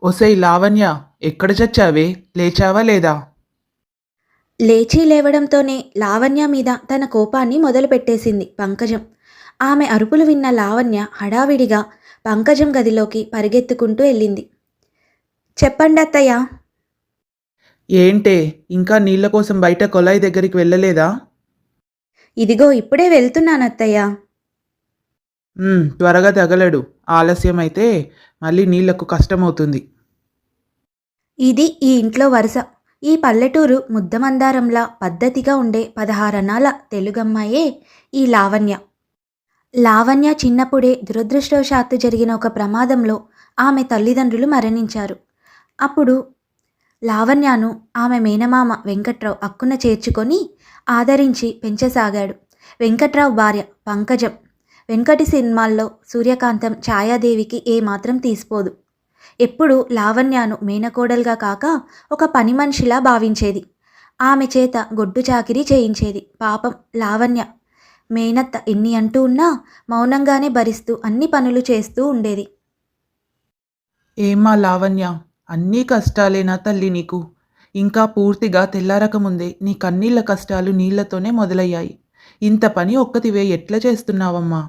ఒసేయ్ లావణ్య, ఎక్కడ చచ్చావే? లేచావా లేదా? లేచి లేవడంతోనే లావణ్య మీద తన కోపాన్ని మొదలుపెట్టేసింది పంకజం. ఆమె అరుపులు విన్న లావణ్య హడావిడిగా పంకజం గదిలోకి పరిగెత్తుకుంటూ వెళ్ళింది. చెప్పండత్తయ్య. ఏంటే, ఇంకా నీళ్ల కోసం బయట కొలాయి దగ్గరికి వెళ్ళలేదా? ఇదిగో ఇప్పుడే వెళ్తున్నానత్తయ్య. త్వరగా తగలడు. ఆలస్యమైతే మళ్ళీ నీళ్లకు కష్టమవుతుంది. ఇది ఈ ఇంట్లో వరుస. ఈ పల్లెటూరు ముద్దమందారంలా పద్ధతిగా ఉండే 16 తెలుగమ్మాయే ఈ లావణ్య. లావణ్య చిన్నప్పుడే దురదృష్టవశాత్తు జరిగిన ఒక ప్రమాదంలో ఆమె తల్లిదండ్రులు మరణించారు. అప్పుడు లావణ్యను ఆమె మేనమామ వెంకట్రావు అక్కున చేర్చుకొని ఆదరించి పెంచసాగాడు. వెంకట్రావు భార్య పంకజం వెంకటి సినిమాల్లో సూర్యకాంతం ఛాయాదేవికి ఏమాత్రం తీసిపోదు. ఎప్పుడూ లావణ్యను మేనకోడలుగా కాక ఒక పని మనిషిలా భావించేది. ఆమె చేత గొడ్డు చాకిరీ చేయించేది. పాపం లావణ్య మేనత్త ఎన్ని అంటూ ఉన్నా మౌనంగానే భరిస్తూ అన్ని పనులు చేస్తూ ఉండేది. ఏమ్మా లావణ్య, అన్నీ కష్టాలేనా తల్లి నీకు? ఇంకా పూర్తిగా తెల్లారకముందే నీ కన్నీళ్ల కష్టాలు నీళ్లతోనే మొదలయ్యాయి. ఇంత పని ఒక్కతివే ఎట్లా చేస్తున్నావమ్మా?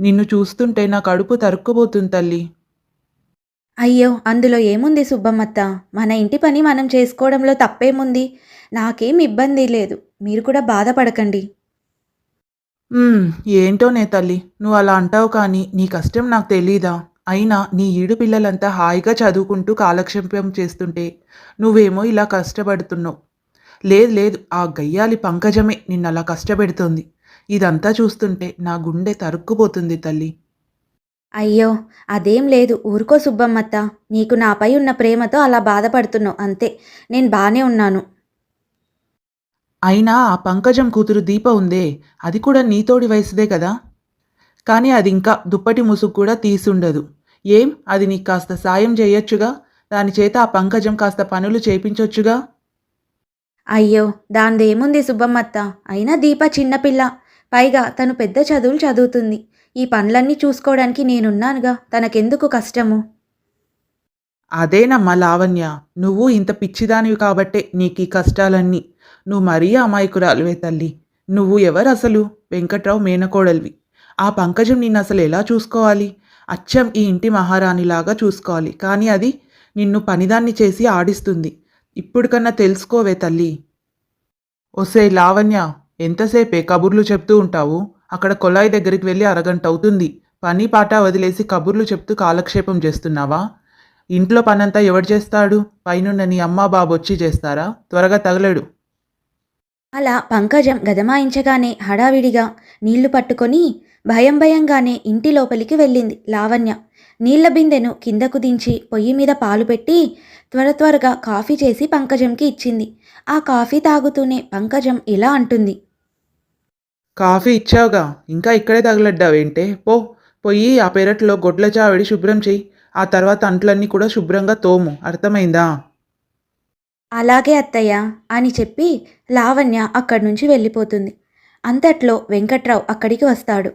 నిన్ను చూస్తుంటే నా కడుపు తరుక్కుపోతుంది తల్లి. అయ్యో, అందులో ఏముంది సుబ్బమ్మత్త? మన ఇంటి పని మనం చేసుకోవడంలో తప్పేముంది? నాకేం ఇబ్బంది లేదు. మీరు కూడా బాధపడకండి. ఉమ్, ఏంటోనే తల్లి, నువ్వు అలా అంటావు కానీ నీ కష్టం నాకు తెలీదా? అయినా నీ ఈడు పిల్లలంతా హాయిగా చదువుకుంటూ కాలక్షేపం చేస్తుంటే నువ్వేమో ఇలా కష్టపడుతున్నావు. లేదు లేదు, ఆ గయ్యాలి పంకజమే నిన్నలా కష్టపెడుతోంది. ఇదంతా చూస్తుంటే నా గుండె తరుక్కుపోతుంది తల్లి. అయ్యో, అదేం లేదు. ఊరుకో సుబ్బమ్మత్త. నీకు నాపై ఉన్న ప్రేమతో అలా బాధపడుతున్నావు అంతే. నేను బానే ఉన్నాను. అయినా ఆ పంకజం కూతురు దీప ఉందే, అది కూడా నీతోడి వయసుదే కదా. కానీ అది ఇంకా దుప్పటి ముసుగు కూడా తీసుండదు. ఏం, అది నీకు కాస్త సాయం చేయొచ్చుగా? దాని చేత ఆ పంకజం కాస్త పనులు చేయించొచ్చుగా? అయ్యో, దాందేముంది సుబ్బమ్మత్త? అయినా దీప చిన్నపిల్ల. పైగా తను పెద్ద చదువులు చదువుతుంది. ఈ పనులన్నీ చూసుకోవడానికి నేనున్నానుగా. తనకెందుకు కష్టము? అదేనమ్మా లావణ్య, నువ్వు ఇంత పిచ్చిదానివి కాబట్టే నీకు ఈ కష్టాలన్నీ. నువ్వు మరీ అమాయకురాలువే తల్లి. నువ్వు ఎవరు అసలు? వెంకట్రావు మేనకోడలివి. ఆ పంకజం నిన్ను అసలు ఎలా చూసుకోవాలి? అచ్చం ఈ ఇంటి మహారాణిలాగా చూసుకోవాలి. కానీ అది నిన్ను పనిదాన్ని చేసి ఆడిస్తుంది. ఇప్పుడు కన్నా తెలుసుకోవే తల్లి. ఒసే లావణ్య, ఎంతసేపే కబుర్లు చెప్తూ ఉంటావు? అక్కడ కొలాయి దగ్గరికి వెళ్ళి అరగంట అవుతుంది. పని పాట వదిలేసి కబుర్లు చెప్తూ కాలక్షేపం చేస్తున్నావా? ఇంట్లో పనంతా ఎవడు చేస్తాడు? పైనున్న నీ అమ్మా బాబు వచ్చి చేస్తారా? త్వరగా తగలడు. అలా పంకజం గదమాయించగానే హడావిడిగా నీళ్లు పట్టుకొని భయంగానే ఇంటి లోపలికి వెళ్ళింది లావణ్య. నీళ్ల బిందెను కిందకు దించి పొయ్యి మీద పాలు పెట్టి త్వరగా కాఫీ చేసి పంకజంకి ఇచ్చింది. ఆ కాఫీ తాగుతూనే పంకజం ఇలా అంటుంది. కాఫీ ఇచ్చావుగా, ఇంకా ఇక్కడే తగలడ్డావేంటే? పొయ్యి ఆ పెరట్లో గొడ్ల చావిడి శుభ్రం చెయ్యి. ఆ తర్వాత అంట్లన్నీ కూడా శుభ్రంగా తోము. అర్థమైందా? అలాగే అత్తయ్య అని చెప్పి లావణ్య అక్కడి నుంచి వెళ్ళిపోతుంది. అంతట్లో వెంకట్రావు అక్కడికి వస్తాడు.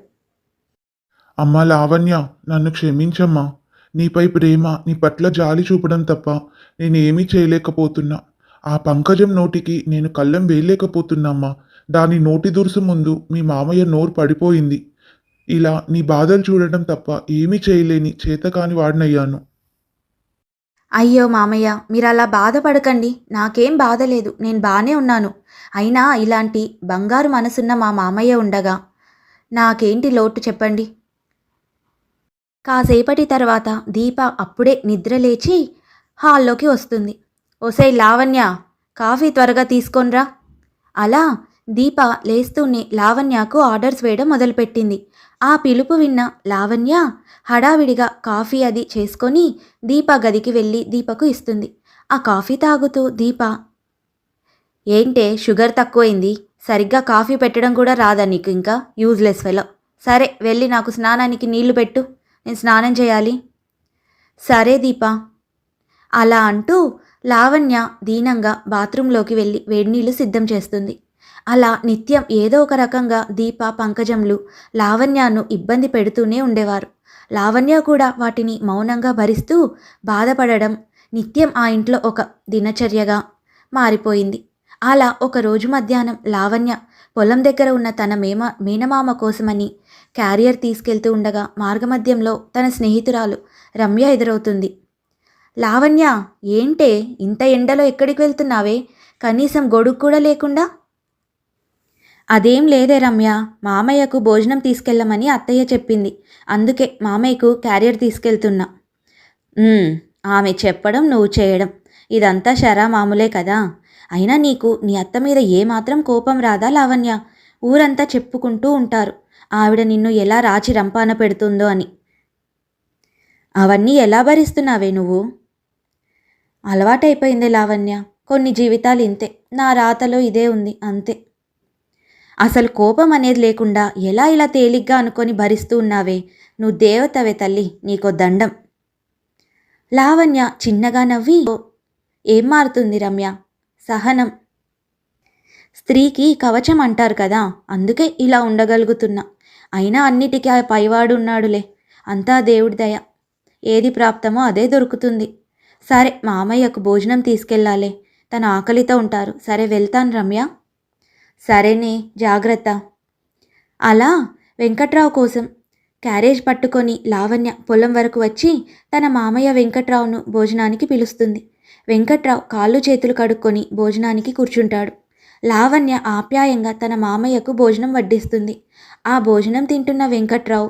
అమ్మా లావణ్య, నన్ను క్షమించమ్మా. నీపై ప్రేమ, నీ పట్ల జాలి చూపడం తప్ప నేనేమీ చేయలేకపోతున్నా. ఆ పంకజం నోటికి నేను కళ్ళెం వేయలేకపోతున్నామ్మా. దాని నోటి దురుసు ముందు మీ మామయ్య నోరు పడిపోయింది. ఇలా నీ బాధలు చూడటం తప్ప ఏమీ చేయలేని చేతకాని వాడినయ్యాను. అయ్యో మామయ్య, మీరు అలా బాధపడకండి. నాకేం బాధ లేదు. నేను బానే ఉన్నాను. అయినా ఇలాంటి బంగారు మనసున్న మా మామయ్య ఉండగా నాకేంటి లోటు చెప్పండి. కాసేపటి తర్వాత దీప అప్పుడే నిద్రలేచి హాల్లోకి వస్తుంది. ఒసేయ్ లావణ్య, కాఫీ త్వరగా తీసుకొనిరా. అలా దీప లేస్తూనే లావణ్యకు ఆర్డర్స్ వేయడం మొదలుపెట్టింది. ఆ పిలుపు విన్న లావణ్య హడావిడిగా కాఫీ అది చేసుకొని దీప గదికి వెళ్ళి దీపకు ఇస్తుంది. ఆ కాఫీ తాగుతూ దీప, ఏంటే షుగర్ తక్కువైంది? సరిగ్గా కాఫీ పెట్టడం కూడా రాదా నీకు? ఇంకా యూజ్లెస్ ఫెలో. సరే వెళ్ళి నాకు స్నానానికి నీళ్లు పెట్టు. నేను స్నానం చేయాలి. సరే దీపా అలా అంటూ లావణ్య దీనంగా బాత్రూంలోకి వెళ్ళి వేడినీళ్లు సిద్ధం చేస్తుంది. అలా నిత్యం ఏదో ఒక రకంగా దీప పంకజంలు లావణ్యను ఇబ్బంది పెడుతూనే ఉండేవారు. లావణ్య కూడా వాటిని మౌనంగా భరిస్తూ బాధపడడం నిత్యం ఆ ఇంట్లో ఒక దినచర్యగా మారిపోయింది. అలా ఒకరోజు మధ్యాహ్నం లావణ్య పొలం దగ్గర ఉన్న తన మేనమామ కోసమని క్యారియర్ తీసుకెళ్తూ ఉండగా మార్గమధ్యంలో తన స్నేహితురాలు రమ్య ఎదురవుతుంది. లావణ్య, ఏంటే ఇంత ఎండలో ఎక్కడికి వెళ్తున్నావే? కనీసం గొడుగు కూడా లేకుండా. అదేం లేదే రమ్య, మామయ్యకు భోజనం తీసుకెళ్ళమని అత్తయ్య చెప్పింది. అందుకే మామయ్యకు క్యారియర్ తీసుకెళ్తున్నా. ఆమె చెప్పడం నువ్వు చేయడం ఇదంతా షరా మామూలే కదా. అయినా నీకు నీ అత్త మీద ఏమాత్రం కోపం రాదా లావణ్య? ఊరంతా చెప్పుకుంటూ ఉంటారు ఆవిడ నిన్ను ఎలా రాచి రంపాన పెడుతుందో అని. అవన్నీ ఎలా భరిస్తున్నావే నువ్వు? అలవాటైపోయింది లావణ్య, కొన్ని జీవితాలు ఇంతే, నా రాతలో ఇదే ఉంది అంతే. అసలు కోపం అనేది లేకుండా ఎలా ఇలా తేలిగ్గా అనుకొని భరిస్తూ ఉన్నావే? నువ్వు దేవతవే తల్లి, నీకో దండం. లావణ్య చిన్నగా నవ్వి, ఏం మారుతుంది రమ్య? సహనం. స్త్రీకి కవచం అంటారు కదా, అందుకే ఇలా ఉండగలుగుతున్నా. అయినా అన్నిటికీ ఆ పైవాడు ఉన్నాడులే, అంతా దేవుడి దయ. ఏది ప్రాప్తమో అదే దొరుకుతుంది. సరే, మామయ్యకు భోజనం తీసుకెళ్ళాలే, తన ఆకలితో ఉంటారు. సరే వెళ్తాను రమ్య. సరేనే, జాగ్రత్త. అలా వెంకట్రావు కోసం క్యారేజ్ పట్టుకొని లావణ్య పొలం వరకు వచ్చి తన మామయ్య వెంకట్రావును భోజనానికి పిలుస్తుంది. వెంకట్రావు కాళ్ళు చేతులు కడుక్కొని భోజనానికి కూర్చుంటాడు. లావణ్య ఆప్యాయంగా తన మామయ్యకు భోజనం వడ్డిస్తుంది. ఆ భోజనం తింటున్న వెంకట్రావు,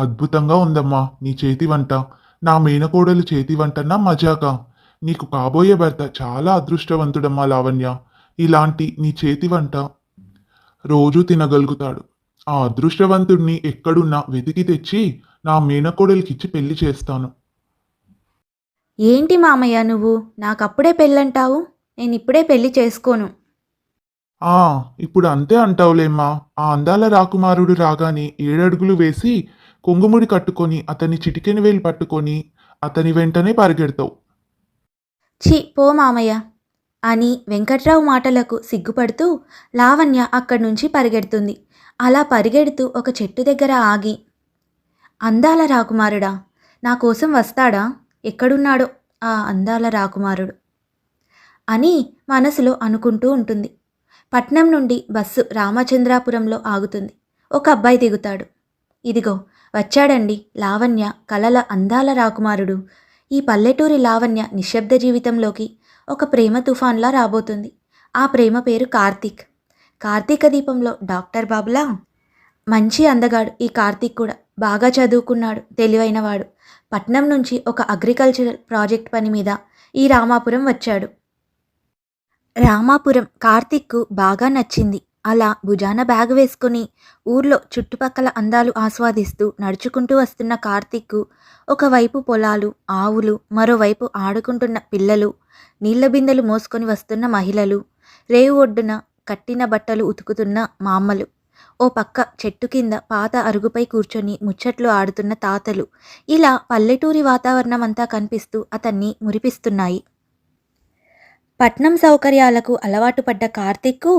అద్భుతంగా ఉందమ్మా నీ చేతి వంట. నా మేనకోడలు చేతి వంటన్నా మజాగా. నీకు కాబోయే భర్త చాలా అదృష్టవంతుడమ్మా లావణ్య. ఇలాంటి నీ చేతి వంట రోజూ తినగలుగుతాడు. ఆ అదృష్టవంతుడిని ఎక్కడున్నా వెతికి తెచ్చి నా మేనకోడలికిచ్చి పెళ్లి చేస్తాను. ఏంటి మామయ్య నువ్వు నాకప్పుడే పెళ్ళంటావు? నేను ఇప్పుడే పెళ్లి చేసుకోను. ఇప్పుడు అంతే అంటావులేమ్మా. ఆ అందాల రాకుమారుడు రాగానే 7 అడుగులు వేసి కొంగుముడి కట్టుకొని అతని చిటికెన వేలు పట్టుకొని అతని వెంటనే పరిగెడతావు. ఛీ పో మామయ్య అని వెంకట్రావు మాటలకు సిగ్గుపడుతూ లావణ్య అక్కడి నుంచి పరిగెడుతుంది. అలా పరిగెడుతూ ఒక చెట్టు దగ్గర ఆగి, అందాల రాకుమారుడా, నా కోసం వస్తాడా? ఎక్కడున్నాడో ఆ అందాల రాకుమారుడు అని మనసులో అనుకుంటూ ఉంటుంది. పట్నం నుండి బస్సు రామచంద్రాపురంలో ఆగుతుంది. ఒక అబ్బాయి దిగుతాడు. ఇదిగో వచ్చాడండి లావణ్య కలల అందాల రాకుమారుడు. ఈ పల్లెటూరి లావణ్య నిశ్శబ్ద జీవితంలోకి ఒక ప్రేమ తుఫాన్లా రాబోతుంది. ఆ ప్రేమ పేరు కార్తీక్. కార్తీక దీపంలో డాక్టర్ బాబులా మంచి అందగాడు ఈ కార్తీక్ కూడా. బాగా చదువుకున్నాడు, తెలివైనవాడు. పట్నం నుంచి ఒక అగ్రికల్చరల్ ప్రాజెక్ట్ పని మీద ఈ రామాపురం వచ్చాడు. రామాపురం కార్తీక్కు బాగా నచ్చింది. అలా భుజాన బ్యాగ్ వేసుకుని ఊర్లో చుట్టుపక్కల అందాలు ఆస్వాదిస్తూ నడుచుకుంటూ వస్తున్న కార్తీక్కు ఒకవైపు పొలాలు, ఆవులు, మరోవైపు ఆడుకుంటున్న పిల్లలు, నీళ్ల బిందెలు మోసుకొని వస్తున్న మహిళలు, రేవు ఒడ్డున కట్టిన బట్టలు ఉతుకుతున్న మామ్మలు, ఓ పక్క చెట్టు కింద పాత అరుగుపై కూర్చొని ముచ్చట్లు ఆడుతున్న తాతలు, ఇలా పల్లెటూరి వాతావరణం అంతా కనిపిస్తూ అతన్ని మురిపిస్తున్నాయి. పట్నం సౌకర్యాలకు అలవాటు పడ్డ కార్తీక్కు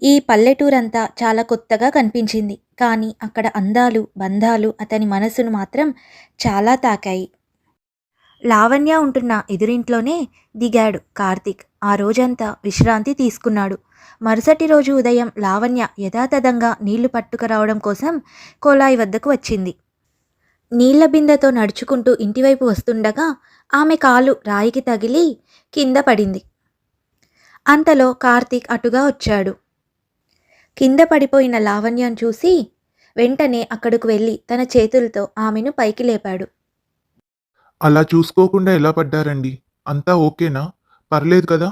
ఈ పల్లెటూరంతా చాలా కొత్తగా కనిపించింది. కానీ అక్కడ అందాలు, బంధాలు అతని మనసును మాత్రం చాలా తాకాయి. లావణ్య ఉంటున్న ఎదురింట్లోనే దిగాడు కార్తీక్. ఆ రోజంతా విశ్రాంతి తీసుకున్నాడు. మరుసటి రోజు ఉదయం లావణ్య యథాతథంగా నీళ్లు పట్టుకురావడం కోసం కోలాయి వద్దకు వచ్చింది. నీళ్ల బిందెతో నడుచుకుంటూ ఇంటివైపు వస్తుండగా ఆమె కాలు రాయికి తగిలి కింద పడింది. అంతలో కార్తీక్ అటుగా వచ్చాడు. కింద పడిపోయిన లావణ్యను చూసి వెంటనే అక్కడకు వెళ్ళి తన చేతులతో ఆమెను పైకి లేపాడు. అలా చూసుకోకుండా ఎలా పడ్డారండి? అంతా ఓకేనా? పర్లేదు కదా?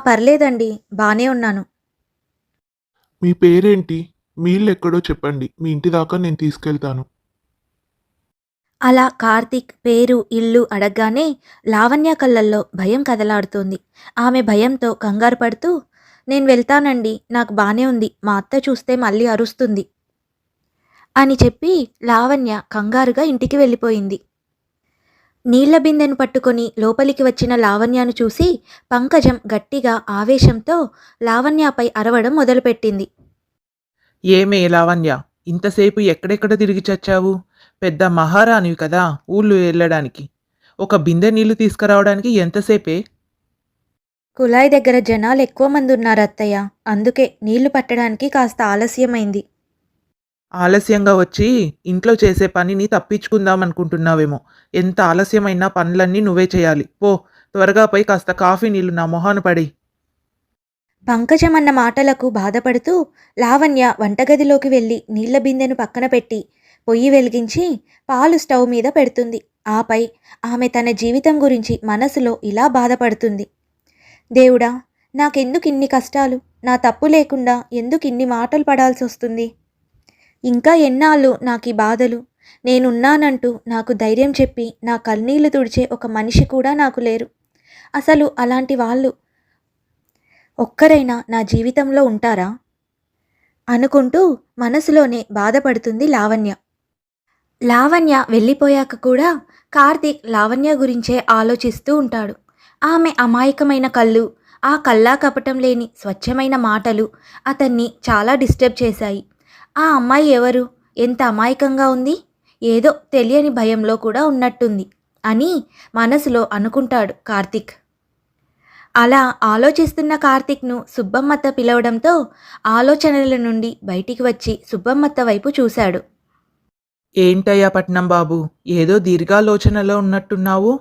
పర్లేదండి, బానే ఉన్నాను. మీ పేరేంటి? మీ ఇల్లు ఎక్కడో చెప్పండి, మీ ఇంటి దాకా నేను తీసుకెళ్తాను. అలా కార్తీక్ పేరు, ఇల్లు అడగగానే లావణ్య కళ్ళల్లో భయం కదలాడుతోంది. ఆమె భయంతో కంగారు పడుతూ, నేను వెళ్తానండి, నాకు బానే ఉంది, మా అత్త చూస్తే మళ్ళీ అరుస్తుంది అని చెప్పి లావణ్య కంగారుగా ఇంటికి వెళ్ళిపోయింది. నీళ్ల బిందెను పట్టుకొని లోపలికి వచ్చిన లావణ్యను చూసి పంకజం గట్టిగా ఆవేశంతో లావణ్యపై అరవడం మొదలుపెట్టింది. ఏమే లావణ్య, ఇంతసేపు ఎక్కడెక్కడ తిరిగి చచ్చావు? పెద్ద మహారాణివి కదా ఊళ్ళు వెళ్ళడానికి. ఒక బిందె నీళ్లు తీసుకురావడానికి ఎంతసేపే? కుళాయి దగ్గర జనాలు ఎక్కువ మంది ఉన్నారు అత్తయ్య, అందుకే నీళ్లు పట్టడానికి కాస్త ఆలస్యమైంది. ఆలస్యంగా వచ్చి ఇంట్లో చేసే పనిని తప్పించుకుందాం అనుకుంటున్నావేమో. ఎంత ఆలస్యమైనా పనులన్నీ నువ్వే చేయాలి. పో, త్వరగా పోయి కాస్త కాఫీ నీళ్లు నా మొహాన పడి. పంకజం అన్న మాటలకు బాధపడుతూ లావణ్య వంటగదిలోకి వెళ్ళి నీళ్ల బిందెను పక్కన పెట్టి పొయ్యి వెలిగించి పాలు స్టవ్ మీద పెడుతుంది. ఆపై ఆమె తన జీవితం గురించి మనసులో ఇలా బాధపడుతుంది. దేవుడా, నాకెందుకు ఇన్ని కష్టాలు? నా తప్పు లేకుండా ఎందుకు ఇన్ని మాటలు పడాల్సి వస్తుంది? ఇంకా ఎన్నాళ్ళు నాకు ఈ బాధలు? నేనున్నానంటూ నాకు ధైర్యం చెప్పి నా కన్నీళ్లు తుడిచే ఒక మనిషి కూడా నాకు లేరు. అసలు అలాంటి వాళ్ళు ఒక్కరైనా నా జీవితంలో ఉంటారా? అనుకుంటూ మనసులోనే బాధపడుతుంది లావణ్య. లావణ్య వెళ్ళిపోయాక కూడా కార్తీక్ లావణ్య గురించే ఆలోచిస్తూ ఉంటాడు. ఆమె అమాయకమైన కళ్ళు, ఆ కల్లా కపటం లేని స్వచ్ఛమైన మాటలు అతన్ని చాలా డిస్టర్బ్ చేశాయి. ఆ అమ్మాయి ఎవరు? ఎంత అమాయకంగా ఉంది! ఏదో తెలియని భయంలో కూడా ఉన్నట్టుంది అని మనసులో అనుకుంటాడు కార్తీక్. అలా ఆలోచిస్తున్న కార్తీక్ను సుబ్బమ్మత్త పిలవడంతో ఆలోచనల నుండి బయటికి వచ్చి సుబ్బమ్మత్త వైపు చూశాడు. ఏంటయ్యా పట్నం బాబు, ఏదో దీర్ఘాలోచనలో ఉన్నట్టున్నావు?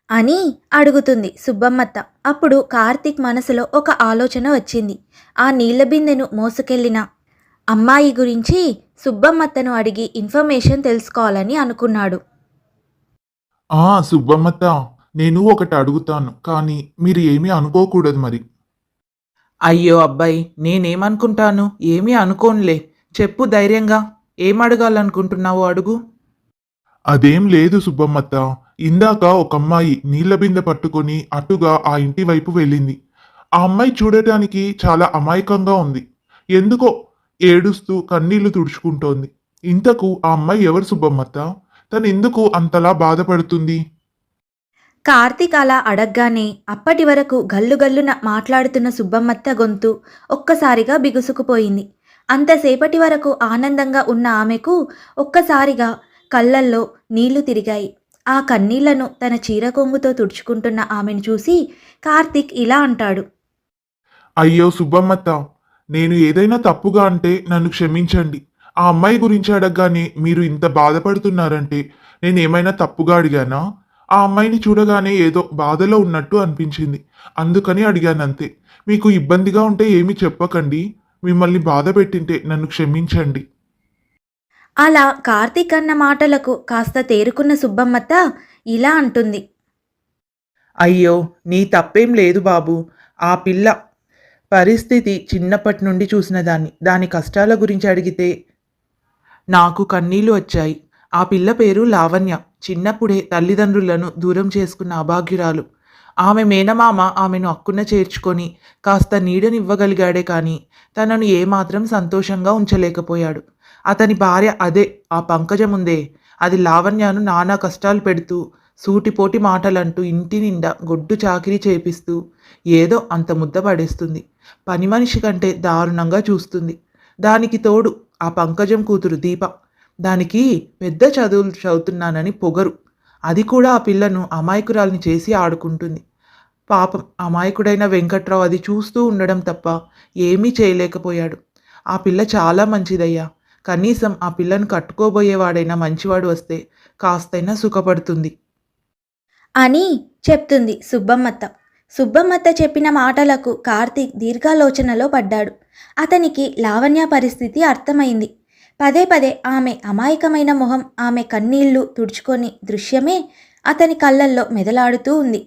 అని అడుగుతుంది సుబ్బమ్మత్త. అప్పుడు కార్తీక్ మనసులో ఒక ఆలోచన వచ్చింది. ఆ నీళ్ల బిందెను మోసుకెళ్లిన అమ్మాయి గురించి సుబ్బమ్మత్తను అడిగి ఇన్ఫర్మేషన్ తెలుసుకోవాలని అనుకున్నాడు. సుబ్బమ్మత్త, నేను ఒకటి అడుగుతాను, కానీ మీరు ఏమీ అనుకోకూడదు మరి. అయ్యో అబ్బాయి, నేనేమనుకుంటాను? ఏమీ అనుకోనులే. చెప్పు ధైర్యంగా. ఏం అడగాలనుకుంటున్నావు అడుగు. అదేం లేదు సుబ్బమ్మత్త, ఇందాక ఒక అమ్మాయి నీళ్ల బిందె పట్టుకొని అటుగా ఆ ఇంటి వైపు వెళ్ళింది. ఆ అమ్మాయి చూడటానికి చాలా అమాయకంగా ఉంది. ఎందుకో ఏడుస్తూ కన్నీళ్లు తుడుచుకుంటోంది. ఇంతకు ఆ అమ్మాయి ఎవరు సుబ్బమ్మత్త? తను ఎందుకు అంతలా బాధపడుతుంది? కార్తీక్ అలా అడగ్గానే అప్పటి వరకు గల్లుగల్లున మాట్లాడుతున్న సుబ్బమ్మత్త గొంతు ఒక్కసారిగా బిగుసుకుపోయింది. అంతసేపటి వరకు ఆనందంగా ఉన్న ఆమెకు ఒక్కసారిగా కళ్ళల్లో నీళ్లు తిరిగాయి. ఆ కన్నీళ్లను తన చీర కొంగుతో తుడుచుకుంటున్న ఆమెను చూసి కార్తీక్ ఇలా అంటాడు. అయ్యో సుబ్బమ్మత్త, నేను ఏదైనా తప్పుగా అంటే నన్ను క్షమించండి. ఆ అమ్మాయి గురించి అడగగానే మీరు ఇంత బాధపడుతున్నారంటే నేనేమైనా తప్పుగా అడిగానా? ఆ అమ్మాయిని చూడగానే ఏదో బాధలో ఉన్నట్టు అనిపించింది, అందుకని అడిగానంతే. మీకు ఇబ్బందిగా ఉంటే ఏమీ చెప్పకండి. మిమ్మల్ని బాధ పెట్టింటే నన్ను క్షమించండి. అలా కార్తీక్ అన్న మాటలకు కాస్త తేరుకున్న సుబ్బమ్మత్త ఇలా అంటుంది. అయ్యో, నీ తప్పేం లేదు బాబు. ఆ పిల్ల పరిస్థితి చిన్నప్పటి నుండి చూసిన దాన్ని. దాని కష్టాల గురించి అడిగితే నాకు కన్నీళ్లు వచ్చాయి. ఆ పిల్ల పేరు లావణ్య. చిన్నప్పుడే తల్లిదండ్రులను దూరం చేసుకున్న అభాగ్యురాలు. ఆమె మేనమామ ఆమెను అక్కున చేర్చుకొని కాస్త నీడనివ్వగలిగాడే కానీ తనను ఏమాత్రం సంతోషంగా ఉంచలేకపోయాడు. అతని భార్య, అదే ఆ పంకజం ఉందే, అది లావణ్యను నానా కష్టాలు పెడుతూ సూటిపోటి మాటలంటూ ఇంటి నిండా గొడ్డు చాకిరీ చేపిస్తూ ఏదో అంత ముద్ద పడేస్తుంది. పని మనిషి కంటే దారుణంగా చూస్తుంది. దానికి తోడు ఆ పంకజం కూతురు దీప. దానికి పెద్ద చదువులు చదువుతున్నానని పొగరు. అది కూడా ఆ పిల్లను అమాయకురాల్ని చేసి ఆడుకుంటుంది. పాపం అమాయకుడైన వెంకట్రావు అది చూస్తూ ఉండడం తప్ప ఏమీ చేయలేకపోయాడు. ఆ పిల్ల చాలా మంచిదయ్యా. కనీసం ఆ పిల్లను కట్టుకోబోయేవాడైనా మంచివాడు వస్తే కాస్తైనా సుఖపడుతుంది అని చెప్తుంది సుబ్బమ్మత్త. సుబ్బమ్మత్త చెప్పిన మాటలకు కార్తీక్ దీర్ఘాలోచనలో పడ్డాడు. అతనికి లావణ్య పరిస్థితి అర్థమైంది. పదే పదే ఆమె అమాయకమైన మొహం, ఆమె కన్నీళ్లు తుడుచుకొని దృశ్యమే అతని కళ్ళల్లో మెదలాడుతూ ఉంది.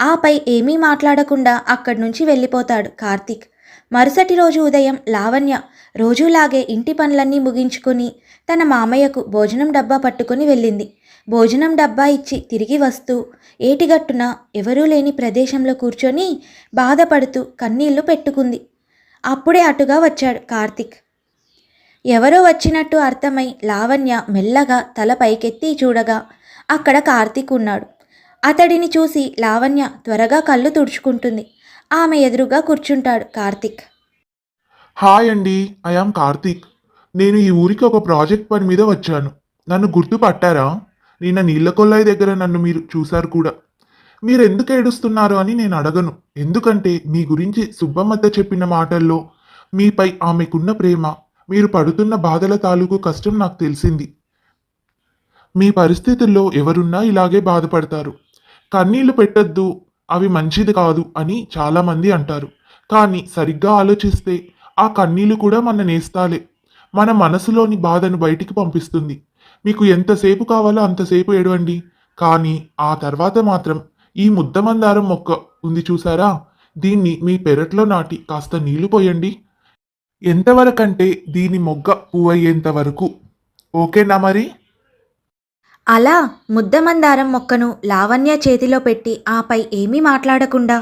ఆపై ఏమీ మాట్లాడకుండా అక్కడి నుంచి వెళ్ళిపోతాడు కార్తీక్. మరుసటి రోజు ఉదయం లావణ్య రోజులాగే ఇంటి పనులన్నీ ముగించుకొని తన మామయ్యకు భోజనం డబ్బా పట్టుకొని వెళ్ళింది. భోజనం డబ్బా ఇచ్చి తిరిగి వస్తూ ఏటిగట్టున ఎవరూ లేని ప్రదేశంలో కూర్చొని బాధపడుతూ కన్నీళ్లు పెట్టుకుంది. అప్పుడే అటుగా వచ్చాడు కార్తీక్. ఎవరో వచ్చినట్టు అర్థమై లావణ్య మెల్లగా తల పైకెత్తి చూడగా అక్కడ కార్తీక్ ఉన్నాడు. అతడిని చూసి లావణ్య త్వరగా కళ్ళు తుడుచుకుంటుంది. ఆమె ఎదురుగా కూర్చుంటాడు కార్తీక్. హాయ్ అండి, ఐ యామ్ కార్తీక్. నేను ఈ ఊరికి ఒక ప్రాజెక్ట్ పని మీద వచ్చాను. నన్ను గుర్తుపట్టారా? నిన్న నీళ్ళ కొల్లాయి దగ్గర నన్ను మీరు చూశారు కూడా. మీరెందుకు ఏడుస్తున్నారు అని నేను అడగను. ఎందుకంటే మీ గురించి సుబ్బమ్మత్త చెప్పిన మాటల్లో మీపై ఆమెకున్న ప్రేమ, మీరు పడుతున్న బాధల తాలూకు కష్టం నాకు తెలిసింది. మీ పరిస్థితుల్లో ఎవరున్నా ఇలాగే బాధపడతారు. కన్నీళ్లు పెట్టొద్దు, అవి మంచిది కాదు అని చాలామంది అంటారు. కానీ సరిగ్గా ఆలోచిస్తే ఆ కన్నీళ్లు కూడా మన నేస్తాలే. మన మనసులోని బాధను బయటికి పంపిస్తుంది. మీకు ఎంతసేపు కావాలో అంతసేపు ఏడవండి. కానీ ఆ తర్వాత మాత్రం ఈ ముద్దమందారం మొక్క ఉంది చూసారా? దీన్ని మీ పెరట్లో నాటి కాస్త నీళ్లు పోయండి. ఎంతవరకంటే దీని మొగ్గ పువ్వయ్యేంత వరకు. ఓకేనా మరి? అలా ముద్దమందారం మొక్కను లావణ్య చేతిలో పెట్టి ఆపై ఏమీ మాట్లాడకుండా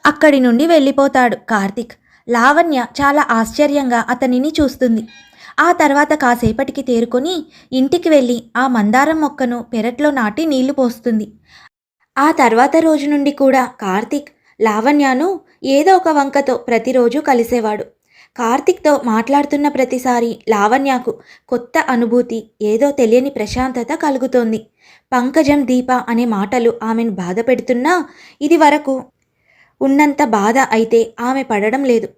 అక్కడి నుండి వెళ్ళిపోతాడు కార్తీక్. లావణ్య చాలా ఆశ్చర్యంగా అతనిని చూస్తుంది. ఆ తర్వాత కాసేపటికి తేరుకొని ఇంటికి వెళ్ళి ఆ మందారం మొక్కను పెరట్లో నాటి నీళ్లు పోస్తుంది. ఆ తర్వాత రోజు నుండి కూడా కార్తీక్ లావణ్యను ఏదో ఒక వంకతో ప్రతిరోజు కలిసేవాడు. కార్తీక్తో మాట్లాడుతున్న ప్రతిసారి లావణ్యకు కొత్త అనుభూతి, ఏదో తెలియని ప్రశాంతత కలుగుతోంది. పంకజం, దీప అనే మాటలు ఆమెను బాధ పెడుతున్నా ఇది వరకు ఉన్నంత బాధ అయితే ఆమె పడడం లేదు.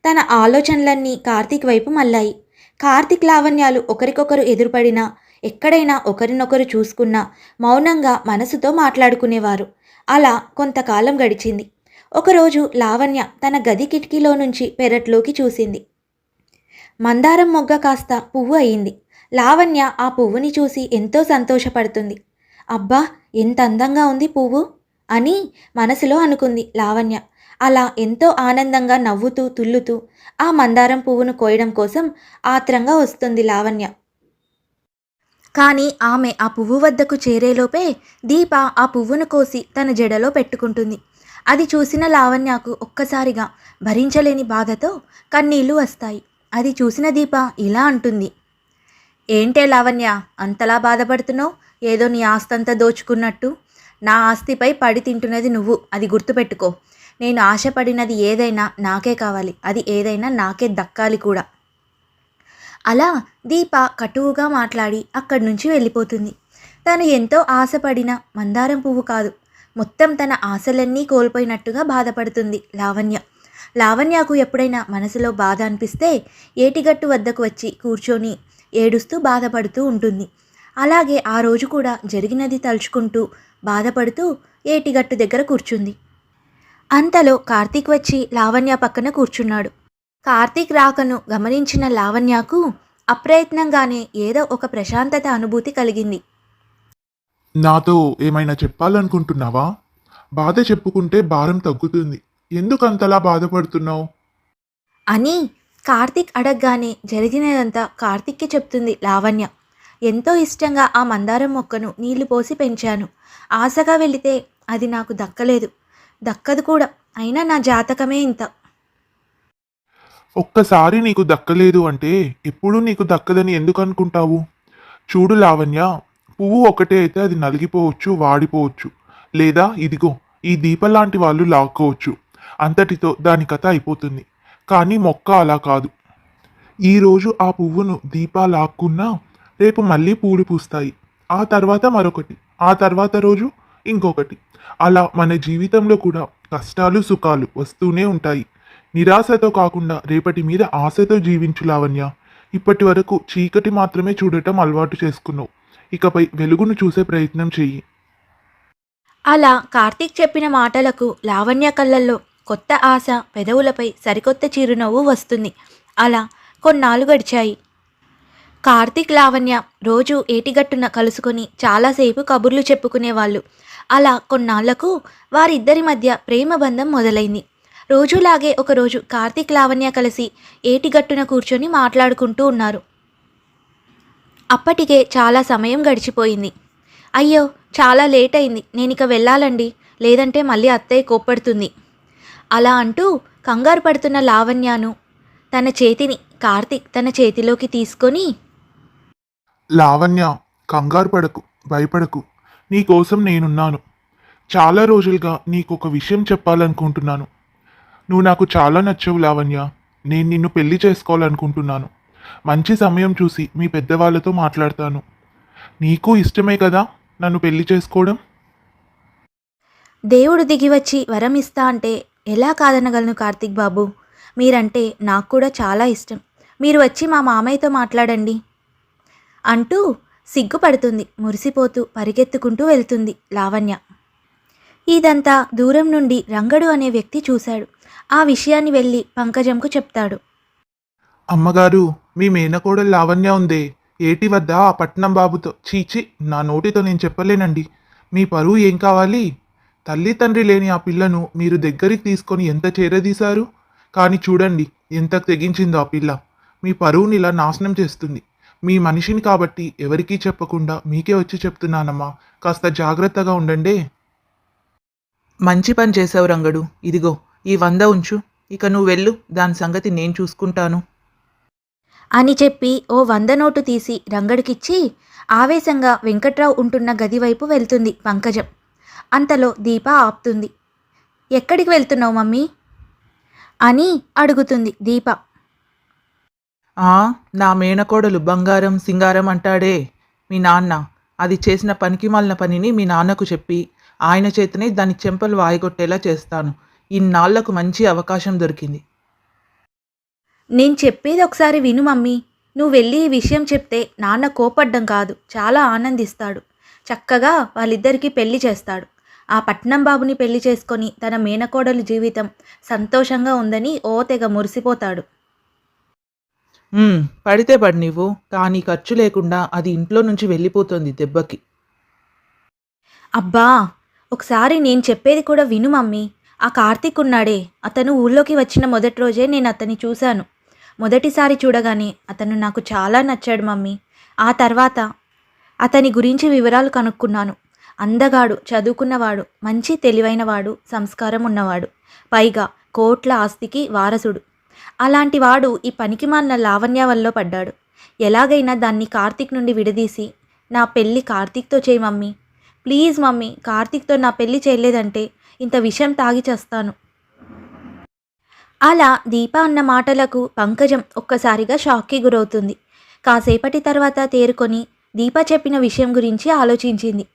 తన ఆలోచనలన్నీ కార్తీక్ వైపు మళ్ళాయి. కార్తీక్, లావణ్యాలు ఒకరికొకరు ఎదురుపడినా, ఎక్కడైనా ఒకరినొకరు చూసుకున్నా మౌనంగా మనసుతో మాట్లాడుకునేవారు. అలా కొంతకాలం గడిచింది. ఒకరోజు లావణ్య తన గది కిటికీలో నుంచి పెరట్లోకి చూసింది. మందారం మొగ్గ కాస్త పువ్వు అయింది. లావణ్య ఆ పువ్వుని చూసి ఎంతో సంతోషపడుతుంది. అబ్బా, ఎంత అందంగా ఉంది పువ్వు అని మనసులో అనుకుంది లావణ్య. అలా ఎంతో ఆనందంగా నవ్వుతూ తుల్లుతూ ఆ మందారం పువ్వును కోయడం కోసం ఆత్రంగా వస్తుంది లావణ్య. కానీ ఆమె ఆ పువ్వు వద్దకు చేరేలోపే దీప ఆ పువ్వును కోసి తన జడలో పెట్టుకుంటుంది. అది చూసిన లావణ్యకు ఒక్కసారిగా భరించలేని బాధతో కన్నీళ్లు వస్తాయి. అది చూసిన దీప ఇలా అంటుంది. ఏంటే లావణ్య, అంతలా బాధపడుతున్నావు? ఏదో నీ ఆస్తంతా దోచుకున్నట్టు. నా ఆస్తిపై పడి తింటున్నది నువ్వు, అది గుర్తుపెట్టుకో. నేను ఆశపడినది ఏదైనా నాకే కావాలి, అది ఏదైనా నాకే దక్కాలి కూడా. అలా దీప కటువుగా మాట్లాడి అక్కడి నుంచి వెళ్ళిపోతుంది. తను ఎంతో ఆశపడిన మందారం పువ్వు కాదు, మొత్తం తన ఆశలన్నీ కోల్పోయినట్టుగా బాధపడుతుంది లావణ్య. లావణ్యకు ఎప్పుడైనా మనసులో బాధ అనిపిస్తే ఏటిగట్టు వద్దకు వచ్చి కూర్చొని ఏడుస్తూ బాధపడుతూ ఉంటుంది. అలాగే ఆ రోజు కూడా జరిగినది తలుచుకుంటూ బాధపడుతూ ఏటిగట్టు దగ్గర కూర్చుంది. అంతలో కార్తీక్ వచ్చి లావణ్య పక్కన కూర్చున్నాడు. కార్తీక్ రాకను గమనించిన లావణ్యకు అప్రయత్నంగానే ఏదో ఒక ప్రశాంతత అనుభూతి కలిగింది. నాతో ఏమైనా చెప్పాలనుకుంటున్నావా? బాధ చెప్పుకుంటే భారం తగ్గుతుంది. ఎందుకంతలా బాధపడుతున్నావు? అని కార్తీక్ అడగగానే జరిగినదంతా కార్తీక్కి చెప్తుంది లావణ్య. ఎంతో ఇష్టంగా ఆ మందారం మొక్కను నీళ్లు పోసి పెంచాను. ఆశగా వెళితే అది నాకు దక్కదు కూడా. అయినా నా జాతకమే ఇంత. ఒక్కసారి నీకు దక్కలేదు అంటే ఎప్పుడూ నీకు దక్కదని ఎందుకు అనుకుంటావు? చూడు లావణ్య, పువ్వు ఒకటే అయితే అది నలిగిపోవచ్చు, వాడిపోవచ్చు, లేదా ఇదిగో ఈ దీపం లాంటి వాళ్ళు లాక్కోవచ్చు. అంతటితో దాని కథ అయిపోతుంది. కానీ మొక్క అలా కాదు. ఈరోజు ఆ పువ్వును దీప లాక్కున్నా రేపు మళ్ళీ పూలు పూస్తాయి. ఆ తర్వాత మరొకటి, ఆ తర్వాత రోజు ఇంకొకటి. అలా మన జీవితంలో కూడా కష్టాలు సుఖాలు వస్తూనే ఉంటాయి. నిరాశతో కాకుండా రేపటి మీద ఆశతో జీవించు లావణ్య. ఇప్పటి వరకు చీకటి మాత్రమే చూడటం అలవాటు చేసుకున్నావు. ఇకపై వెలుగును చూసే ప్రయత్నం చెయ్యి. అలా కార్తీక్ చెప్పిన మాటలకు లావణ్య కళ్ళల్లో కొత్త ఆశ, పెదవులపై సరికొత్త చిరునవ్వు వస్తుంది. అలా కొన్నాళ్ళు గడిచాయి. కార్తీక్, లావణ్య రోజు ఏటిగట్టున కలుసుకొని చాలాసేపు కబుర్లు చెప్పుకునేవాళ్ళు. అలా కొన్నాళ్లకు వారిద్దరి మధ్య ప్రేమ బంధం మొదలైంది. రోజులాగే ఒకరోజు కార్తీక్, లావణ్య కలిసి ఏటిగట్టున కూర్చొని మాట్లాడుకుంటూ ఉన్నారు. అప్పటికే చాలా సమయం గడిచిపోయింది. అయ్యో, చాలా లేట్ అయింది, నేనిక వెళ్ళాలండి, లేదంటే మళ్ళీ అత్తయ్య కోప్పడుతుంది అలా అంటూ కంగారు పడుతున్న లావణ్యను తన చేతిని కార్తీక్ తన చేతిలోకి తీసుకొని, లావణ్య, కంగారు పడకు, భయపడకు. నీకోసం నేనున్నాను. చాలా రోజులుగా నీకు ఒక విషయం చెప్పాలనుకుంటున్నాను. నువ్వు నాకు చాలా నచ్చావు లావణ్య. నేను నిన్ను పెళ్లి చేసుకోవాలనుకుంటున్నాను. మంచి సమయం చూసి మీ పెద్దవాళ్ళతో మాట్లాడతాను. నీకు ఇష్టమే కదా నన్ను పెళ్లి చేసుకోవడం? దేవుడు దిగివచ్చి వరం ఇస్తా అంటే ఎలా కాదనగలను కార్తీక్ బాబు. మీరంటే నాకు కూడా చాలా ఇష్టం. మీరు వచ్చి మా మామయ్యతో మాట్లాడండి అంటూ సిగ్గుపడుతుంది. మురిసిపోతూ పరిగెత్తుకుంటూ వెళ్తుంది లావణ్య. ఇదంతా దూరం నుండి రంగడు అనే వ్యక్తి చూశాడు. ఆ విషయాన్ని వెళ్ళి పంకజంకు చెప్తాడు. అమ్మగారు, మీ మేనకోడలు లావణ్య ఉందే, ఏటి వద్ద ఆ పట్నం బాబుతో చీచి, నా నోటితో నేను చెప్పలేనండి. మీ పరువు ఏం కావాలి? తల్లి తండ్రి లేని ఆ పిల్లను మీరు దగ్గరికి తీసుకొని ఎంత చేరదీశారు. కానీ చూడండి ఎంత తెగించిందో ఆ పిల్ల. మీ పరువుని ఇలా నాశనం చేస్తుంది. మీ మనిషిని కాబట్టి ఎవరికీ చెప్పకుండా మీకే వచ్చి చెప్తున్నానమ్మా, కాస్త జాగ్రత్తగా ఉండండి. మంచి పని చేసావు రంగడు. ఇదిగో ఈ 100 ఉంచు. ఇక నువ్వు వెళ్ళు, దాని సంగతి నేను చూసుకుంటాను. అని చెప్పి ఓ 100 నోటు తీసి రంగడికిచ్చి ఆవేశంగా వెంకట్రావు ఉంటున్న గది వైపు వెళ్తుంది పంకజం. అంతలో దీప ఆపుతుంది. ఎక్కడికి వెళ్తున్నావు మమ్మీ అని అడుగుతుంది దీప. నా మేనకోడలు బంగారం సింగారం అంటాడే మీ నాన్న, అది చేసిన పనికిమాలిన పనిని మీ నాన్నకు చెప్పి ఆయన చేతనే దాని చెంపలు వాయగొట్టేలా చేస్తాను. ఇన్నాళ్లకు మంచి అవకాశం దొరికింది. నేను చెప్పేది ఒకసారి విను మమ్మీ. నువ్వు వెళ్ళి ఈ విషయం చెప్తే నాన్న కోపడ్డం కాదు, చాలా ఆనందిస్తాడు. చక్కగా వాళ్ళిద్దరికీ పెళ్లి చేస్తాడు. ఆ పట్నం బాబుని పెళ్లి చేసుకొని తన మేనకోడలు జీవితం సంతోషంగా ఉందని ఓ తెగ మురిసిపోతాడు. పడితే పడి నీవు, కానీ ఖర్చు లేకుండా అది ఇంట్లో నుంచి వెళ్ళిపోతుంది దెబ్బకి. అబ్బా, ఒకసారి నేను చెప్పేది కూడా విను మమ్మీ. ఆ కార్తీక్ ఉన్నాడే, అతను ఊళ్ళోకి వచ్చిన మొదటి రోజే నేను అతన్ని చూశాను. మొదటిసారి చూడగానే అతను నాకు చాలా నచ్చాడు మమ్మీ. ఆ తర్వాత అతని గురించి వివరాలు కనుక్కున్నాను. అందగాడు, చదువుకున్నవాడు, మంచి తెలివైనవాడు, సంస్కారం ఉన్నవాడు, పైగా కోట్ల ఆస్తికి వారసుడు. అలాంటి వాడు ఈ పనికిమాలిన లావణ్య వల్ల పడ్డాడు. ఎలాగైనా దాన్ని కార్తీక్ నుండి విడదీసి నా పెళ్ళి కార్తీక్తో చేయి మమ్మీ. ప్లీజ్ మమ్మీ, కార్తీక్తో నా పెళ్ళి చేయలేదంటే ఇంత విషయం తాగి చేస్తాను. అలా దీప అన్న మాటలకు పంకజం ఒక్కసారిగా షాక్కి గురవుతుంది. కాసేపటి తర్వాత తేరుకొని దీప చెప్పిన విషయం గురించి ఆలోచించింది.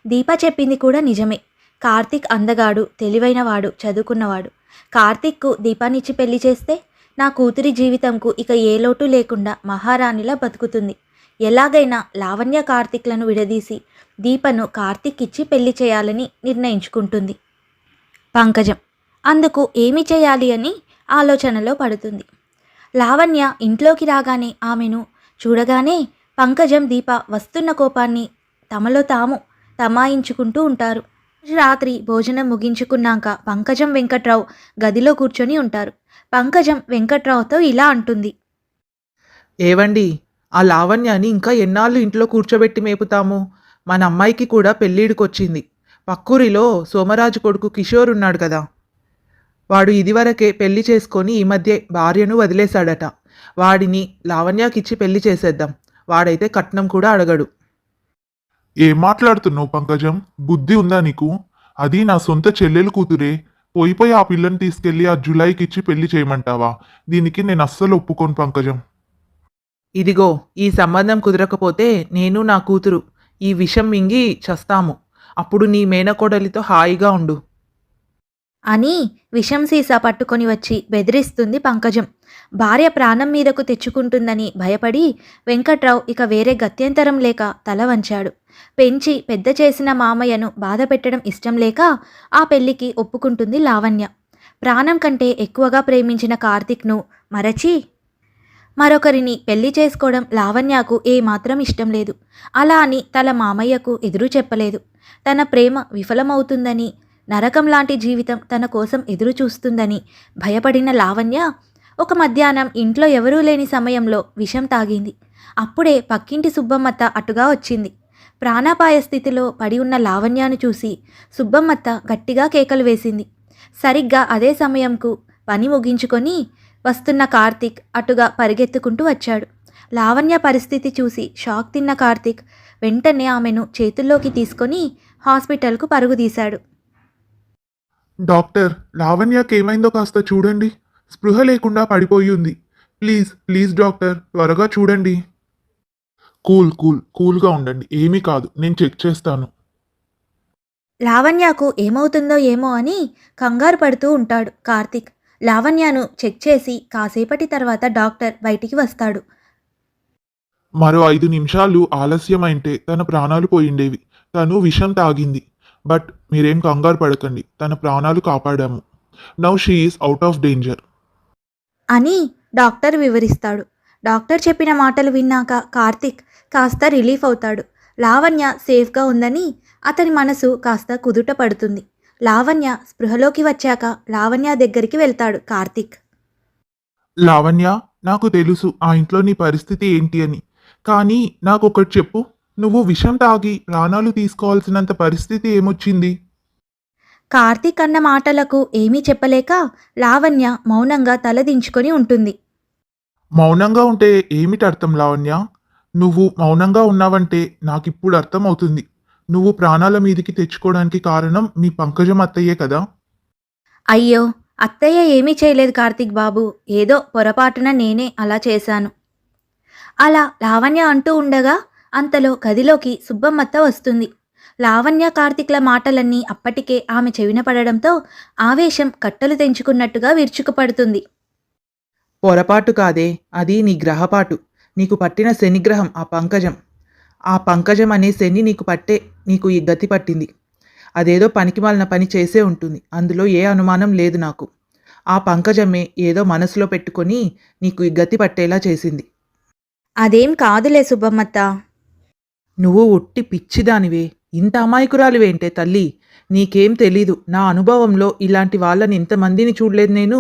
దీప చెప్పింది కూడా నిజమే. కార్తీక్ అందగాడు, తెలివైనవాడు, చదువుకున్నవాడు. కార్తీక్కు దీపానిచ్చి పెళ్లి చేస్తే నా కూతురి జీవితంకు ఇక ఏ లోటు లేకుండా మహారాణిలా బతుకుతుంది. ఎలాగైనా లావణ్య కార్తీక్లను విడదీసి దీపను కార్తీక్ ఇచ్చి పెళ్లి చేయాలని నిర్ణయించుకుంటుంది పంకజం. అందుకు ఏమి చేయాలి అని ఆలోచనలో పడుతుంది. లావణ్య ఇంట్లోకి రాగానే ఆమెను చూడగానే పంకజం, దీప వస్తున్న కోపాన్ని తమలో తాము తమాయించుకుంటూ ఉంటారు. రాత్రి భోజనం ముగించుకున్నాక పంకజం, వెంకట్రావు గదిలో కూర్చొని ఉంటారు. పంకజం వెంకట్రావుతో ఇలా అంటుంది. ఏవండి, ఆ లావణ్యాన్ని ఇంకా ఎన్నాళ్ళు ఇంట్లో కూర్చోబెట్టి మేపుతాము? మన అమ్మాయికి కూడా పెళ్ళిడికొచ్చింది. పక్కూరిలో సోమరాజు కొడుకు కిషోర్ ఉన్నాడు కదా, వాడు ఇదివరకే పెళ్లి చేసుకొని ఈ మధ్య భార్యను వదిలేశాడట. వాడిని లావణ్యకిచ్చి పెళ్లి చేసేద్దాం. వాడైతే కట్నం కూడా అడగడు. ఏం మాట్లాడుతున్నావు పంకజం? బుద్ధి ఉందా నీకు? అది నా సొంత చెల్లెలు కూతురే. పోయిపోయి ఆ పిల్లని తీసుకెళ్లి ఆ జులైకిచ్చి పెళ్లి చేయమంటావా? దీనికి నేను అస్సలు ఒప్పుకోను పంకజం. ఇదిగో, ఈ సంబంధం కుదరకపోతే నేను నా కూతురు ఈ విషం మింగి చస్తాము. అప్పుడు నీ మేనకోడలితో హాయిగా ఉండు అని విషం సీసా పట్టుకొని వచ్చి బెదిరిస్తుంది పంకజం. భార్య ప్రాణం మీదకు తెచ్చుకుంటుందని భయపడి వెంకట్రావు ఇక వేరే గత్యంతరం లేక తల వంచాడు. పెంచి పెద్ద చేసిన మామయ్యను బాధ పెట్టడం ఇష్టం లేక ఆ పెళ్లికి ఒప్పుకుంటుంది లావణ్య. ప్రాణం కంటే ఎక్కువగా ప్రేమించిన కార్తీక్ను మరచి మరొకరిని పెళ్లి చేసుకోవడం లావణ్యకు ఏమాత్రం ఇష్టం లేదు. అలా అని తన మామయ్యకు ఎదురు చెప్పలేదు. తన ప్రేమ విఫలమవుతుందని, నరకం లాంటి జీవితం తన కోసం ఎదురు చూస్తుందని భయపడిన లావణ్య ఒక మధ్యాహ్నం ఇంట్లో ఎవరూ లేని సమయంలో విషం తాగింది. అప్పుడే పక్కింటి సుబ్బమ్మత్త అటుగా వచ్చింది. ప్రాణాపాయ స్థితిలో పడి ఉన్న లావణ్యను చూసి సుబ్బమ్మత్త గట్టిగా కేకలు వేసింది. సరిగ్గా అదే సమయంకు పని ముగించుకొని వస్తున్న కార్తీక్ అటుగా పరిగెత్తుకుంటూ వచ్చాడు. లావణ్య పరిస్థితి చూసి షాక్ తిన్న కార్తీక్ వెంటనే ఆమెను చేతుల్లోకి తీసుకొని హాస్పిటల్కు పరుగు తీశాడు. డాక్టర్, లావణ్యకి ఏమైందో కాస్త చూడండి. స్పృహ లేకుండా పడిపోయి ఉంది. ప్లీజ్ ప్లీజ్ డాక్టర్, త్వరగా చూడండి. కూల్గా ఉండండి, ఏమీ కాదు, నేను చెక్ చేస్తాను. లావణ్యకు ఏమవుతుందో ఏమో అని కంగారు పడుతూ ఉంటాడు కార్తీక్. లావణ్యను చెక్ చేసి కాసేపటి తర్వాత డాక్టర్ బయటికి వస్తాడు. మరో 5 నిమిషాలు ఆలస్యమైంటే తన ప్రాణాలు పోయిండేవి. తను విషం తాగింది. బట్ మీరేం కంగారు పడకండి, తన ప్రాణాలు కాపాడాము. Now she is out of danger. అని డాక్టర్ వివరిస్తాడు. డాక్టర్ చెప్పిన మాటలు విన్నాక కార్తీక్ కాస్త రిలీఫ్ అవుతాడు. లావణ్య సేఫ్గా ఉందని అతని మనసు కాస్త కుదుట పడుతుంది. లావణ్య స్పృహలోకి వచ్చాక లావణ్య దగ్గరికి వెళ్తాడు కార్తీక్. లావణ్య, నాకు తెలుసు ఆ ఇంట్లో నీ పరిస్థితి ఏంటి అని. కానీ నాకొకటి చెప్పు, నువ్వు విషం తాగి ప్రాణాలు తీసుకోవాల్సినంత పరిస్థితి ఏమొచ్చింది? కార్తీక్ అన్న మాటలకు ఏమీ చెప్పలేక లావణ్య మౌనంగా తలదించుకొని ఉంటుంది. మౌనంగా ఉంటే ఏమిటి అర్థం లావణ్య? నువ్వు మౌనంగా ఉన్నావంటే నాకిప్పుడు అర్థమవుతుంది. నువ్వు ప్రాణాల మీదికి తెచ్చుకోవడానికి కారణం మీ పంకజం అత్తయ్యే కదా? అయ్యో, అత్తయ్య ఏమీ చేయలేదు కార్తీక్ బాబు, ఏదో పొరపాటున నేనే అలా చేశాను. అలా లావణ్య అంటూ ఉండగా అంతలో గదిలోకి సుబ్బమ్మత్త వస్తుంది. లావణ్య కార్తీక్ల మాటలన్నీ అప్పటికే ఆమె చెవిన పడడంతో ఆవేశం కట్టలు తెంచుకున్నట్టుగా విరుచుకుపడుతుంది. పొరపాటు కాదే, అది నీ గ్రహపాటు. నీకు పట్టిన శనిగ్రహం ఆ పంకజం. ఆ పంకజం అనే శని నీకు ఈ గతి పట్టింది. అదేదో పనికిమాలిన పని చేసే ఉంటుంది, అందులో ఏ అనుమానం లేదు నాకు. ఆ పంకజమే ఏదో మనసులో పెట్టుకొని నీకు ఈ గతి పట్టేలా చేసింది. అదేం కాదులే సుబ్బమ్మత్త. నువ్వు ఉట్టి పిచ్చిదానివే, ఇంత అమాయకురాలివేంటే తల్లి. నీకేం తెలీదు, నా అనుభవంలో ఇలాంటి వాళ్ళని ఇంతమందిని చూడలేదు నేను.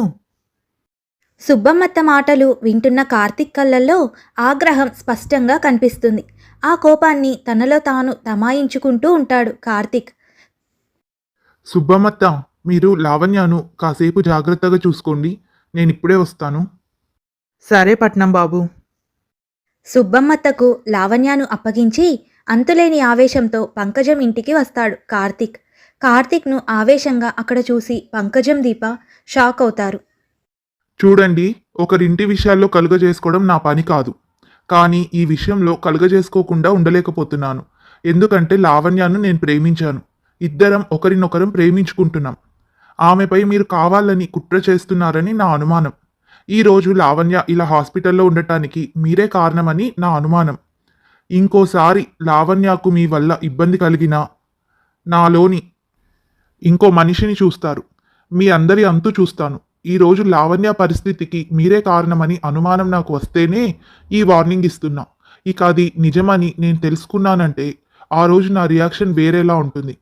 సుబ్బమ్మత్త మాటలు వింటున్న కార్తీక్ కళ్ళల్లో ఆగ్రహం స్పష్టంగా కనిపిస్తుంది. ఆ కోపాన్ని తనలో తాను తమాయించుకుంటూ ఉంటాడు కార్తీక్. సుబ్బమ్మత్త, మీరు లావణ్యను కాసేపు జాగ్రత్తగా చూసుకోండి, నేను ఇప్పుడే వస్తాను. సరే పట్నం బాబు. సుబ్బమ్మత్తకు లావణ్యను అప్పగించి అంతులేని ఆవేశంతో పంకజం ఇంటికి వస్తాడు కార్తీక్. కార్తీక్ను ఆవేశంగా అక్కడ చూసి పంకజం దీప షాక్ అవుతారు. చూడండి, ఒకరింటి విషయాల్లో కలుగజేసుకోవడం నా పని కాదు. కానీ ఈ విషయంలో కలుగజేసుకోకుండా ఉండలేకపోతున్నాను. ఎందుకంటే లావణ్యను నేను ప్రేమించాను. ఇద్దరం ఒకరినొకరం ప్రేమించుకుంటున్నాం. ఆమెపై మీరు కావాలని కుట్ర చేస్తున్నారని నా అనుమానం. ఈరోజు లావణ్య ఇలా హాస్పిటల్లో ఉండటానికి మీరే కారణమని నా అనుమానం. ఇంకోసారి లావణ్యకు మీ వల్ల ఇబ్బంది కలిగినా నాలోని ఇంకో మనిషిని చూస్తారు. మీ అందరి అంతు చూస్తాను. ఈరోజు లావణ్య పరిస్థితికి మీరే కారణమని అనుమానం నాకు వస్తేనే ఈ వార్నింగ్ ఇస్తున్నా. ఇక అది నిజమని నేను తెలుసుకున్నానంటే ఆ రోజు నా రియాక్షన్ వేరేలా ఉంటుంది.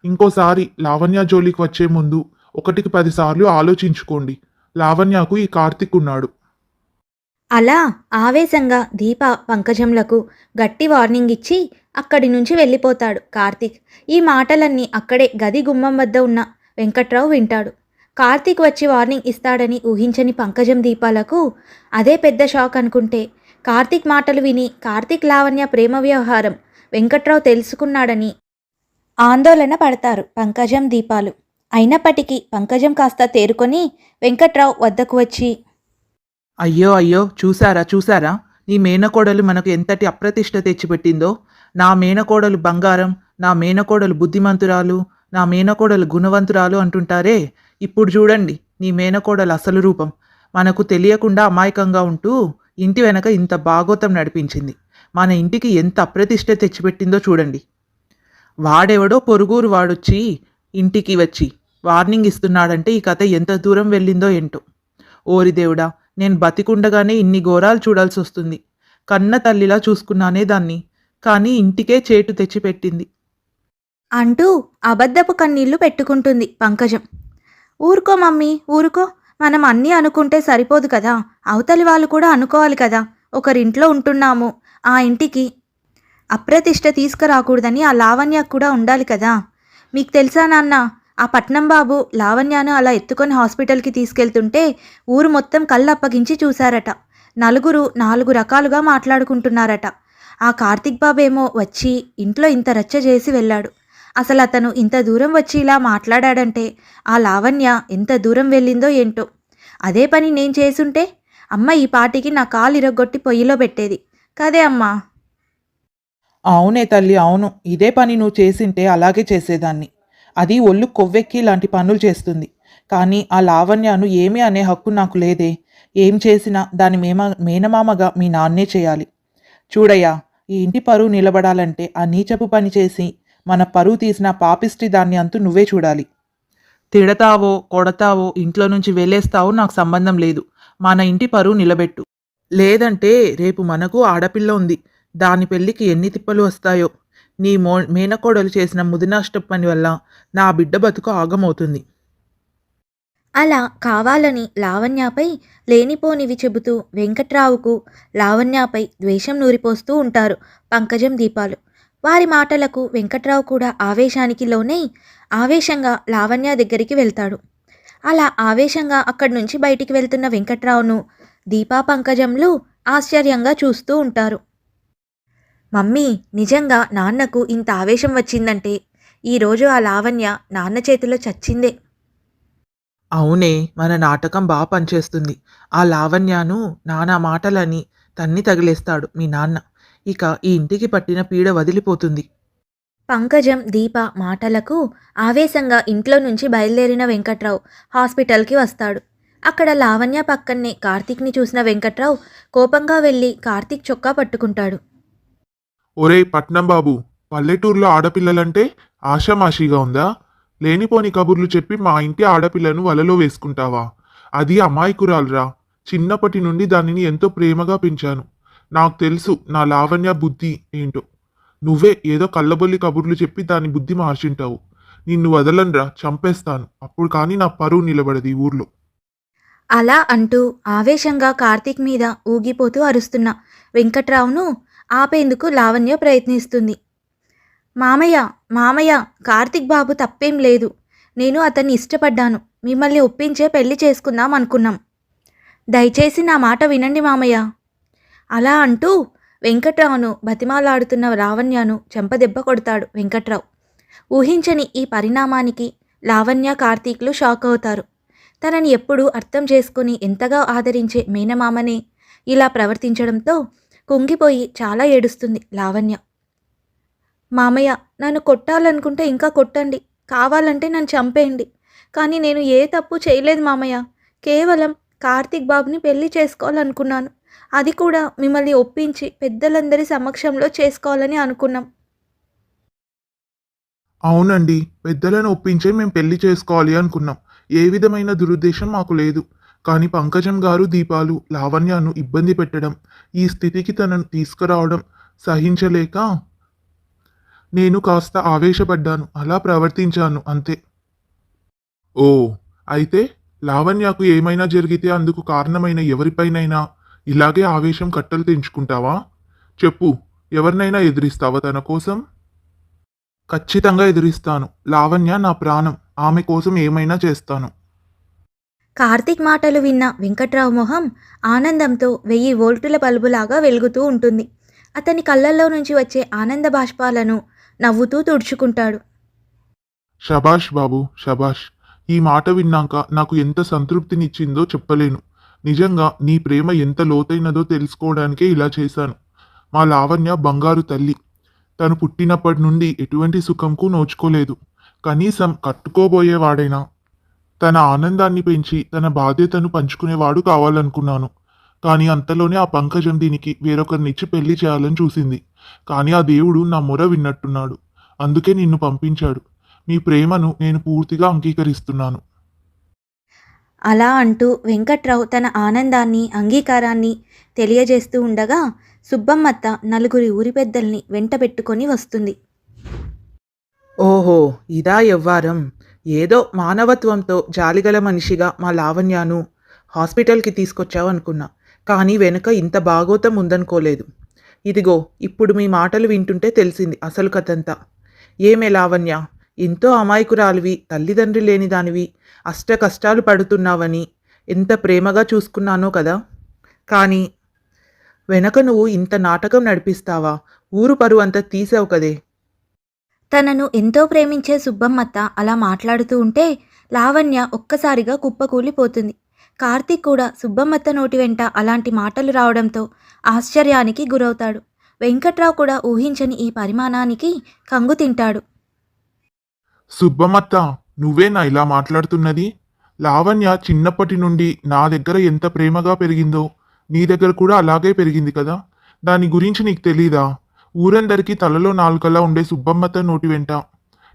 ఇంకోసారి లావణ్య జోలికి వచ్చే ముందు 1కి 10 సార్లు ఆలోచించుకోండి. లావణ్యకు ఈ కార్తీక్ ఉన్నాడు. అలా ఆవేశంగా దీప పంకజంలకు గట్టి వార్నింగ్ ఇచ్చి అక్కడి నుంచి వెళ్ళిపోతాడు కార్తీక్. ఈ మాటలన్నీ అక్కడే గది గుమ్మం వద్ద ఉన్న వెంకట్రావు వింటాడు. కార్తీక్ వచ్చి వార్నింగ్ ఇస్తాడని ఊహించని పంకజం దీపాలకు అదే పెద్ద షాక్ అనుకుంటే, కార్తీక్ మాటలు విని కార్తీక్ లావణ్య ప్రేమ వ్యవహారం వెంకట్రావు తెలుసుకున్నాడని ఆందోళన పడతారు పంకజం దీపాలు. అయినప్పటికీ పంకజం కాస్త తేరుకొని వెంకట్రావు వద్దకు వచ్చి, అయ్యో అయ్యో, చూసారా, నీ మేనకోడలు మనకు ఎంతటి అప్రతిష్ట తెచ్చిపెట్టిందో. నా మేనకోడలు బంగారం, నా మేనకోడలు బుద్ధిమంతురాలు, నా మేనకోడలు గుణవంతురాలు అంటుంటారే. ఇప్పుడు చూడండి నీ మేనకోడలు అసలు రూపం. మనకు తెలియకుండా అమాయకంగా ఉంటూ ఇంటి వెనక ఇంత భాగోతం నడిపించింది. మన ఇంటికి ఎంత అప్రతిష్ట తెచ్చిపెట్టిందో చూడండి. వాడెవడో పొరుగురు వాడొచ్చి ఇంటికి వచ్చి వార్నింగ్ ఇస్తున్నాడంటే ఈ కథ ఎంత దూరం వెళ్ళిందో ఏంటో. ఓరి దేవుడా, నేను బతికుండగానే ఇన్ని ఘోరాలు చూడాల్సి వస్తుంది. కన్న తల్లిలా చూసుకున్నానే దాన్ని, కానీ ఇంటికే చేటు తెచ్చిపెట్టింది అంటూ అబద్ధపు కన్నీళ్లు పెట్టుకుంటుంది పంకజం. ఊరుకో మమ్మీ, ఊరుకో. మనం అన్నీ అనుకుంటే సరిపోదు కదా, అవతలి వాళ్ళు కూడా అనుకోవాలి కదా. ఒకరింట్లో ఉంటున్నాము, ఆ ఇంటికి అప్రతిష్ట తీసుకురాకూడదని ఆ లావణ్య కూడా ఉండాలి కదా. మీకు తెలుసా నాన్న, ఆ పట్నం బాబు లావణ్యను అలా ఎత్తుకొని హాస్పిటల్కి తీసుకెళ్తుంటే ఊరు మొత్తం కళ్ళప్పగించి చూశారట. నలుగురు 4 రకాలుగా మాట్లాడుకుంటున్నారట. ఆ కార్తీక్ బాబేమో వచ్చి ఇంట్లో ఇంత రచ్చ చేసి వెళ్ళాడు. అసలు అతను ఇంత దూరం వచ్చి ఇలా మాట్లాడాడంటే ఆ లావణ్య ఎంత దూరం వెళ్ళిందో ఏంటో. అదే పని నేను చేసుంటే అమ్మ ఈ పాటికి నా కాలు ఇరగ్గొట్టి పొయ్యిలో పెట్టేది కదే అమ్మా. అవునే తల్లి, అవును. ఇదే పని నువ్వు చేసింటే అలాగే చేసేదాన్ని. అది ఒళ్ళు కొవ్వెక్కి ఇలాంటి పనులు చేస్తుంది. కానీ ఆ లావణ్యను ఏమీ అనే హక్కు నాకు లేదే. ఏం చేసినా దాని మేనమామగా మీ నాన్నే చేయాలి. చూడయ్యా, ఈ ఇంటి పరువు నిలబడాలంటే ఆ నీచపు పని చేసి మన పరువు తీసిన పాపిష్టి దాన్ని అంతు నువ్వే చూడాలి. తిడతావో కొడతావో ఇంట్లో నుంచి వెళ్ళేస్తావో నాకు సంబంధం లేదు. మన ఇంటి పరువు నిలబెట్టు. లేదంటే రేపు మనకు ఆడపిల్ల ఉంది. దాని పెళ్ళికి ఎన్ని తిప్పలు వస్తాయో. నీ మేనకోడలు చేసిన ముదినష్ట పని వల్ల నా బిడ్డ బతుకు ఆగమవుతుంది. అలా కావాలని లావణ్యపై లేనిపోనివి చెబుతూ వెంకట్రావుకు లావణ్యపై ద్వేషం నూరిపోస్తూ ఉంటారు పంకజం దీపాలు. వారి మాటలకు వెంకట్రావు కూడా ఆవేశానికి లోనై ఆవేశంగా లావణ్య దగ్గరికి వెళ్తాడు. అలా ఆవేశంగా అక్కడి నుంచి బయటికి వెళ్తున్న వెంకట్రావును దీపా పంకజంలు ఆశ్చర్యంగా చూస్తూ ఉంటారు. మమ్మీ, నిజంగా నాన్నకు ఇంత ఆవేశం వచ్చిందంటే ఈరోజు ఆ లావణ్య నాన్న చేతిలో చచ్చిందే. అవునే, మన నాటకం బాగా పనిచేస్తుంది. ఆ లావణ్యను నానా మాటలని తన్ని తగిలేస్తాడు మీ నాన్న. ఇక ఈ ఇంటికి పట్టిన పీడ వదిలిపోతుంది. పంకజం దీప మాటలకు ఆవేశంగా ఇంట్లో నుంచి బయలుదేరిన వెంకట్రావు హాస్పిటల్కి వస్తాడు. అక్కడ లావణ్య పక్కనే కార్తీక్ని చూసిన వెంకట్రావు కోపంగా వెళ్ళి కార్తీక్ చొక్కా పట్టుకుంటాడు. ఒరేయ్ పట్నం బాబు, పల్లెటూరులో ఆడపిల్లలంటే ఆషామాషీగా ఉందా? లేనిపోని కబుర్లు చెప్పి మా ఇంటి ఆడపిల్లను వలలో వేసుకుంటావా? అది అమాయకురాలురా. చిన్నప్పటి నుండి దానిని ఎంతో ప్రేమగా పెంచాను. నాకు తెలుసు నా లావణ్య బుద్ధి ఏంటో. నువ్వే ఏదో కళ్ళబొల్లి కబుర్లు చెప్పి దాని బుద్ధి మార్చింటావు. నిన్ను వదలనురా, చంపేస్తాను. అప్పుడు కానీ నా పరువు నిలబడదు ఈ ఊర్లో. అలా అంటూ ఆవేశంగా కార్తీక్ మీద ఊగిపోతూ అరుస్తున్న వెంకట్రావును ఆపేందుకు లావణ్య ప్రయత్నిస్తుంది. మామయ్య, మామయ్య, కార్తీక్ బాబు తప్పేం లేదు. నేను అతన్ని ఇష్టపడ్డాను. మిమ్మల్ని ఒప్పించే పెళ్లి చేసుకుందాం అనుకున్నాం. దయచేసి నా మాట వినండి మామయ్య. అలా అంటూ వెంకట్రావును బతిమాలాడుతున్న లావణ్యను చెంపదెబ్బ కొడతాడు వెంకట్రావు. ఊహించని ఈ పరిణామానికి లావణ్య కార్తీక్లు షాక్ అవుతారు. తనని ఎప్పుడూ అర్థం చేసుకుని ఎంతగా ఆదరించే మేనమామనే ఇలా ప్రవర్తించడంతో కుంగిపోయి చాలా ఏడుస్తుంది లావణ్య. మామయ్య, నన్ను కొట్టాలనుకుంటే ఇంకా కొట్టండి, కావాలంటే నన్ను చంపేయండి. కానీ నేను ఏ తప్పు చేయలేదు మామయ్య. కేవలం కార్తీక్ బాబుని పెళ్లి చేసుకోవాలనుకున్నాను. అది కూడా మిమ్మల్ని ఒప్పించి పెద్దలందరి సమక్షంలో చేసుకోవాలని అనుకున్నాం. అవునండి, పెద్దలను ఒప్పించే మేము పెళ్లి చేసుకోవాలి అనుకున్నాం. ఏ విధమైన దురుద్దేశం మాకు లేదు. కానీ పంకజం గారు దీపాలు లావణ్యను ఇబ్బంది పెట్టడం, ఈ స్థితికి తనను తీసుకురావడం సహించలేక నేను కాస్త ఆవేశపడ్డాను. అలా ప్రవర్తించాను అంతే. ఓ, అయితే లావణ్యకు ఏమైనా జరిగితే అందుకు కారణమైన ఎవరిపైనైనా ఇలాగే ఆవేశం కట్టలు తెంచుకుంటావా? చెప్పు, ఎవరినైనా ఎదిరిస్తావా తన కోసం? ఖచ్చితంగా ఎదిరిస్తాను. లావణ్య నా ప్రాణం. ఆమె కోసం ఏమైనా చేస్తాను. కార్తీక్ మాటలు విన్న వెంకట్రావు మొహం ఆనందంతో 1000 వోల్టుల బల్బులాగా వెలుగుతూ ఉంటుంది. అతని కళ్ళల్లో నుంచి వచ్చే ఆనంద బాష్పాలను నవ్వుతూ తుడుచుకుంటాడు. శభాష్ బాబు, శభాష్. ఈ మాట విన్నాక నాకు ఎంత సంతృప్తినిచ్చిందో చెప్పలేను. నిజంగా నీ ప్రేమ ఎంత లోతైనదో తెలుసుకోవడానికే ఇలా చేశాను. మా లావణ్య బంగారు తల్లి. తను పుట్టినప్పటి నుండి ఎటువంటి సుఖంకు నోచుకోలేదు. కనీసం కట్టుకోబోయేవాడైనా తన ఆనందాన్ని పెంచి తన బాధ్యతను పంచుకునేవాడు కావాలనుకున్నాను. కానీ అంతలోనే ఆ పంకజం దీనికి వేరొకరినిచ్చి పెళ్లి చేయాలని చూసింది. కానీ ఆ దేవుడు నా మొర విన్నట్టున్నాడు. అందుకే నిన్ను పంపించాడు. నీ ప్రేమను నేను పూర్తిగా అంగీకరిస్తున్నాను. అలా అంటూ వెంకట్రావు తన ఆనందాన్ని అంగీకారాన్ని తెలియజేస్తూ ఉండగా సుబ్బమ్మత్త నలుగురి ఊరి పెద్దల్ని వెంట పెట్టుకొని వస్తుంది. ఓహో, ఇదా యవ్వారం. ఏదో మానవత్వంతో జాలిగల మనిషిగా మా లావణ్యను హాస్పిటల్కి తీసుకొచ్చావు అనుకున్నా. కానీ వెనుక ఇంత బాగోతం ఉందనుకోలేదు. ఇదిగో ఇప్పుడు మీ మాటలు వింటుంటే తెలిసింది అసలు కథంతా. ఏమే లావణ్య, ఎంతో అమాయకురాలివి, తల్లిదండ్రి లేని దానివి, అష్ట కష్టాలు పడుతున్నావని ఎంత ప్రేమగా చూసుకున్నానో కదా. కానీ వెనక నువ్వు ఇంత నాటకం నడిపిస్తావా? ఊరు పరువు అంతా తీసావు కదే. తనను ఎంతో ప్రేమించే సుబ్బమ్మత్త అలా మాట్లాడుతూ ఉంటే లావణ్య ఒక్కసారిగా కుప్పకూలిపోతుంది. కార్తీక్ కూడా సుబ్బమ్మత్త నోటి వెంట అలాంటి మాటలు రావడంతో ఆశ్చర్యానికి గురవుతాడు. వెంకట్రావు కూడా ఊహించని ఈ పరిమాణానికి కంగు తింటాడు. సుబ్బమ్మత్త, నువ్వేనా ఇలా మాట్లాడుతున్నది? లావణ్య చిన్నప్పటి నుండి నా దగ్గర ఎంత ప్రేమగా పెరిగిందో నీ దగ్గర కూడా అలాగే పెరిగింది కదా. దాని గురించి నీకు తెలీదా? ఊరందరికీ తలలో నాలుకలా ఉండే సుబ్బమ్మత్త నోటి వెంట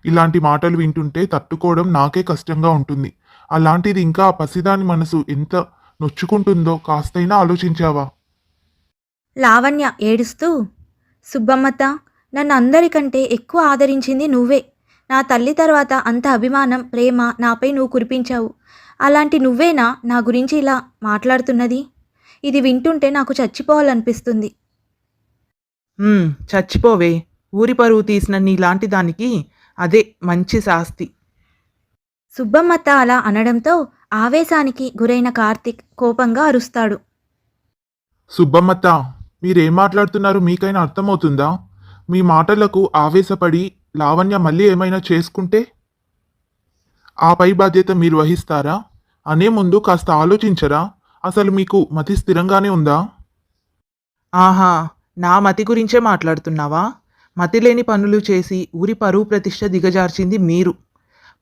ఇలాంటి మాటలు వింటుంటే తట్టుకోవడం నాకే కష్టంగా ఉంటుంది. అలాంటిది ఇంకా ఆ పసిదాని మనసు ఎంత నొచ్చుకుంటుందో కాస్తైనా ఆలోచించావా? లావణ్య ఏడుస్తూ, సుబ్బమ్మత్త, నన్ను అందరికంటే ఎక్కువ ఆదరించింది నువ్వే. నా తల్లి తర్వాత అంత అభిమానం, ప్రేమ నాపై నువ్వు కురిపించావు. అలాంటి నువ్వేనా నా గురించి ఇలా మాట్లాడుతున్నది? ఇది వింటుంటే నాకు చచ్చిపోవాలనిపిస్తుంది. చచ్చిపోవే. ఊరి పరువు తీసిన నీలాంటి దానికి అదే మంచి శాస్తి. సుబ్బమ్మత్త అలా అనడంతో ఆవేశానికి గురైన కార్తీక్ కోపంగా అరుస్తాడు. సుబ్బమ్మత్త, మీరేం మాట్లాడుతున్నారో మీకైనా అర్థమవుతుందా? మీ మాటలకు ఆవేశపడి లావణ్య మళ్ళీ ఏమైనా చేసుకుంటే ఆ పై బాధ్యత మీరు వహిస్తారా? అనే ముందు కాస్త ఆలోచించరా? అసలు మీకు మతి స్థిరంగానే ఉందా? ఆహా, నా మతి గురించే మాట్లాడుతున్నావా? మతి లేని పనులు చేసి ఊరి పరువు ప్రతిష్ట దిగజార్చింది మీరు.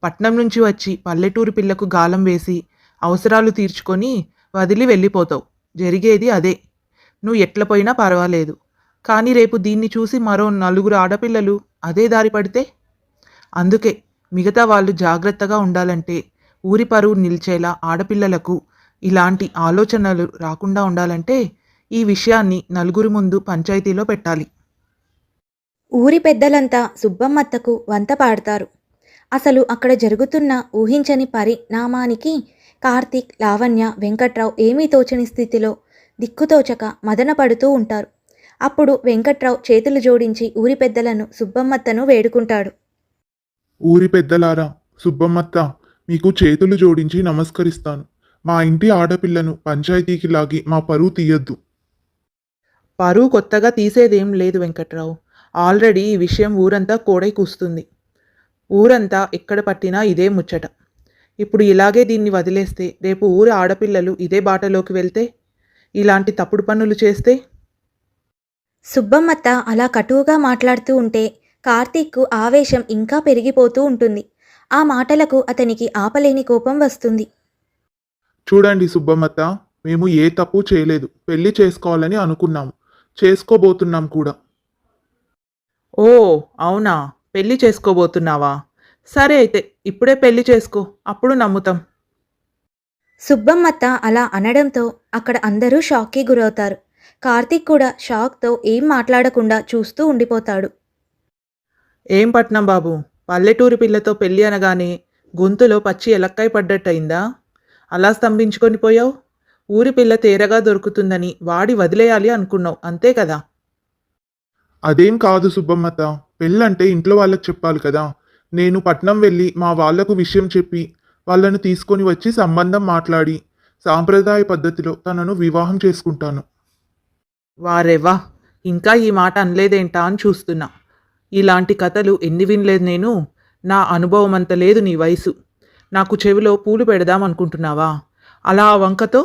పట్నం నుంచి వచ్చి పల్లెటూరు పిల్లకు గాలం వేసి అవసరాలు తీర్చుకొని వదిలి వెళ్ళిపోతావు. జరిగేది అదే. నువ్వు ఎట్ల పోయినా పర్వాలేదు, కానీ రేపు దీన్ని చూసి మరో నలుగురు ఆడపిల్లలు అదే దారి పడితే? అందుకే మిగతా వాళ్ళు జాగ్రత్తగా ఉండాలంటే, ఊరి పరువు నిలిచేలా ఆడపిల్లలకు ఇలాంటి ఆలోచనలు రాకుండా ఉండాలంటే ఈ విషయాన్ని నలుగురి ముందు పంచాయతీలో పెట్టాలి. ఊరి పెద్దలంతా సుబ్బమ్మత్తకు వంత పాడతారు. అసలు అక్కడ జరుగుతున్న ఊహించని పరిణామానికి కార్తీక్, లావణ్య, వెంకట్రావు ఏమీ తోచని స్థితిలో దిక్కుతోచక మదన పడుతూ ఉంటారు. అప్పుడు వెంకట్రావు చేతులు జోడించి ఊరి పెద్దలను, సుబ్బమ్మత్తను వేడుకుంటాడు. ఊరి పెద్దలారా, సుబ్బమ్మత్త, మీకు చేతులు జోడించి నమస్కరిస్తాను. మా ఇంటి ఆడపిల్లను పంచాయతీకి లాగి మా పరువు తీయొద్దు. పరువు కొత్తగా తీసేదేం లేదు వెంకట్రావు. ఆల్రెడీ ఈ విషయం ఊరంతా కోడై కూస్తుంది. ఊరంతా ఎక్కడ పట్టినా ఇదే ముచ్చట. ఇప్పుడు ఇలాగే దీన్ని వదిలేస్తే రేపు ఊరి ఆడపిల్లలు ఇదే బాటలోకి వెళ్తే, ఇలాంటి తప్పుడు పనులు చేస్తే? సుబ్బమ్మత్త అలా కటువుగా మాట్లాడుతూ ఉంటే కార్తీక్కు ఆవేశం ఇంకా పెరిగిపోతూ ఉంటుంది. ఆ మాటలకు అతనికి ఆపలేని కోపం వస్తుంది. చూడండి సుబ్బమ్మత్త, మేము ఏ తప్పు చేయలేదు. పెళ్లి చేసుకోవాలని అనుకున్నాము, చేసుకోబోతున్నాం కూడా. ఓ అవునా, పెళ్లి చేసుకోబోతున్నావా? సరే అయితే ఇప్పుడే పెళ్లి చేసుకో, అప్పుడు నమ్ముతాం. సుబ్బమ్మత్త అలా అనడంతో అక్కడ అందరూ షాక్కి గురవుతారు. కార్తీక్ కూడా షాక్తో ఏం మాట్లాడకుండా చూస్తూ ఉండిపోతాడు. ఏం పట్నం బాబు, పల్లెటూరి పిల్లతో పెళ్ళి అనగానే గొంతులో పచ్చి ఎలక్కాయ పడ్డట్టయిందా? అలా స్తంభించుకొని పోయావు. ఊరి పిల్ల తేరగా దొరుకుతుందని వాడి వదిలేయాలి అనుకున్నావు, అంతే కదా? అదేం కాదు సుబ్బమ్మత్త, పెళ్ళంటే ఇంట్లో వాళ్ళకి చెప్పాలి కదా. నేను పట్నం వెళ్ళి మా వాళ్లకు విషయం చెప్పి వాళ్ళను తీసుకొని వచ్చి సంబంధం మాట్లాడి సాంప్రదాయ పద్ధతిలో తనను వివాహం చేసుకుంటాను. వారెవ్వా, ఇంకా ఈ మాట అనలేదేంటా అని చూస్తున్నా. ఇలాంటి కథలు ఎన్ని వినలేదు నేను. నా అనుభవం అంత లేదు నీ వయసు. నాకు చెవిలో పూలు పెడదామనుకుంటున్నావా? అలా ఆ వంకతో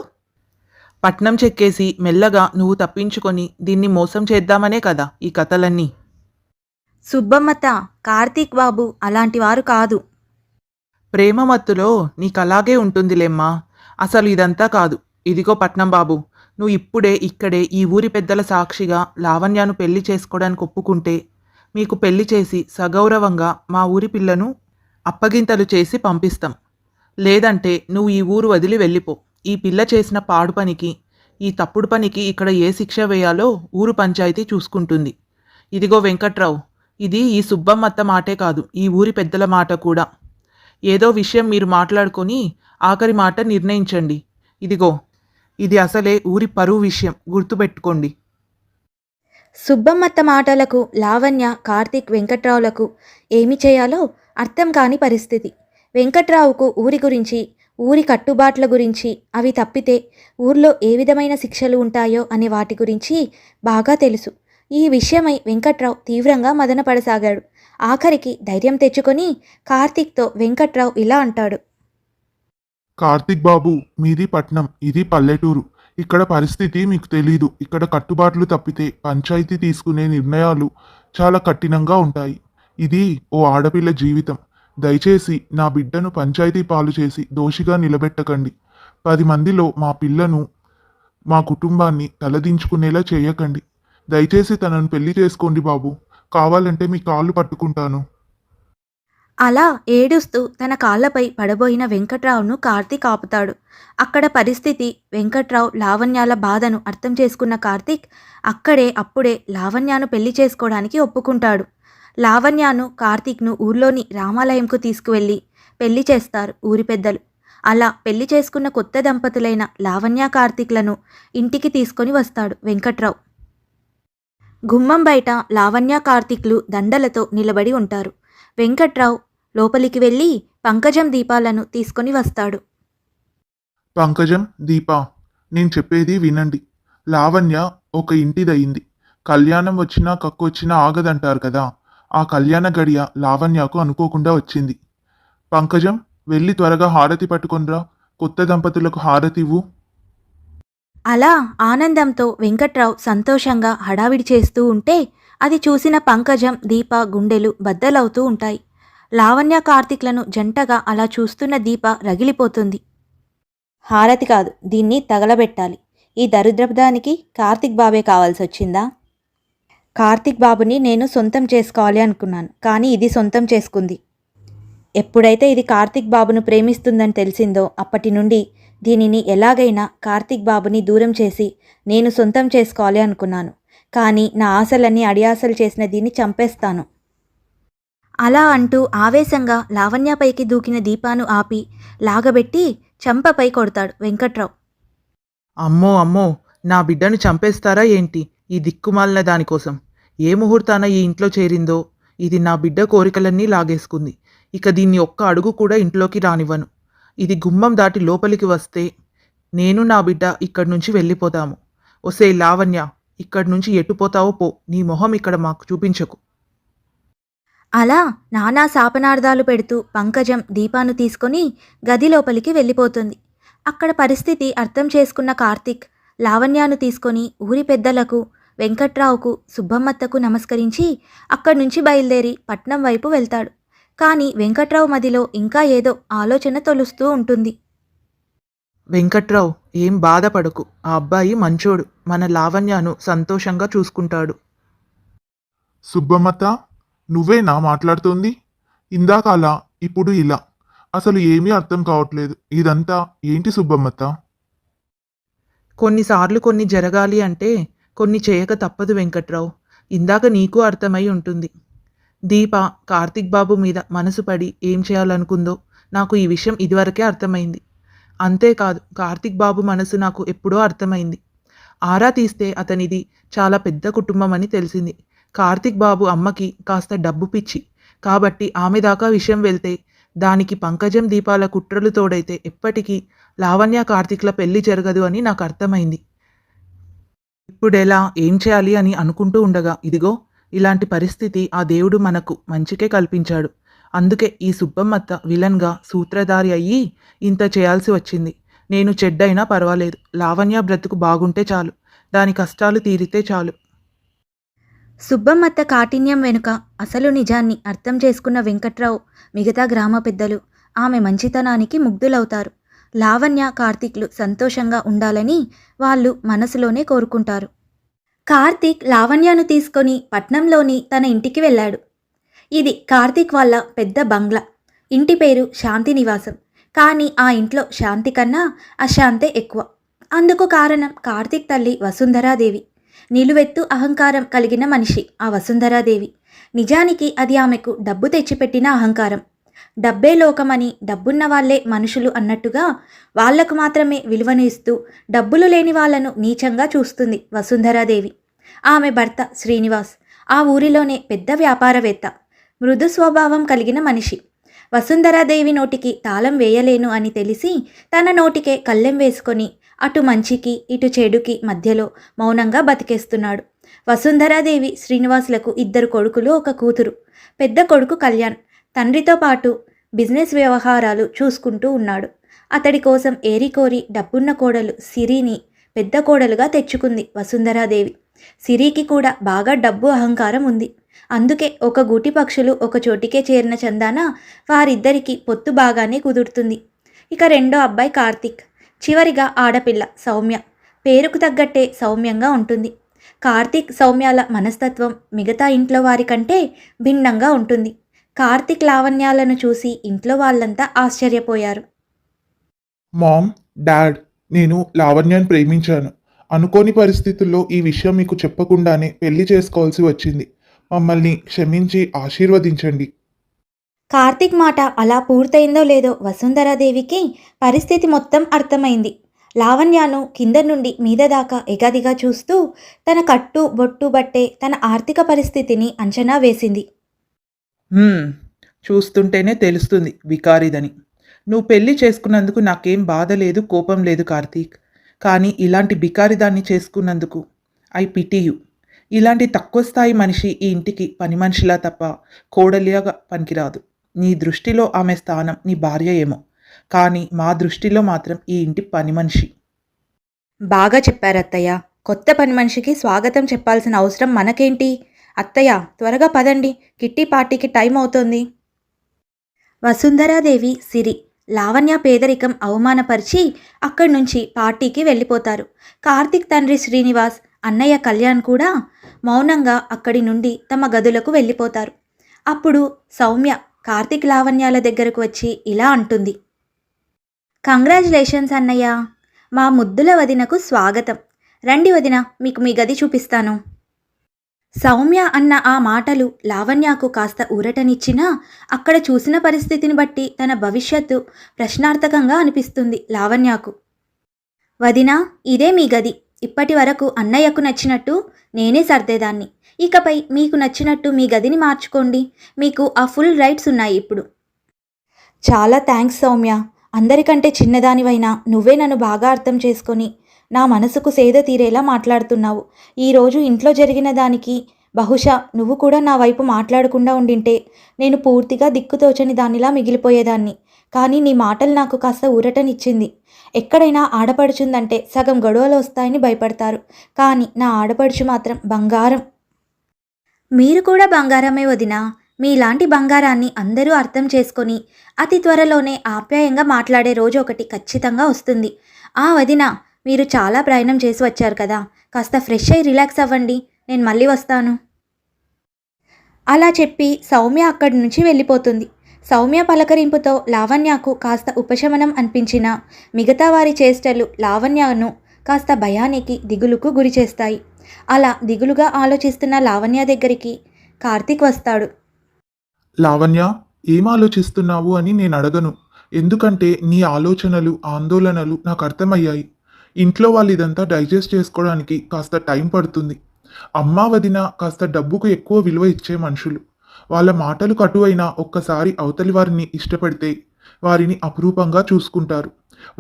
పట్నం చెక్కేసి మెల్లగా నువ్వు తప్పించుకొని దీన్ని మోసం చేద్దామనే కదా ఈ కథలన్నీ. సుబ్బమ్మత్త, కార్తీక్ బాబు అలాంటి వారు కాదు. ప్రేమ మత్తులో నీకలాగే ఉంటుందిలేమ్మా. అసలు ఇదంతా కాదు. ఇదిగో పట్నం బాబు, నువ్వు ఇప్పుడే ఇక్కడే ఈ ఊరి పెద్దల సాక్షిగా లావణ్యను పెళ్లి చేసుకోవడానికి ఒప్పుకుంటే మీకు పెళ్లి చేసి సగౌరవంగా మా ఊరి పిల్లను అప్పగింతలు చేసి పంపిస్తాం. లేదంటే నువ్వు ఈ ఊరు వదిలి వెళ్ళిపో. ఈ పిల్ల చేసిన పాడు పనికి, ఈ తప్పుడు పనికి ఇక్కడ ఏ శిక్ష వేయాలో ఊరు పంచాయతీ చూసుకుంటుంది. ఇదిగో వెంకట్రావు, ఇది ఈ సుబ్బమ్మత్త మాటే కాదు, ఈ ఊరి పెద్దల మాట కూడా. ఏదో విషయం మీరు మాట్లాడుకొని ఆఖరి మాట నిర్ణయించండి. ఇదిగో, ఇది అసలే ఊరి పరువు విషయం, గుర్తుపెట్టుకోండి. సుబ్బమ్మత్త మాటలకు లావణ్య, కార్తీక్, వెంకట్రావులకు ఏమి చేయాలో అర్థం కాని పరిస్థితి. వెంకట్రావుకు ఊరి గురించి, ఊరి కట్టుబాట్ల గురించి, అవి తప్పితే ఊర్లో ఏ విధమైన శిక్షలు ఉంటాయో అనే వాటి గురించి బాగా తెలుసు. ఈ విషయమై వెంకట్రావు తీవ్రంగా మదనపడసాగాడు. ఆఖరికి ధైర్యం తెచ్చుకొని కార్తీక్తో వెంకట్రావు ఇలా అంటాడు. కార్తిక్ బాబు, మీది పట్నం, ఇది పల్లెటూరు. ఇక్కడ పరిస్థితి మీకు తెలీదు. ఇక్కడ కట్టుబాట్లు తప్పితే పంచాయతీ తీసుకునే నిర్ణయాలు చాలా కఠినంగా ఉంటాయి. ఇది ఓ ఆడపిల్ల జీవితం. దయచేసి నా బిడ్డను పంచాయతీ పాలు చేసి దోషిగా నిలబెట్టకండి. 10 మందిలో మా పిల్లను, మా కుటుంబాన్ని తలదించుకునేలా చేయకండి. దయచేసి తనను పెళ్లి చేసుకోండి బాబు. కావాలంటే మీ కాళ్ళు పట్టుకుంటాను. అలా ఏడుస్తూ తన కాళ్ళపై పడబోయిన వెంకట్రావును కార్తీక్ ఆపుతాడు. అక్కడ పరిస్థితి వెంకట్రావు లావణ్యాల బాధను అర్థం చేసుకున్న కార్తీక్ అప్పుడే లావణ్యను పెళ్లి చేసుకోవడానికి ఒప్పుకుంటాడు. లావణ్యను కార్తీక్ను ఊర్లోని రామాలయంకు తీసుకువెళ్ళి పెళ్లి చేస్తారు ఊరి పెద్దలు. అలా పెళ్లి చేసుకున్న కొత్త దంపతులైన లావణ్య కార్తీక్లను ఇంటికి తీసుకొని వస్తాడు వెంకట్రావు. గుమ్మం బయట లావణ్య కార్తీక్లు దండలతో నిలబడి ఉంటారు. వెంకట్రావు లోపలికి వెళ్ళి పంకజం దీపాలను తీసుకొని వస్తాడు. పంకజం, దీపా, నేను చెప్పేది వినండి. లావణ్య ఒక ఇంటిదయింది. కళ్యాణం వచ్చినా కక్కొచ్చినా ఆగదంటారు కదా. ఆ కళ్యాణ గడియ లావణ్యకు అనుకోకుండా వచ్చింది. పంకజం, వెళ్ళి త్వరగా హారతి పట్టుకొనిరా. కొత్త దంపతులకు హారతివ్వు. అలా ఆనందంతో వెంకట్రావు సంతోషంగా హడావిడి చేస్తూ ఉంటే అది చూసిన పంకజం, దీప గుండెలు బద్దలవుతూ ఉంటాయి. లావణ్య కార్తీక్లను జంటగా అలా చూస్తున్న దీప రగిలిపోతుంది. హారతి కాదు, దీన్ని తగలబెట్టాలి. ఈ దరిద్రపుదానికి కార్తీక్ బాబే కావాల్సి వచ్చిందా? కార్తీక్ బాబుని నేను సొంతం చేసుకోవాలి అనుకున్నాను, కానీ ఇది సొంతం చేసుకుంది. ఎప్పుడైతే ఇది కార్తీక్ బాబును ప్రేమిస్తుందని తెలిసిందో అప్పటి నుండి దీనిని ఎలాగైనా కార్తీక్ బాబుని దూరం చేసి నేను సొంతం చేసుకోవాలి అనుకున్నాను. కానీ నా ఆశలన్నీ అడియాసలు చేసిన దీన్ని చంపేస్తాను. అలా అంటూ ఆవేశంగా లావణ్యపైకి దూకిన దీపాను ఆపి లాగబెట్టి చంపపై కొడతాడు వెంకట్రావు. అమ్మో అమ్మో, నా బిడ్డను చంపేస్తారా ఏంటి ఈ దిక్కుమాలిన దానికోసం? ఏ ముహూర్తాన ఈ ఇంట్లో చేరిందో ఇది నా బిడ్డ కోరికలన్నీ లాగేసుకుంది. ఇక దీన్ని ఒక్క అడుగు కూడా ఇంట్లోకి రానివ్వను. ఇది గుమ్మం దాటి లోపలికి వస్తే నేను నా బిడ్డ ఇక్కడి నుంచి వెళ్ళిపోతాము. ఒసే లావణ్య, ఇక్కడి నుంచి ఎటుపోతావో పో. నీ మొహం ఇక్కడ మాకు చూపించకు. అలా నానా శాపనార్థాలు పెడుతూ పంకజం దీపాను తీసుకొని గది లోపలికి వెళ్ళిపోతుంది. అక్కడ పరిస్థితి అర్థం చేసుకున్న కార్తీక్ లావణ్యను తీసుకొని ఊరి పెద్దలకు, వెంకట్రావుకు, సుబ్బమ్మత్తకు నమస్కరించి అక్కడి నుంచి బయలుదేరి పట్నం వైపు వెళ్తాడు. కానీ వెంకట్రావు మదిలో ఇంకా ఏదో ఆలోచన తొలుస్తూ ఉంటుంది. వెంకట్రావు, ఏం బాధపడకు. ఆ అబ్బాయి మంచోడు. మన లావణ్యను సంతోషంగా చూసుకుంటాడు. సుబ్బమ్మత్త, నువ్వేనా మాట్లాడుతోంది? ఇందాక అలా, ఇప్పుడు ఇలా. అసలు ఏమీ అర్థం కావట్లేదు. ఇదంతా ఏంటి సుబ్బమ్మత్త? కొన్నిసార్లు కొన్ని జరగాలి అంటే కొన్ని చేయక తప్పదు వెంకట్రావు. ఇందాక నీకు అర్థమై ఉంటుంది. దీప కార్తీక్ బాబు మీద మనసు పడి ఏం చేయాలనుకుందో నాకు ఈ విషయం ఇదివరకే అర్థమైంది. అంతేకాదు, కార్తీక్ బాబు మనసు నాకు ఎప్పుడో అర్థమైంది. ఆరా తీస్తే అతనిది చాలా పెద్ద కుటుంబం అని తెలిసింది. కార్తీక్ బాబు అమ్మకి కాస్త డబ్బు పిచ్చి, కాబట్టి ఆమె దాకా విషయం వెళ్తే దానికి పంకజం దీపాల కుట్రలు తోడైతే ఎప్పటికీ లావణ్య కార్తీక్ల పెళ్లి జరగదు అని నాకు అర్థమైంది. ఇప్పుడెలా, ఏం చేయాలి అని అనుకుంటూ ఉండగా ఇదిగో ఇలాంటి పరిస్థితి ఆ దేవుడు మనకు మంచికే కల్పించాడు. అందుకే ఈ సుబ్బమ్మత్త విలన్గా సూత్రధారి అయ్యి ఇంత చేయాల్సి వచ్చింది. నేను చెడ్డైనా పర్వాలేదు, లావణ్య బ్రతుకు బాగుంటే చాలు, దాని కష్టాలు తీరితే చాలు. సుబ్బమ్మత్త కాఠిన్యం వెనుక అసలు నిజాన్ని అర్థం చేసుకున్న వెంకట్రావు, మిగతా గ్రామ పెద్దలు ఆమె మంచితనానికి ముగ్ధులవుతారు. లావణ్య కార్తీక్లు సంతోషంగా ఉండాలని వాళ్ళు మనసులోనే కోరుకుంటారు. కార్తీక్ లావణ్యను తీసుకొని పట్నంలోని తన ఇంటికి వెళ్ళాడు. ఇది కార్తీక్ వాళ్ళ పెద్ద బంగ్లా. ఇంటి పేరు శాంతి నివాసం. కానీ ఆ ఇంట్లో శాంతి కన్నా అశాంతే ఎక్కువ. అందుకు కారణం కార్తీక్ తల్లి వసుంధరాదేవి. నిలువెత్తు అహంకారం కలిగిన మనిషి ఆ వసుంధరాదేవి. నిజానికి అది ఆమెకు డబ్బు తెచ్చిపెట్టిన అహంకారం. డబ్బే లోకమని, డబ్బున్న వాళ్లే మనుషులు అన్నట్టుగా వాళ్లకు మాత్రమే విలువను ఇస్తూ డబ్బులు లేని వాళ్లను నీచంగా చూస్తుంది వసుంధరాదేవి. ఆమె భర్త శ్రీనివాస్ ఆ ఊరిలోనే పెద్ద వ్యాపారవేత్త, మృదు స్వభావం కలిగిన మనిషి. వసుంధరాదేవి నోటికి తాళం వేయలేను అని తెలిసి తన నోటికే కళ్ళెం వేసుకొని అటు మంచికి ఇటు చెడుకి మధ్యలో మౌనంగా బతికేస్తున్నాడు. వసుంధరాదేవి శ్రీనివాసులకు 2 కొడుకులు, 1 కూతురు. పెద్ద కొడుకు కళ్యాణ్ తండ్రితో పాటు బిజినెస్ వ్యవహారాలు చూసుకుంటూ ఉన్నాడు. అతడి కోసం ఏరికోరి డబ్బున్న కోడలు సిరిని పెద్ద కోడలుగా తెచ్చుకుంది వసుంధరాదేవి. సిరికి కూడా బాగా డబ్బు అహంకారం ఉంది. అందుకే ఒక గూటి పక్షులు ఒక చోటికే చేరిన చందాన వారిద్దరికీ పొత్తు బాగానే కుదురుతుంది. ఇక రెండో అబ్బాయి కార్తీక్, చివరిగా ఆడపిల్ల సౌమ్య. పేరుకు తగ్గట్టే సౌమ్యంగా ఉంటుంది. కార్తీక్ సౌమ్యాల మనస్తత్వం మిగతా ఇంట్లో వారి కంటే భిన్నంగా ఉంటుంది. కార్తీక్ లావణ్యాలను చూసి ఇంట్లో వాళ్ళంతా ఆశ్చర్యపోయారు. మామ్, డాడ్, నేను లావణ్యాన్ని ప్రేమించాను. అనుకోని పరిస్థితుల్లో ఈ విషయం మీకు చెప్పకుండానే పెళ్లి చేసుకోవాల్సి వచ్చింది. మమ్మల్ని క్షమించి ఆశీర్వదించండి. కార్తీక్ మాట అలా పూర్తయిందో లేదో వసుంధరాదేవికి పరిస్థితి మొత్తం అర్థమైంది. లావణ్యను కింద నుండి మీద దాకా ఎగదిగా చూస్తూ తన కట్టు బొట్టు బట్టే తన ఆర్థిక పరిస్థితిని అంచనా వేసింది. చూస్తుంటేనే తెలుస్తుంది వికారిదని. నువ్వు పెళ్లి చేసుకున్నందుకు నాకేం బాధ లేదు, కోపం లేదు కార్తీక్. కానీ ఇలాంటి బికారిదాన్ని చేసుకున్నందుకు ఐ పిటీ యు. ఇలాంటి తక్కువ స్థాయి మనిషి ఈ ఇంటికి పని మనిషిలా తప్ప కోడలిగా పనికిరాదు. నీ దృష్టిలో ఆమె స్థానం నీ భార్య ఏమో, కానీ మా దృష్టిలో మాత్రం ఈ ఇంటి పని మనిషి. బాగా చెప్పారు అత్తయ్య. కొత్త పని మనిషికి స్వాగతం చెప్పాల్సిన అవసరం మనకేంటి? అత్తయ్య, త్వరగా పదండి, కిట్టి పార్టీకి టైం అవుతోంది. వసుంధరాదేవి, సిరి లావణ్య పేదరికం అవమానపరిచి అక్కడి నుంచి పార్టీకి వెళ్ళిపోతారు. కార్తీక్ తండ్రి శ్రీనివాస్, అన్నయ్య కళ్యాణ్ కూడా మౌనంగా అక్కడి నుండి తమ గదులకు వెళ్ళిపోతారు. అప్పుడు సౌమ్య కార్తీక్ లావణ్యాల దగ్గరకు వచ్చి ఇలా అంటుంది. కంగ్రాచులేషన్స్ అన్నయ్య, మా ముద్దుల వదినకు స్వాగతం. రండి వదిన, మీకు మీ గది చూపిస్తాను. సౌమ్య అన్న ఆ మాటలు లావణ్యకు కాస్త ఊరటనిచ్చినా అక్కడ చూసిన పరిస్థితిని బట్టి తన భవిష్యత్తు ప్రశ్నార్థకంగా అనిపిస్తుంది లావణ్యకు. వదినా, ఇదే మీ గది. ఇప్పటి వరకు అన్నయ్యకు నచ్చినట్టు నేనే సర్దేదాన్ని. ఇకపై మీకు నచ్చినట్టు మీ గదిని మార్చుకోండి. మీకు ఆ ఫుల్ రైట్స్ ఉన్నాయి ఇప్పుడు. చాలా థ్యాంక్స్ సౌమ్య. అందరికంటే చిన్నదానివైనా నువ్వే నన్ను బాగా అర్థం చేసుకొని నా మనసుకు సేద తీరేలా మాట్లాడుతున్నావు. ఈరోజు ఇంట్లో జరిగిన దానికి బహుశా నువ్వు కూడా నా వైపు మాట్లాడకుండా ఉండింటే నేను పూర్తిగా దిక్కుతోచని దానిలా మిగిలిపోయేదాన్ని. కానీ నీ మాటలు నాకు కాస్త ఊరటనిచ్చింది. ఎక్కడైనా ఆడపడుచుందంటే సగం గొడవలు వస్తాయని భయపడతారు, కానీ నా ఆడపడుచు మాత్రం బంగారం. మీరు కూడా బంగారమే వదినా. మీలాంటి బంగారాన్ని అందరూ అర్థం చేసుకొని అతి త్వరలోనే ఆప్యాయంగా మాట్లాడే రోజు ఒకటి ఖచ్చితంగా వస్తుంది. వదినా, మీరు చాలా ప్రయాణం చేసి వచ్చారు కదా, కాస్త ఫ్రెష్ అయ్యి రిలాక్స్ అవ్వండి. నేను మళ్ళీ వస్తాను. అలా చెప్పి సౌమ్య అక్కడి నుంచి వెళ్ళిపోతుంది. సౌమ్య పలకరింపుతో లావణ్యకు కాస్త ఉపశమనం అనిపించినా మిగతా వారి చేష్టలు లావణ్యను కాస్త భయానికి, దిగులుకు గురి చేస్తాయి. అలా దిగులుగా ఆలోచిస్తున్న లావణ్య దగ్గరికి కార్తీక్ వస్తాడు. లావణ్య, ఏం ఆలోచిస్తున్నావు అని నేను అడగను. ఎందుకంటే నీ ఆలోచనలు, ఆందోళనలు నాకు అర్థమయ్యాయి. ఇంట్లో వాళ్ళు ఇదంతా డైజెస్ట్ చేసుకోవడానికి కాస్త టైం పడుతుంది. అమ్మా వదిన కాస్త డబ్బుకు ఎక్కువ విలువ ఇచ్చే మనుషులు. వాళ్ళ మాటలు కటువైనా ఒక్కసారి అవతలి వారిని ఇష్టపడితే వారిని అపురూపంగా చూసుకుంటారు.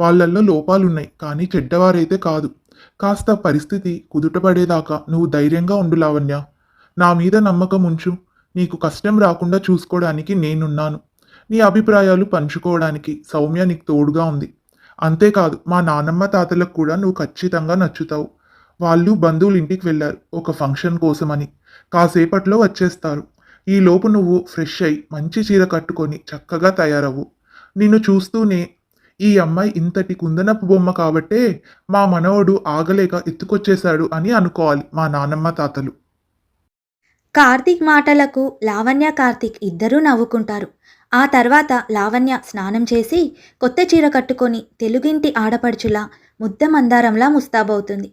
వాళ్ళల్లో లోపాలున్నాయి, కానీ చెడ్డవారైతే కాదు. కాస్త పరిస్థితి కుదుటపడేదాకా నువ్వు ధైర్యంగా ఉండు లావణ్య. నా మీద నమ్మకం ఉంచు. నీకు కష్టం రాకుండా చూసుకోవడానికి నేనున్నాను. నీ అభిప్రాయాలు పంచుకోవడానికి సౌమ్య నీకు తోడుగా ఉంది. అంతేకాదు, మా నానమ్మ తాతలకు కూడా నువ్వు ఖచ్చితంగా నచ్చుతావు. వాళ్ళు బంధువుల ఇంటికి వెళ్ళారు ఒక ఫంక్షన్ కోసమని. కాసేపట్లో వచ్చేస్తారు. ఈలోపు నువ్వు ఫ్రెష్ అయి మంచి చీర కట్టుకొని చక్కగా తయారవు. నిన్ను చూస్తూనే ఈ అమ్మాయి ఇంతటి కుందనపు బొమ్మ కాబట్టే మా మనవడు ఆగలేక ఎత్తుకొచ్చేశాడు అని అనుకోవాలి మా నానమ్మ తాతలు. కార్తీక్ మాటలకు లావణ్య, కార్తీక్ ఇద్దరూ నవ్వుకుంటారు. ఆ తర్వాత లావణ్య స్నానం చేసి కొత్త చీర కట్టుకొని తెలుగింటి ఆడపడుచులా ముద్ద మందారంలా ముస్తాబవుతుంది.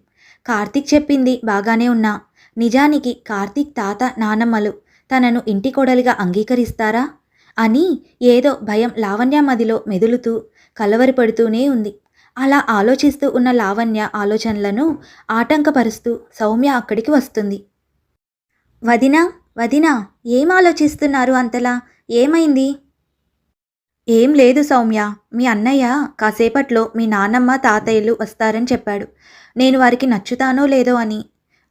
కార్తీక్ చెప్పింది బాగానే ఉన్నా నిజానికి కార్తీక్ తాత, నానమ్మలు తనను ఇంటి కోడలిగా అంగీకరిస్తారా అని ఏదో భయం లావణ్య మదిలో మెదులుతూ కలవరపడుతూనే ఉంది. అలా ఆలోచిస్తూ ఉన్న లావణ్య ఆలోచనలను ఆటంకపరుస్తూ సౌమ్య అక్కడికి వస్తుంది. వదినా, వదినా, ఏం ఆలోచిస్తున్నారు అంతలా? ఏమైంది? ఏం లేదు సౌమ్య, మీ అన్నయ్య కాసేపట్లో మీ నాన్నమ్మ తాతయ్యలు వస్తారని చెప్పాడు. నేను వారికి నచ్చుతానో లేదో అని,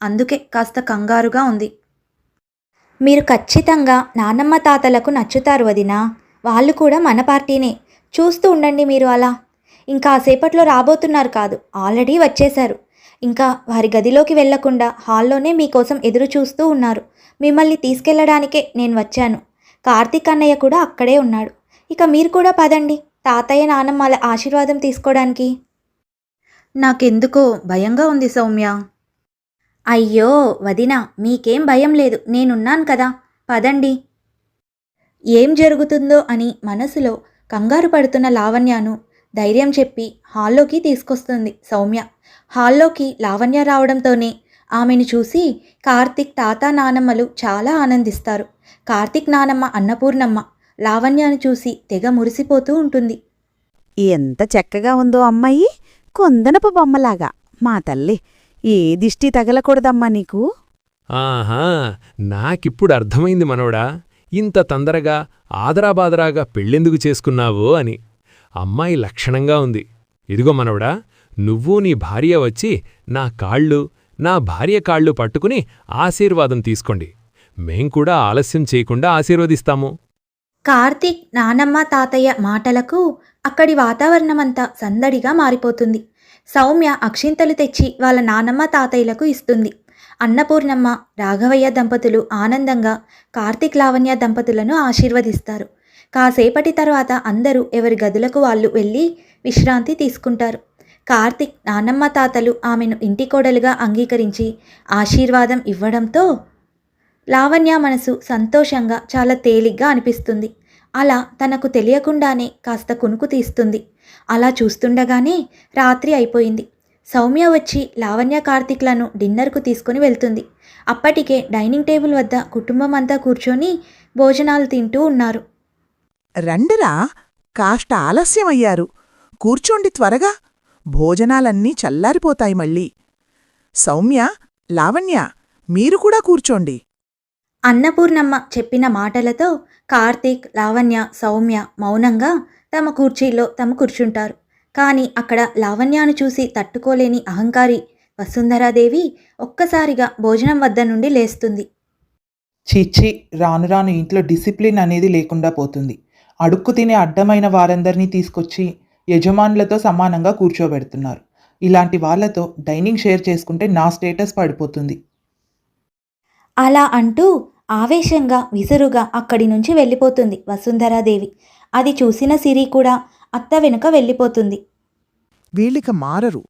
అందుకే కాస్త కంగారుగా ఉంది. మీరు ఖచ్చితంగా నాన్నమ్మ తాతలకు నచ్చుతారు వదినా. వాళ్ళు కూడా మన పార్టీనే. చూస్తూ ఉండండి మీరు అలా. ఇంకాసేపట్లో రాబోతున్నారు కాదు, ఆల్రెడీ వచ్చేశారు. ఇంకా వారి గదిలోకి వెళ్లకుండా హాల్లోనే మీకోసం ఎదురు చూస్తూ ఉన్నారు. మిమ్మల్ని తీసుకెళ్లడానికే నేను వచ్చాను. కార్తీక్ అన్నయ్య కూడా అక్కడే ఉన్నాడు. ఇక మీరు కూడా పదండి, తాతయ్య నానమ్మల ఆశీర్వాదం తీసుకోవడానికి. నాకెందుకో భయంగా ఉంది సౌమ్య. అయ్యో వదినా, మీకేం భయం లేదు, నేనున్నాను కదా, పదండి. ఏం జరుగుతుందో అని మనసులో కంగారు పడుతున్న లావణ్యను ధైర్యం చెప్పి హాల్లోకి తీసుకొస్తుంది సౌమ్య. హాల్లోకి లావణ్య రావడంతోనే ఆమెను చూసి కార్తీక్ తాత నానమ్మలు చాలా ఆనందిస్తారు. కార్తీక్ నానమ్మ అన్నపూర్ణమ్మ లావణ్యను చూసి తెగ మురిసిపోతూ ఉంటుంది. ఎంత చక్కగా ఉందో అమ్మాయి, కొందనపు బొమ్మలాగా. మా తల్లి, ఏ దిష్టి తగలకూడదమ్మా నీకు. ఆహా, నాకిప్పుడు అర్థమైంది మనవడా, ఇంత తొందరగా ఆదరాబాదరాగా పెళ్ళెందుకు చేసుకున్నావో అని. అమ్మాయి లక్షణంగా ఉంది. ఇదిగో మనవడా, నువ్వు నీ భార్య వచ్చి నా భార్య కాళ్ళు పట్టుకుని ఆశీర్వాదం తీసుకోండి. మేం కూడా ఆలస్యం చేయకుండా ఆశీర్వదిస్తాము. కార్తీక్ నానమ్మ తాతయ్య మాటలకు అక్కడి వాతావరణమంతా సందడిగా మారిపోతుంది. సౌమ్య అక్షింతలు తెచ్చి వాళ్ళ నానమ్మ తాతయ్యలకు ఇస్తుంది. అన్నపూర్ణమ్మ రాఘవయ్య దంపతులు ఆనందంగా కార్తీక్ లావణ్య దంపతులను ఆశీర్వదిస్తారు. కాసేపటి తర్వాత అందరూ ఎవరి గదులకు వాళ్ళు వెళ్ళి విశ్రాంతి తీసుకుంటారు. కార్తీక్ నానమ్మ తాతలు ఆమెను ఇంటి కోడలుగా అంగీకరించి ఆశీర్వాదం ఇవ్వడంతో లావణ్య మనసు సంతోషంగా చాలా తేలిగ్గా అనిపిస్తుంది. అలా తనకు తెలియకుండానే కాస్త కునుకు తీస్తుంది. అలా చూస్తుండగానే రాత్రి అయిపోయింది. సౌమ్య వచ్చి లావణ్య కార్తీక్లను డిన్నర్కు తీసుకుని వెళ్తుంది. అప్పటికే డైనింగ్ టేబుల్ వద్ద కుటుంబం అంతా కూర్చొని భోజనాలు తింటూ ఉన్నారు. రండిరా, కాస్త ఆలస్యమయ్యారు. కూర్చోండి త్వరగా, భోజనాలన్నీ చల్లారిపోతాయి మళ్ళీ. సౌమ్య, లావణ్య, మీరు కూడా కూర్చోండి. అన్నపూర్ణమ్మ చెప్పిన మాటలతో కార్తీక్, లావణ్య, సౌమ్య మౌనంగా తమ కుర్చీలో తమ కూర్చుంటారు. కానీ అక్కడ లావణ్యను చూసి తట్టుకోలేని అహంకారి వసుంధరాదేవి ఒక్కసారిగా భోజనం వద్ద నుండి లేస్తుంది. చిచ్చి, రాను రాను ఇంట్లో డిసిప్లిన్ అనేది లేకుండా పోతుంది. అడుక్కు తినే అడ్డమైన వారందరినీ తీసుకొచ్చి యజమానులతో సమానంగా కూర్చోబెడుతున్నారు. ఇలాంటి వాళ్లతో డైనింగ్ షేర్ చేసుకుంటే నా స్టేటస్ పడిపోతుంది. అలా అంటూ ఆవేశంగా విసురుగా అక్కడి నుంచి వెళ్ళిపోతుంది వసుంధరాదేవి. అది చూసిన సిరి కూడా అత్త వెనుక వెళ్ళిపోతుంది. వీళ్ళిక మారరు.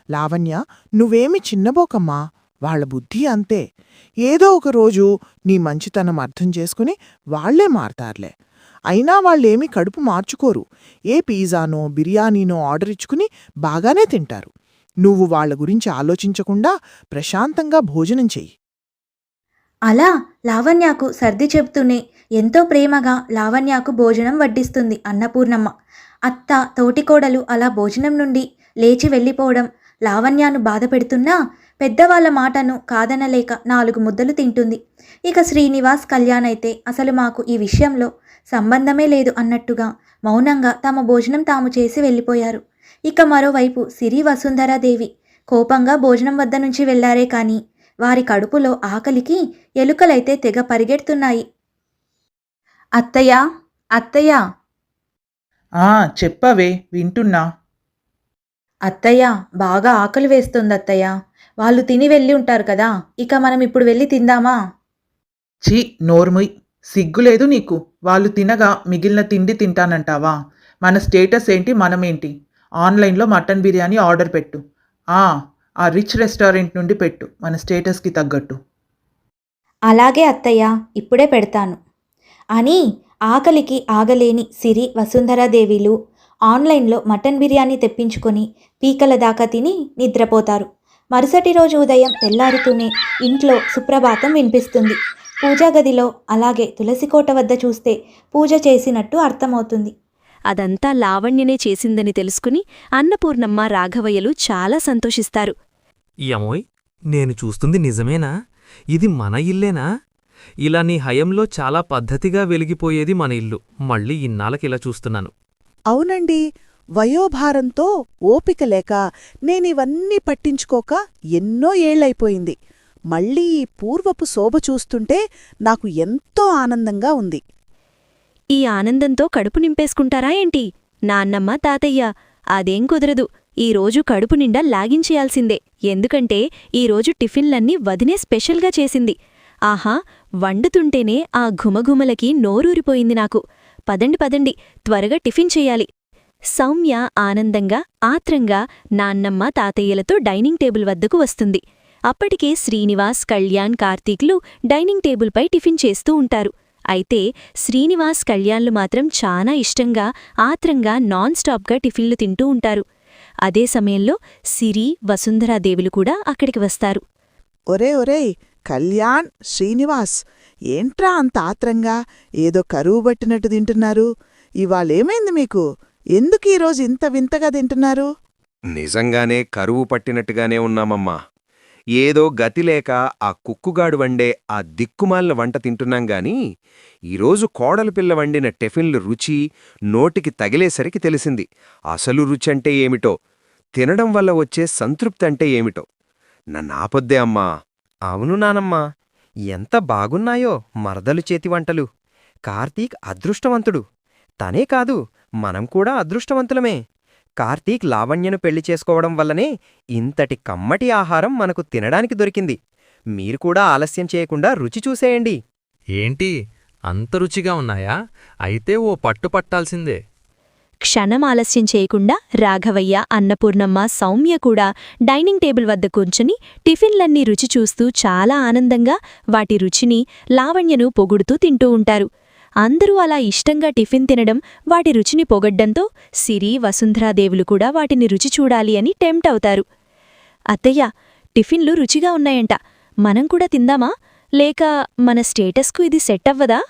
లావణ్య, నువ్వేమి చిన్నబోకమ్మా, వాళ్ల బుద్ధి అంతే. ఏదో ఒక రోజు నీ మంచితనం అర్థం చేసుకుని వాళ్లే మారతారులే. అయినా వాళ్ళేమీ కడుపు మార్చుకోరు. ఏ పిజ్జానో బిర్యానీనో ఆర్డర్ ఇచ్చుకుని బాగానే తింటారు. నువ్వు వాళ్ల గురించి ఆలోచించకుండా ప్రశాంతంగా భోజనం చెయ్యి. అలా లావణ్యకు సర్ది చెబుతూనే ఎంతో ప్రేమగా లావణ్యకు భోజనం వడ్డిస్తుంది అన్నపూర్ణమ్మ. అత్త, తోటికోడలు అలా భోజనం నుండి లేచి వెళ్ళిపోవడం లావణ్యను బాధ పెడుతున్నా పెద్దవాళ్ల మాటను కాదనలేక 4 ముద్దలు తింటుంది. ఇక శ్రీనివాస్, కళ్యాణ్ అయితే అసలు మాకు ఈ విషయంలో సంబంధమే లేదు అన్నట్టుగా మౌనంగా తమ భోజనం తాము చేసి వెళ్ళిపోయారు. ఇక మరోవైపు సిరి, వసుంధరాదేవి కోపంగా భోజనం వద్ద నుంచి వెళ్లారే కానీ వారి కడుపులో ఆకలికి ఎలుకలైతే తెగ పరిగెడుతున్నాయి. అత్తయ్య, అత్తయ్య. చెప్పవే, వింటున్నా. అత్తయ్య, బాగా ఆకలి వేస్తుంది అత్తయ్య. వాళ్ళు తిని వెళ్ళి ఉంటారు కదా, ఇక మనం ఇప్పుడు వెళ్ళి తిందామా? ఛీ, నోర్ముయ్, సిగ్గులేదు నీకు? వాళ్ళు తినగా మిగిలిన తిండి తింటానంటావా? మన స్టేటస్ ఏంటి, మనమేంటి? ఆన్లైన్లో మటన్ బిర్యానీ ఆర్డర్ పెట్టు. ఆ రిచ్ రెస్టారెంట్ నుండి పెట్టు, మన స్టేటస్కి తగ్గట్టు. అలాగే అత్తయ్య, ఇప్పుడే పెడతాను అని ఆకలికి ఆగలేని సిరి, వసుంధరాదేవిలు ఆన్లైన్లో మటన్ బిర్యానీ తెప్పించుకొని పీకల దాకా తిని నిద్రపోతారు. మరుసటి రోజు ఉదయం తెల్లారుతూనే ఇంట్లో సుప్రభాతం వినిపిస్తుంది. పూజా గదిలో అలాగే తులసికోట వద్ద చూస్తే పూజ చేసినట్టు అర్థమవుతుంది. అదంతా లావణ్యనే చేసిందని తెలుసుకుని అన్నపూర్ణమ్మ, రాఘవయ్యలు చాలా సంతోషిస్తారు. యమోయ్, నేను చూస్తుంది నిజమేనా? ఇది మన ఇల్లేనా? ఇలా నీ హయంలో చాలా పద్ధతిగా వెలిగిపోయేది మన ఇల్లు. మళ్ళీ ఇన్నాళ్ళకిలా చూస్తున్నాను. అవునండి, వయోభారంతో ఓపిక లేక నేనివన్నీ పట్టించుకోక ఎన్నో ఏళ్లైపోయింది. మళ్ళీ ఈ పూర్వపు శోభ చూస్తుంటే నాకు ఎంతో ఆనందంగా ఉంది. ఈ ఆనందంతో కడుపు నింపేసుకుంటారా ఏంటి? నాన్నమ్మ, తాతయ్య అదేం కుదరదు, ఈరోజు కడుపు నిండా లాగించేయాల్సిందే. ఎందుకంటే ఈరోజు టిఫిన్లన్నీ వదినే స్పెషల్గా చేసింది. ఆహా, వండుతుంటేనే ఆ ఘుమఘుమలకి నోరూరిపోయింది నాకు. పదండి పదండి, త్వరగా టిఫిన్ చెయ్యాలి. సౌమ్య ఆనందంగా, ఆత్రంగా నాన్నమ్మ తాతయ్యలతో డైనింగ్ టేబుల్ వద్దకు వస్తుంది. అప్పటికే శ్రీనివాస్, కళ్యాణ్, కార్తీక్లు డైనింగ్ టేబుల్పై టిఫిన్ చేస్తూ ఉంటారు. అయితే శ్రీనివాస్, కళ్యాణ్లు మాత్రం చాలా ఇష్టంగా, ఆత్రంగా నాన్ స్టాప్గా టిఫిన్లు తింటూ ఉంటారు. అదే సమయంలో సిరి, వసుంధరాదేవులు కూడా అక్కడికి వస్తారు. ఒరేయ్ కళ్యాణ్, శ్రీనివాస్, ఏంట్రా అంత ఆత్రంగా ఏదో కరువు పట్టినట్టు తింటున్నారు? ఇవాళేమైంది మీకు? ఎందుకు ఈరోజు ఇంత వింతగా తింటున్నారు? నిజంగానే కరువు పట్టినట్టుగానే ఉన్నామమ్మా. ఏదో గతిలేక ఆ కుక్కుగాడు వండే ఆ దిక్కుమాలిన వంట తింటున్నాం గాని ఈరోజు కోడలు పిల్ల వండిన టిఫిన్లు రుచి నోటికి తగిలేసరికి తెలిసింది అసలు రుచంటే ఏమిటో, తినడం వల్ల వచ్చే సంతృప్తి అంటే ఏమిటో. నన్నాపొద్దే అమ్మా. అవును నానమ్మా, ఎంత బాగున్నాయో మరదలు చేతి వంటలు. కార్తీక్ అదృష్టవంతుడు. తనే కాదు, మనం కూడా అదృష్టవంతులమే. కార్తీక్ లావణ్యను పెళ్లి చేసుకోవడం వల్లనే ఇంతటి కమ్మటి ఆహారం మనకు తినడానికి దొరికింది. మీరు కూడా ఆలస్యం చేయకుండా రుచి చూసేయండి. ఏంటి, అంత రుచిగా ఉన్నాయా? అయితే ఓ పట్టు పట్టాల్సిందే. క్షణం ఆలస్యం చేయకుండా రాఘవయ్య, అన్నపూర్ణమ్మ, సౌమ్య కూడా డైనింగ్ టేబుల్ వద్ద కూర్చుని టిఫిన్లన్నీ రుచి చూస్తూ చాలా ఆనందంగా వాటి రుచిని, లావణ్యను పొగుడుతూ తింటూ ఉంటారు. అందరూ అలా ఇష్టంగా టిఫిన్ తినడం, వాటి రుచిని పొగడ్డంతో సిరి, వసుంధరాదేవులు కూడా వాటిని రుచి చూడాలి అని టెంప్ట్ అవుతారు. అత్తయ్య, టిఫిన్లు రుచిగా ఉన్నాయంట, మనం కూడా తిందామా? లేక మన స్టేటస్కు ఇది సెట్ అవ్వదా?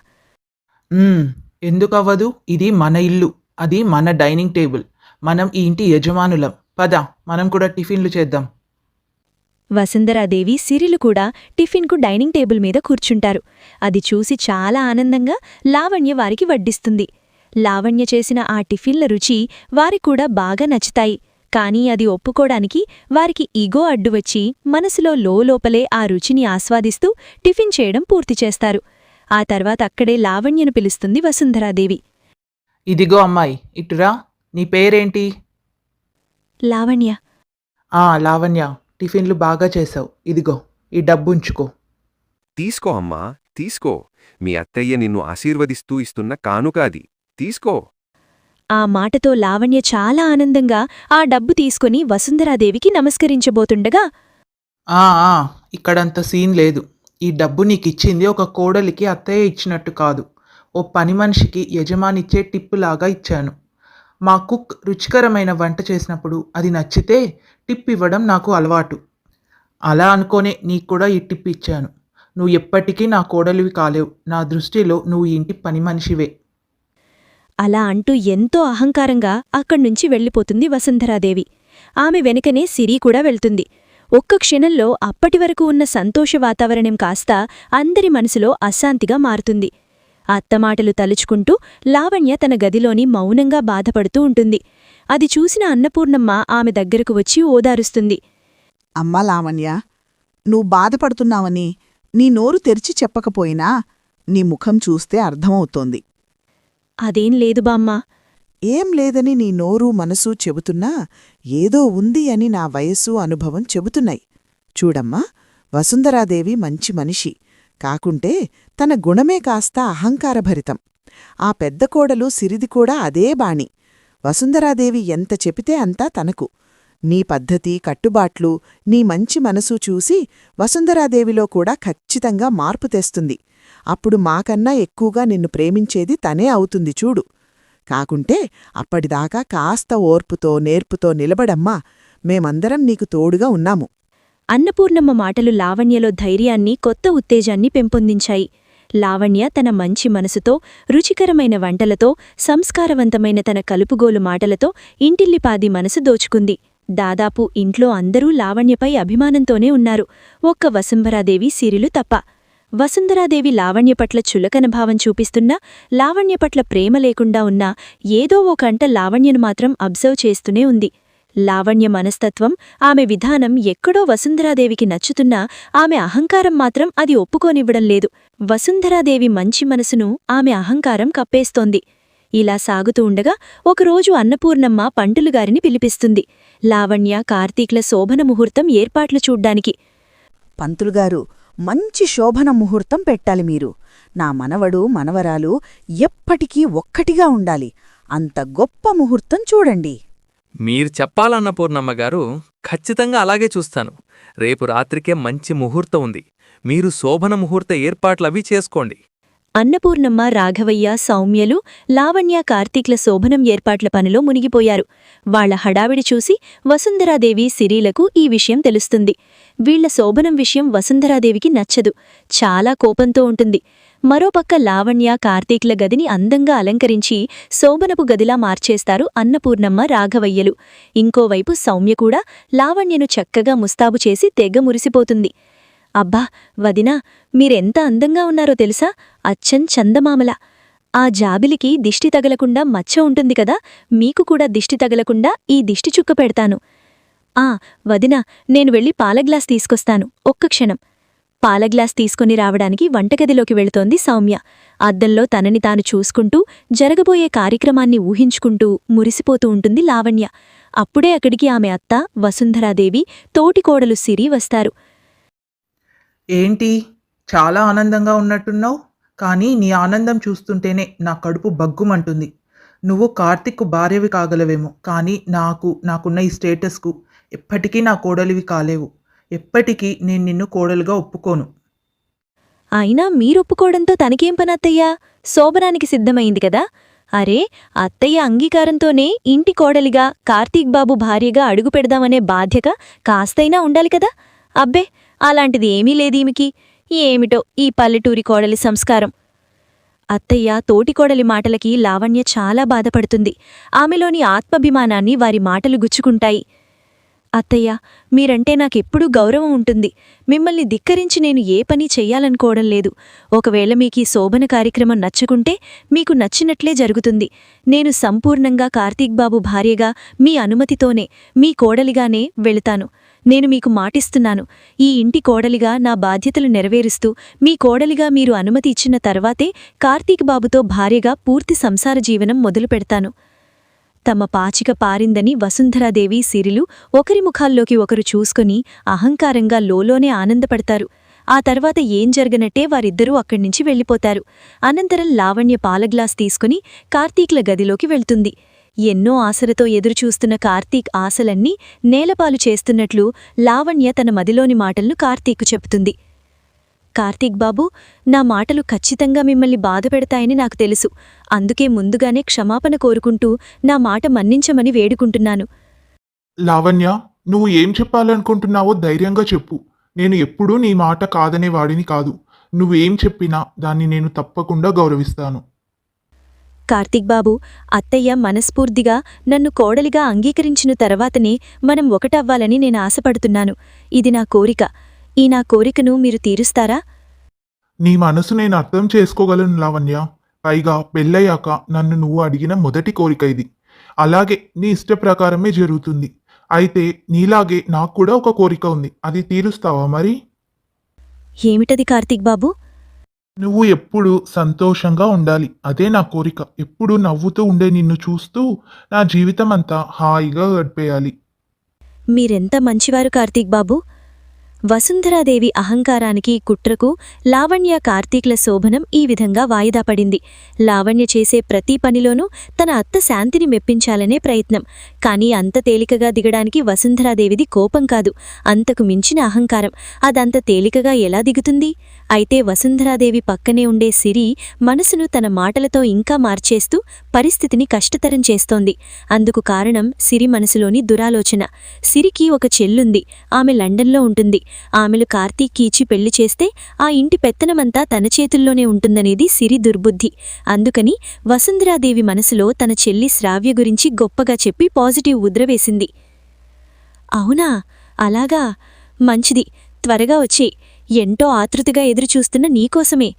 ఎందుకవ్వదు? ఇది మన ఇల్లు, అది మన డైనింగ్ టేబుల్, మనం ఈ ఇంటి యజమానులం. పద, మనం కూడా టిఫిన్లు చేద్దాం. వసుంధరాదేవి, సిరిలు కూడా టిఫిన్కు డైనింగ్ టేబుల్ మీద కూర్చుంటారు. అది చూసి చాలా ఆనందంగా లావణ్య వారికి వడ్డిస్తుంది. లావణ్య చేసిన ఆ టిఫిన్ల రుచి వారికూడా బాగా నచ్చుతాయి. కానీ అది ఒప్పుకోడానికి వారికి ఈగో అడ్డువచ్చి మనసులో లోలోపలే ఆ రుచిని ఆస్వాదిస్తూ టిఫిన్ చేయడం పూర్తి చేస్తారు. ఆ తర్వాత అక్కడే లావణ్యను పిలుస్తుంది వసుంధరాదేవి. ఇదిగో అమ్మాయి, ఇటురా. నీ పేరేంటి? లావణ్య. లావణ్య, టిఫిన్లు బాగా చేశావు. ఇదిగో ఈ డబ్బుంచుకో. తీసుకో అమ్మా, తీసుకో. మీ అత్తయ్య నిన్ను ఆశీర్వదిస్తూ ఇస్తున్న కానుక అది. తీసుకో. ఆ మాటతో లావణ్య చాలా ఆనందంగా ఆ డబ్బు తీసుకుని వసుంధరాదేవికి నమస్కరించబోతుండగా, ఇక్కడంత సీన్ లేదు. ఈ డబ్బు నీకిచ్చింది ఒక కోడలికి అత్తయ్య ఇచ్చినట్టు కాదు, ఓ పని మనిషికి యజమానిచ్చే టిప్పులాగా ఇచ్చాను. మా కుక్ రుచికరమైన వంట చేసినప్పుడు అది నచ్చితే టిప్ ఇవ్వడం నాకు అలవాటు. అలా అనుకోనే నీకు కూడా ఈ టిప్ ఇచ్చాను. నువ్వు ఎప్పటికీ నా కోడలివి కాలేవు. నా దృష్టిలో నువ్వు ఈ ఇంటి పని మనిషివే. అలా అంటూ ఎంతో అహంకారంగా అక్కడ్నుంచి వెళ్ళిపోతుంది వసుంధరాదేవి. ఆమె వెనుకనే సిరి కూడా వెళ్తుంది. ఒక్క క్షణంలో అప్పటివరకు ఉన్న సంతోష వాతావరణం కాస్త అందరి మనసులో అశాంతిగా మారుతుంది. అత్తమాటలు తలుచుకుంటూ లావణ్య తన గదిలోని మౌనంగా బాధపడుతూ ఉంటుంది. అది చూసిన అన్నపూర్ణమ్మ ఆమె దగ్గరకు వచ్చి ఓదారుస్తుంది. అమ్మా లావణ్య, నువ్వు బాధపడుతున్నావని నీ నోరు తెరిచి చెప్పకపోయినా నీ ముఖం చూస్తే అర్థమవుతోంది. అదేం లేదు బామ్మా. ఏం లేదని నీ నోరు మనసు చెబుతున్నా ఏదో ఉంది అని నా వయస్సు, అనుభవం చెబుతున్నాయి. చూడమ్మా, వసుంధరాదేవి మంచి మనిషి. కాకుంటే తన గుణమే కాస్త అహంకారభరితం. ఆ పెద్ద కోడలు సిరిది కూడా అదే బాణి. వసుంధరాదేవి ఎంత చెపితే అంతా తనకు. నీ పద్ధతి, కట్టుబాట్లు, నీ మంచి మనసు చూసి వసుంధరాదేవిలో కూడా ఖచ్చితంగా మార్పు తెస్తుంది. అప్పుడు మాకన్నా ఎక్కువగా నిన్ను ప్రేమించేది తనే అవుతుంది చూడు. కాకుంటే అప్పటిదాకా కాస్త ఓర్పుతో, నేర్పుతో నిలబడమ్మా. మేమందరం నీకు తోడుగా ఉన్నాము. అన్నపూర్ణమ్మ మాటలు లావణ్యలో ధైర్యాన్ని, కొత్త ఉత్తేజాన్ని పెంపొందించాయి. లావణ్య తన మంచి మనసుతో, రుచికరమైన వంటలతో, సంస్కారవంతమైన తన కలుపుగోలు మాటలతో ఇంటిల్లిపాది మనసు దోచుకుంది. దాదాపు ఇంట్లో అందరూ లావణ్యపై అభిమానంతోనే ఉన్నారు, ఒక్క వసుంధరాదేవి, సిరిలు తప్ప. వసుంధరాదేవి లావణ్య పట్ల చులకన భావం చూపిస్తున్నా, లావణ్య పట్ల ప్రేమ లేకుండా ఉన్నా ఏదో ఓ కంట లావణ్యను మాత్రం అబ్జర్వ్ చేస్తూనే ఉంది. లావణ్య మనస్తత్వం, ఆమె విధానం ఎక్కడో వసుంధరాదేవికి నచ్చుతున్నా ఆమె అహంకారం మాత్రం అది ఒప్పుకోనివ్వడం లేదు. వసుంధరాదేవి మంచి మనసును ఆమె అహంకారం కప్పేస్తోంది. ఇలా సాగుతూ ఉండగా ఒకరోజు అన్నపూర్ణమ్మ పంతులుగారిని పిలిపిస్తుంది లావణ్య కార్తీక్ల శోభన ముహూర్తం ఏర్పాట్లు చూడ్డానికి. పంతులుగారు, మంచి శోభన ముహూర్తం పెట్టాలి మీరు. నా మనవడు మనవరాలు ఎప్పటికీ ఒక్కటిగా ఉండాలి. అంత గొప్ప ముహూర్తం చూడండి. మీరు చెప్పాలన్నపూర్ణమ్మగారు, ఖచ్చితంగా అలాగే చూస్తాను. రేపు రాత్రికే మంచి ముహూర్తం ఉంది. మీరు శోభన ముహూర్త ఏర్పాట్లవి చేసుకోండి. అన్నపూర్ణమ్మ, రాఘవయ్య, సౌమ్యలు లావణ్య కార్తీక్ల శోభనం ఏర్పాట్ల పనిలో మునిగిపోయారు. వాళ్ల హడావిడి చూసి వసుంధరాదేవి, సిరీలకు ఈ విషయం తెలుస్తుంది. వీళ్ల శోభనం విషయం వసుంధరాదేవికి నచ్చదు. చాలా కోపంతో ఉంటుంది. మరోపక్క లావణ్య కార్తీక్ల గదిని అందంగా అలంకరించి శోభనపు గదిలా మార్చేస్తారు అన్నపూర్ణమ్మ, రాఘవయ్యలు. ఇంకోవైపు సౌమ్య కూడా లావణ్యను చక్కగా ముస్తాబు చేసి తెగ మురిసిపోతుంది. అబ్బా వదినా, మీరెంత అందంగా ఉన్నారో తెలుసా? అచ్చం చందమామల. ఆ జాబిలికి దిష్టి తగలకుండా మచ్చ ఉంటుంది కదా, మీకు కూడా దిష్టి తగలకుండా ఈ దిష్టి చుక్క పెడతాను. వదినా, నేను వెళ్ళి పాలగ్లాస్ తీసుకొస్తాను, ఒక్క క్షణం. పాలగ్లాస్ తీసుకుని రావడానికి వంటగదిలోకి వెళుతోంది సౌమ్య. అద్దంలో తనని తాను చూసుకుంటూ జరగబోయే కార్యక్రమాన్ని ఊహించుకుంటూ మురిసిపోతూ ఉంటుంది లావణ్య. అప్పుడే అక్కడికి ఆమె అత్త వసుంధరాదేవి, తోటికోడలు సిరి వస్తారు. ఏంటి, చాలా ఆనందంగా ఉన్నట్టున్నావు? కానీ నీ ఆనందం చూస్తుంటేనే నా కడుపు బగ్గుమంటుంది. నువ్వు కార్తిక్కు భార్యవి కాగలవేమో, కానీ నాకున్న ఈ స్టేటస్కు ఎప్పటికీ నా కోడలివి కాలేవు. ఎప్పటికీ నేను నిన్ను కోడలుగా ఒప్పుకోను. అయినా మీరొప్పుకోవడంతో తనకేం పనత్తయ్యా? శోభనానికి సిద్ధమైంది కదా. అరే, అత్తయ్య అంగీకారంతోనే ఇంటి కోడలిగా కార్తీక్ బాబు భార్యగా అడుగు పెడదామనే బాధ్యత కాస్తైనా ఉండాలి కదా. అబ్బే, అలాంటిది ఏమీ లేదీమికి. ఏమిటో ఈ పల్లెటూరి కోడలి సంస్కారం. అత్తయ్య తోటికోడలి మాటలకి లావణ్య చాలా బాధపడుతుంది. ఆమెలోని ఆత్మాభిమానాన్ని వారి మాటలు గుచ్చుకుంటాయి. అత్తయ్య, మీరంటే నాకెప్పుడూ గౌరవం ఉంటుంది. మిమ్మల్ని ధిక్కరించి నేను ఏ పని చెయ్యాలనుకోవడం లేదు. ఒకవేళ మీకీ శోభన కార్యక్రమం నచ్చుకుంటే మీకు నచ్చినట్లే జరుగుతుంది. నేను సంపూర్ణంగా కార్తీక్ బాబు భార్యగా మీ అనుమతితోనే, మీ కోడలిగానే వెళుతాను. నేను మీకు మాటిస్తున్నాను, ఈ ఇంటి కోడలిగా నా బాధ్యతలు నెరవేరుస్తూ మీ కోడలిగా మీరు అనుమతి ఇచ్చిన తర్వాతే కార్తీక్ బాబుతో భార్యగా పూర్తి సంసార జీవనం మొదలు పెడతాను. తమ పాచిక పారిందని వసుంధరాదేవి, సిరిలు ఒకరి ముఖాల్లోకి ఒకరు చూసుకుని అహంకారంగా లోలోనే ఆనందపడతారు. ఆ తర్వాత ఏం జరగనట్టే వారిద్దరూ అక్కడ్నుంచి వెళ్ళిపోతారు. అనంతరం లావణ్య పాలగ్లాస్ తీసుకుని కార్తీక్ల గదిలోకి వెళ్తుంది. ఎన్నో ఆశలతో ఎదురుచూస్తున్న కార్తీక్ ఆశలన్నీ నేలపాలు చేస్తున్నట్లు లావణ్య తన మదిలోని మాటలను కార్తీక్కు చెప్తుంది. కార్తీక్ బాబూ, నా మాటలు ఖచ్చితంగా మిమ్మల్ని బాధపెడతాయని నాకు తెలుసు. అందుకే ముందుగానే క్షమాపణ కోరుకుంటూ నా మాట మన్నించమని వేడుకుంటున్నాను. లావణ్య, నువ్వు ఏం చెప్పాలనుకుంటున్నావో ధైర్యంగా చెప్పు. నేను ఎప్పుడూ నీ మాట కాదనేవాడిని కాదు. నువ్వేం చెప్పినా దాన్ని నేను తప్పకుండా గౌరవిస్తాను. కార్తీక్ బాబూ, అత్తయ్య మనస్ఫూర్తిగా నన్ను కోడలిగా అంగీకరించిన తర్వాతనే మనం ఒకటవ్వాలని నేను ఆశపడుతున్నాను. ఇది నా కోరిక. ఈ నా కోరికను మీరు తీరుస్తారా? నీ మనసు నేను అర్థం చేసుకోగలను లావణ్య. పైగా పెళ్ళయ్యాక నన్ను నువ్వు అడిగిన మొదటి కోరిక ఇది. అలాగే నీ ఇష్ట ప్రకారమే జరుగుతుంది. అయితే నీలాగే నాకు కూడా ఒక కోరిక ఉంది. అది తీరుస్తావా మరి? ఏమిటది కార్తీక్ బాబూ? నువ్వు ఎప్పుడూ సంతోషంగా ఉండాలి. అదే నా కోరిక. ఎప్పుడూ నవ్వుతూ ఉండే నిన్ను చూస్తూ నా జీవితం అంతా హాయిగా గడిపేయాలి. మీరెంత మంచివారు కార్తీక్ బాబూ. వసుంధరాదేవి అహంకారానికి, కుట్రకు లావణ్య కార్తీక్ల శోభనం ఈ విధంగా వాయిదా పడింది. లావణ్య చేసే ప్రతి పనిలోనూ తన అత్త శాంతిని మెప్పించాలనే ప్రయత్నం. కానీ అంత తేలికగా దిగడానికి వసుంధరాదేవిది కోపం కాదు, అంతకు మించిన అహంకారం. అదంత తేలికగా ఎలా దిగుతుంది? అయితే వసుంధరాదేవి పక్కనే ఉండే సిరి మనసును తన మాటలతో ఇంకా మార్చేస్తూ పరిస్థితిని కష్టతరం చేస్తోంది. అందుకు కారణం సిరి మనసులోని దురాలోచన. సిరికి ఒక చెల్లుంది. ఆమె లండన్లో ఉంటుంది. ఆమెలు కార్తీక్కి ఇచ్చి పెళ్లి చేస్తే ఆ ఇంటి పెత్తనమంతా తన చేతుల్లోనే ఉంటుందనేది సిరి దుర్బుద్ధి. అందుకని వసుంధరాదేవి మనసులో తన చెల్లి శ్రావ్య గురించి గొప్పగా చెప్పి పాజిటివ్ ఉద్రవేసింది. అవునా? అలాగా? మంచిది, త్వరగా వచ్చే. ఎంతో ఆతృతగా ఎదురుచూస్తున్న నీకోసమే.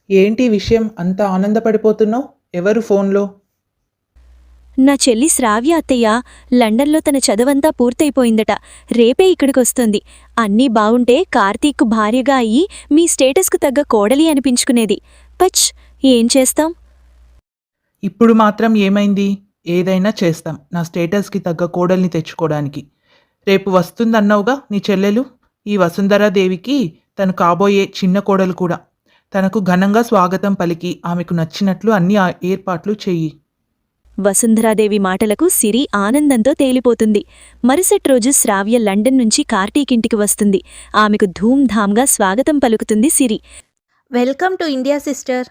ఏంటి విషయం? అంత ఆనందపడిపోతున్నావు? ఎవరు ఫోన్లో? నా చెల్లి శ్రావ్య అత్తయ్య లండన్లో తన చదవంతా పూర్తయిపోయిందట. రేపే ఇక్కడికొస్తుంది. అన్నీ బావుంటే కార్తీక్కు భార్యగా అయ్యి మీ స్టేటస్కు తగ్గ కోడలి అనిపించుకునేది. పచ్, ఏం చేస్తాం? ఇప్పుడు మాత్రం ఏమైంది? ఏదైనా చేస్తాం నా స్టేటస్‌కి తగ్గ కోడల్ని తెచ్చుకోడానికి. రేపు వస్తుందన్నావుగా నీ చెల్లెలు? ఈ వసుంధరాదేవికి తను కాబోయే చిన్న కోడలు కూడా. తనకు ఘనంగా స్వాగతం పలికి ఆమెకు నచ్చినట్లు అన్ని ఏర్పాట్లు చెయ్యి. వసుంధరాదేవి మాటలకు సిరి ఆనందంతో తేలిపోతుంది. మరుసటి రోజు శ్రావ్య లండన్ నుంచి కార్తీకింటికి వస్తుంది. ఆమెకు ధూమ్ధామ్గా స్వాగతం పలుకుతుంది Siri. Welcome to India sister.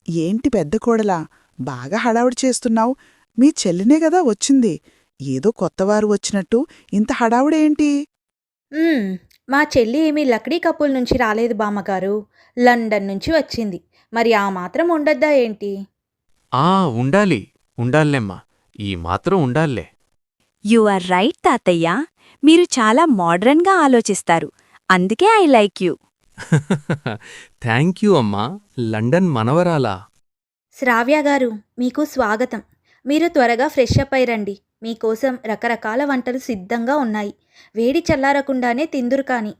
ఏంటి పెద్ద కోడలా బాగా హడావుడి చేస్తున్నావు? మీ చెల్లినే గదా వచ్చింది. ఏదో కొత్తవారు వచ్చినట్టు ఇంత హడావుడేంటి? మా చెల్లి ఏమీ లక్డీ కప్పుల నుంచి రాలేదు బామ్మగారు, లండన్ నుంచి వచ్చింది. మరి ఆ మాత్రం ఉండొద్దా ఏంటి? ఉండాలేమ్మా, ఈ మాత్రం ఉండాల్లే. యు ఆర్ రైట్ తాతయ్య. మీరు చాలా మోడ్రన్గా ఆలోచిస్తారు. అందుకే I like you. Thank you అమ్మా. లండన్ మనవరాలా? శ్రావ్య గారు, మీకు స్వాగతం. మీరు త్వరగా ఫ్రెష్ అప్ అయి రండి. మీకోసం రకరకాల వంటలు సిద్ధంగా ఉన్నాయి. వేడి చల్లారకుండానే తిందురు కాని.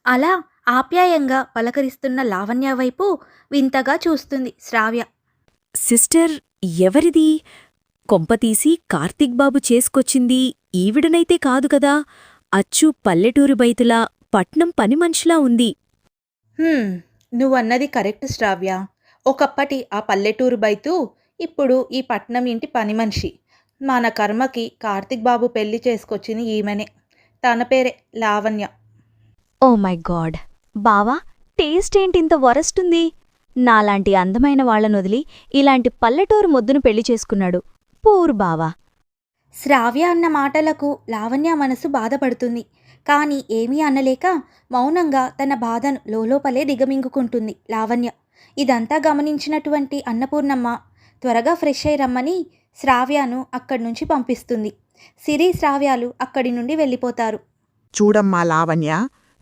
అలా ఆప్యాయంగా పలకరిస్తున్న లావణ్య వైపు వింతగా చూస్తుంది శ్రావ్య. సిస్టర్, ఎవరిది? కొంపతీసి కార్తీక్ బాబు చేసుకొచ్చింది ఈవిడనైతే కాదు కదా? అచ్చు పల్లెటూరు బైతులా, పట్నం పని మనిషిలా ఉంది. నువ్వన్నది కరెక్ట్ శ్రావ్య. ఒకప్పటి ఆ పల్లెటూరు బైతు ఇప్పుడు ఈ పట్నం ఇంటి పని మనిషి. మన కర్మకి కార్తీక్ బాబు పెళ్లి చేసుకొచ్చింది ఈమెనే. తన పేరే లావణ్య. Oh my god! బావా, టేస్ట్ ఏంటింత వరస్టుంది? నాలాంటి అందమైన వాళ్లనొదిలి ఇలాంటి పల్లెటూరు మొద్దును పెళ్లి చేసుకున్నాడు. పూరు బావా. శ్రావ్య అన్న మాటలకు లావణ్య మనసు బాధపడుతుంది. కానీ ఏమీ అనలేక మౌనంగా తన బాధను లోలోపలే దిగమింగుకుంటుంది లావణ్య. ఇదంతా గమనించినటువంటి అన్నపూర్ణమ్మ త్వరగా ఫ్రెష్ అయి రమ్మని శ్రావ్యను అక్కడి నుంచి పంపిస్తుంది. సిరి శ్రావ్యాలు అక్కడి నుండి వెళ్ళిపోతారు. చూడమ్మా లావణ్య,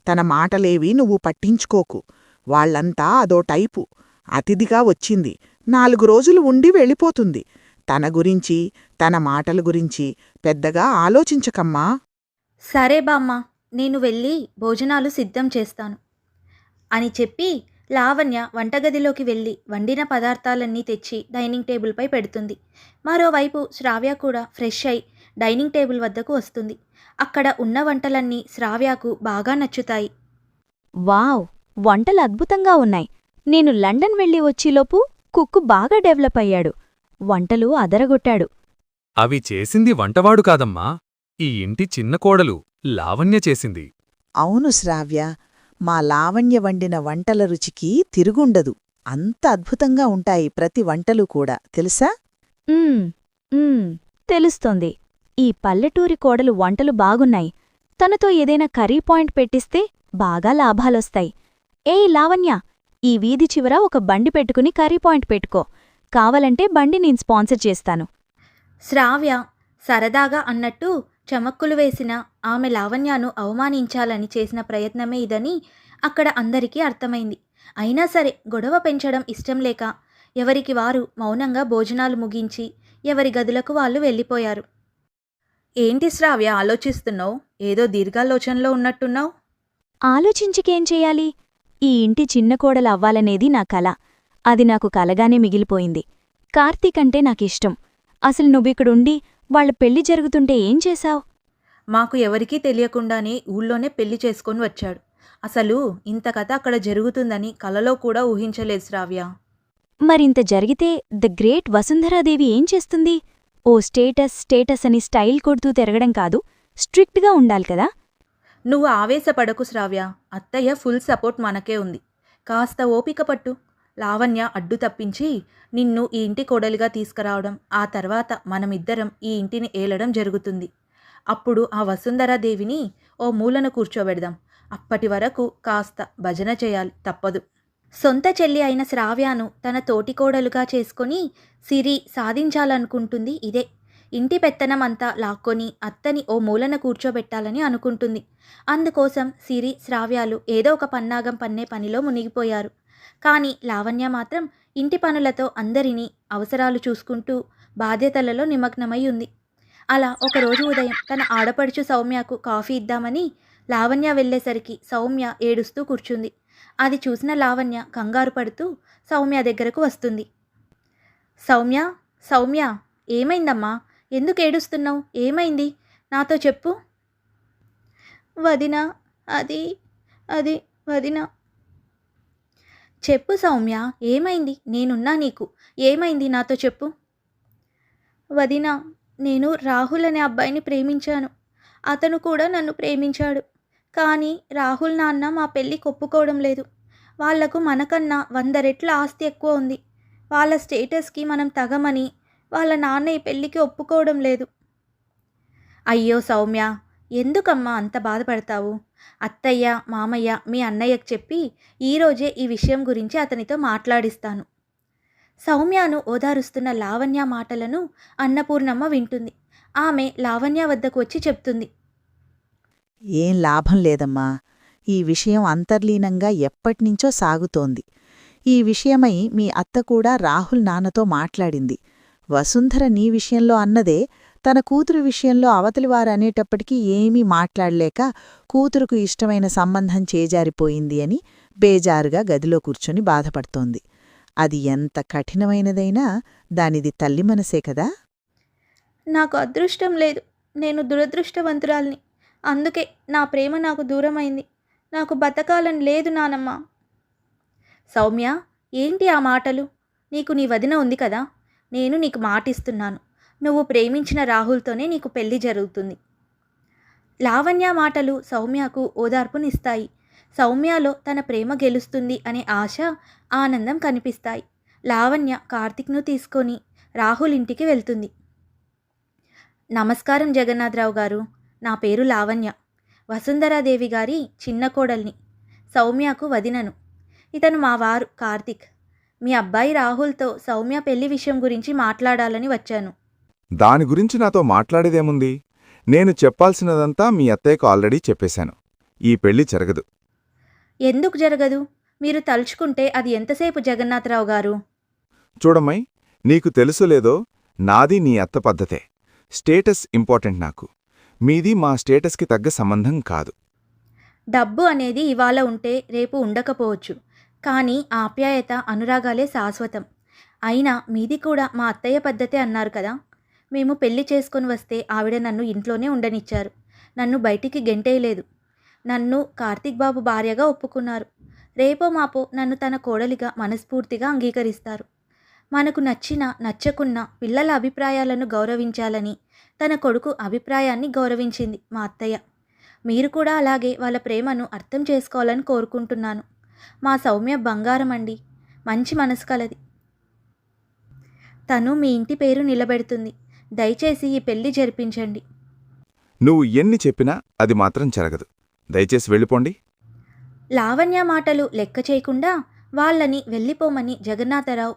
తన మాటలేవి నువ్వు పట్టించుకోకు. వాళ్ళంతా అదో టైపు. అతిథిగా వచ్చింది, 4 రోజులు ఉండి వెళ్ళిపోతుంది. తన గురించి, తన మాటల గురించి పెద్దగా ఆలోచించకమ్మా. సరే బామ్మ, నేను వెళ్ళి భోజనాలు సిద్ధం చేస్తాను అని చెప్పి లావణ్య వంటగదిలోకి వెళ్ళి వండిన పదార్థాలన్నీ తెచ్చి డైనింగ్ టేబుల్పై పెడుతుంది. మరోవైపు శ్రావ్య కూడా ఫ్రెష్ అయి డైనింగ్ టేబుల్ వద్దకు వస్తుంది. అక్కడ ఉన్న వంటలన్నీ శ్రావ్యకు బాగా నచ్చుతాయి. వావ్! వంటలు అద్భుతంగా ఉన్నాయి. నేను లండన్ వెళ్ళి వచ్చేలోపు కుక్కు బాగా డెవలప్ అయ్యాడు. వంటలు అదరగొట్టాడు. అవి చేసింది వంటవాడు కాదమ్మా, ఈ ఇంటి చిన్న కోడలు లావణ్య చేసింది. అవును శ్రావ్య, మా లావణ్య వండిన వంటల రుచికి తిరుగుండదు. అంత అద్భుతంగా ఉంటాయి ప్రతి వంటలు కూడా, తెలుసా? తెలుస్తోంది. ఈ పల్లెటూరి కోడలు వంటలు బాగున్నాయి. తనతో ఏదైనా కర్రీ పాయింట్ పెట్టిస్తే బాగా లాభాలొస్తాయి. ఏయ్ లావణ్య, ఈ వీధి చివర ఒక బండి పెట్టుకుని కర్రీ పాయింట్ పెట్టుకో. కావాలంటే బండి నేను స్పాన్సర్ చేస్తాను. శ్రావ్య సరదాగా అన్నట్టు చమక్కులు వేసిన ఆమె లావణ్యను అవమానించాలని చేసిన ప్రయత్నమే ఇదని అక్కడ అందరికీ అర్థమైంది. అయినా సరే గొడవ పెంచడం ఇష్టం లేక ఎవరికి వారు మౌనంగా భోజనాలు ముగించి ఎవరి గదులకు వాళ్ళు వెళ్ళిపోయారు. ఏంటి శ్రావ్య ఆలోచిస్తున్నావు? ఏదో దీర్ఘాలోచనలో ఉన్నట్టున్నావు. ఆలోచించికేం చెయ్యాలి? ఈ ఇంటి చిన్న కోడలు అవ్వాలనేది నా కల. అది నాకు కలగానే మిగిలిపోయింది. కార్తీక్ అంటే నాకిష్టం. అసలు నువ్విక్కడుండి వాళ్ళ పెళ్లి జరుగుతుంటే ఏం చేశావు? మాకు ఎవరికీ తెలియకుండానే ఊళ్ళోనే పెళ్లి చేసుకొని వచ్చాడు. అసలు ఇంత కథ అక్కడ జరుగుతుందని కలలో కూడా ఊహించలేదు శ్రావ్య. మరింత జరిగితే ద గ్రేట్ వసుంధరాదేవి ఏం చేస్తుంది? ఓ స్టేటస్ అని స్టైల్ కొడుతూ తిరగడం కాదు, స్ట్రిక్ట్గా ఉండాలి కదా. నువ్వు ఆవేశపడకు శ్రావ్య. అత్తయ్య ఫుల్ సపోర్ట్ మనకే ఉంది. కాస్త ఓపిక పట్టు. లావణ్య అడ్డు తప్పించి నిన్ను ఈ ఇంటి కోడలిగా తీసుకురావడం, ఆ తర్వాత మనమిద్దరం ఈ ఇంటిని ఏలడం జరుగుతుంది. అప్పుడు ఆ వసుంధరాదేవిని ఓ మూలన కూర్చోబెడదాం. అప్పటి వరకు కాస్త భజన చేయాలి, తప్పదు. సొంత చెల్లి అయిన శ్రావ్యను తన తోటికోడలుగా చేసుకొని సిరి సాధించాలనుకుంటుంది ఇదే. ఇంటి పెత్తనమంతా లాక్కొని అత్తని ఓ మూలన కూర్చోబెట్టాలని అనుకుంటుంది. అందుకోసం సిరి శ్రావ్యాలు ఏదో ఒక పన్నాగం పన్నే పనిలో మునిగిపోయారు. కానీ లావణ్య మాత్రం ఇంటి పనులతో అందరినీ అవసరాలు చూసుకుంటూ బాధ్యతలలో నిమగ్నమై ఉంది. అలా ఒకరోజు ఉదయం తన ఆడపడుచు సౌమ్యకు కాఫీ ఇద్దామని లావణ్య వెళ్ళేసరికి సౌమ్య ఏడుస్తూ కూర్చుంది. అది చూసిన లావణ్య కంగారు పడుతూ సౌమ్య దగ్గరకు వస్తుంది. సౌమ్య, సౌమ్య, ఏమైందమ్మా? ఎందుకు ఏడుస్తున్నావు? ఏమైంది? నాతో చెప్పు. వదినా, అది అది వదినా. చెప్పు సౌమ్య, ఏమైంది? నేనున్నా నీకు. ఏమైంది? నాతో చెప్పు. వదినా, నేను రాహుల్ అనే అబ్బాయిని ప్రేమించాను. అతను కూడా నన్ను ప్రేమించాడు. కానీ రాహుల్ నాన్న మా పెళ్ళికి ఒప్పుకోవడం లేదు. వాళ్లకు మనకన్నా 100 రెట్ల ఆస్తి ఎక్కువ ఉంది. వాళ్ళ స్టేటస్కి మనం తగమని వాళ్ళ నాన్న ఈ పెళ్ళికి ఒప్పుకోవడం లేదు. అయ్యో సౌమ్య, ఎందుకమ్మా అంత బాధపడతావు? అత్తయ్య, మామయ్య, మీ అన్నయ్యకు చెప్పి ఈరోజే ఈ విషయం గురించి అతనితో మాట్లాడిస్తాను. సౌమ్యను ఓదారుస్తున్న లావణ్య మాటలను అన్నపూర్ణమ్మ వింటుంది. ఆమె లావణ్య వద్దకు వచ్చి చెప్తుంది. ఏం లాభం లేదమ్మా. ఈ విషయం అంతర్లీనంగా ఎప్పటినుంచో సాగుతోంది. ఈ విషయమై మీ అత్త కూడా రాహుల్ నాన్నతో మాట్లాడింది. వసుంధర నీ విషయంలో అన్నదే తన కూతురు విషయంలో అవతలివారనేటప్పటికీ ఏమీ మాట్లాడలేక కూతురుకు ఇష్టమైన సంబంధం చేజారిపోయింది అని బేజారుగా గదిలో కూర్చొని బాధపడుతోంది. అది ఎంత కఠినమైనదైనా దానిది తల్లి మనసే కదా. నాకు అదృష్టం లేదు. నేను దురదృష్టవంతురాల్ని. అందుకే నా ప్రేమ నాకు దూరమైంది. నాకు బతకాలని లేదు నానమ్మ. సౌమ్య, ఏంటి ఆ మాటలు? నీకు నీ వదిన ఉంది కదా. నేను నీకు మాటిస్తున్నాను. నువ్వు ప్రేమించిన రాహుల్తోనే నీకు పెళ్లి జరుగుతుంది. లావణ్య మాటలు సౌమ్యకు ఓదార్పునిస్తాయి. సౌమ్యలో తన ప్రేమ గెలుస్తుంది అనే ఆశ, ఆనందం కనిపిస్తాయి. లావణ్య కార్తిక్ను తీసుకొని రాహుల్ ఇంటికి వెళ్తుంది. నమస్కారం జగన్నాథరావు గారు. నా పేరు లావణ్య. వసుంధరాదేవి గారి చిన్న కోడల్ని. సౌమ్యకు వదినను. ఇతను మా వారు కార్తిక్. మీ అబ్బాయి రాహుల్తో సౌమ్య పెళ్లి విషయం గురించి మాట్లాడాలని వచ్చాను. దాని గురించి నాతో మాట్లాడేదేముంది? నేను చెప్పాల్సినదంతా మీ అత్తయ్యకు ఆల్రెడీ చెప్పేశాను. ఈ పెళ్లి జరగదు. ఎందుకు జరగదు? మీరు తలుచుకుంటే అది ఎంతసేపు జగన్నాథరావు గారు? చూడమ్మాయి, నీకు తెలుసులేదో నాది నీ అత్త పద్ధతే. స్టేటస్ ఇంపార్టెంట్ నాకు. మీది మా స్టేటస్కి తగ్గ సంబంధం కాదు. డబ్బు అనేది ఇవాళ ఉంటే రేపు ఉండకపోవచ్చు. కానీ ఆప్యాయత, అనురాగాలే శాశ్వతం. అయినా మీది కూడా మా అత్తయ్య పద్ధతే అన్నారు కదా. మేము పెళ్లి చేసుకొని వస్తే ఆవిడ నన్ను ఇంట్లోనే ఉండనిచ్చారు. నన్ను బయటికి గెంటేయలేదు. నన్ను కార్తీక్ బాబు భార్యగా ఒప్పుకున్నారు. రేపో మాపో నన్ను తన కోడలిగా మనస్ఫూర్తిగా అంగీకరిస్తారు. మనకు నచ్చినా నచ్చకున్నా పిల్లల అభిప్రాయాలను గౌరవించాలని తన కొడుకు అభిప్రాయాన్ని గౌరవించింది మా అత్తయ్య. మీరు కూడా అలాగే వాళ్ళ ప్రేమను అర్థం చేసుకోవాలని కోరుకుంటున్నాను. మా సౌమ్య బంగారం అండి. మంచి మనసు కలది. తను మీ ఇంటి పేరు నిలబెడుతుంది. దయచేసి ఈ పెళ్లి జరిపించండి. నువ్వు ఎన్ని చెప్పినా అది మాత్రం జరగదు. దయచేసి వెళ్ళిపోండి. లావణ్య మాటలు లెక్క చేయకుండా వాళ్ళని వెళ్ళిపోమని జగన్నాథరావు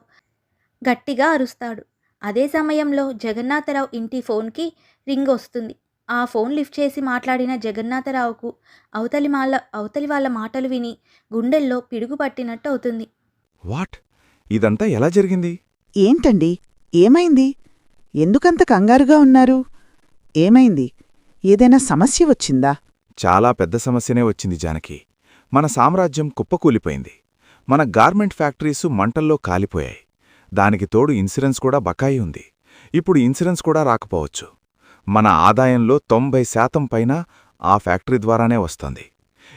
గట్టిగా అరుస్తాడు. అదే సమయంలో జగన్నాథరావు ఇంటి ఫోన్కి రింగ్ వస్తుంది. ఆ ఫోన్ లిఫ్ట్ చేసి మాట్లాడిన జగన్నాథరావుకు అవతలి వాళ్ళ మాటలు విని గుండెల్లో పిడుగు పట్టినట్టు అవుతుంది. వాట్? ఇదంతా ఎలా జరిగింది? ఏంటండి, ఏమైంది? ఎందుకంత కంగారుగా ఉన్నారు? ఏమైంది? ఏదైనా సమస్య వచ్చిందా? చాలా పెద్ద సమస్యనే వచ్చింది జానకి. మన సామ్రాజ్యం కుప్పకూలిపోయింది. మన గార్మెంట్ ఫ్యాక్టరీసు మంటల్లో కాలిపోయాయి. దానికి తోడు ఇన్సూరెన్స్ కూడా బకాయి ఉంది. ఇప్పుడు ఇన్సూరెన్స్ కూడా రాకపోవచ్చు. మన ఆదాయంలో 90% పైన ఆ ఫ్యాక్టరీ ద్వారానే వస్తోంది.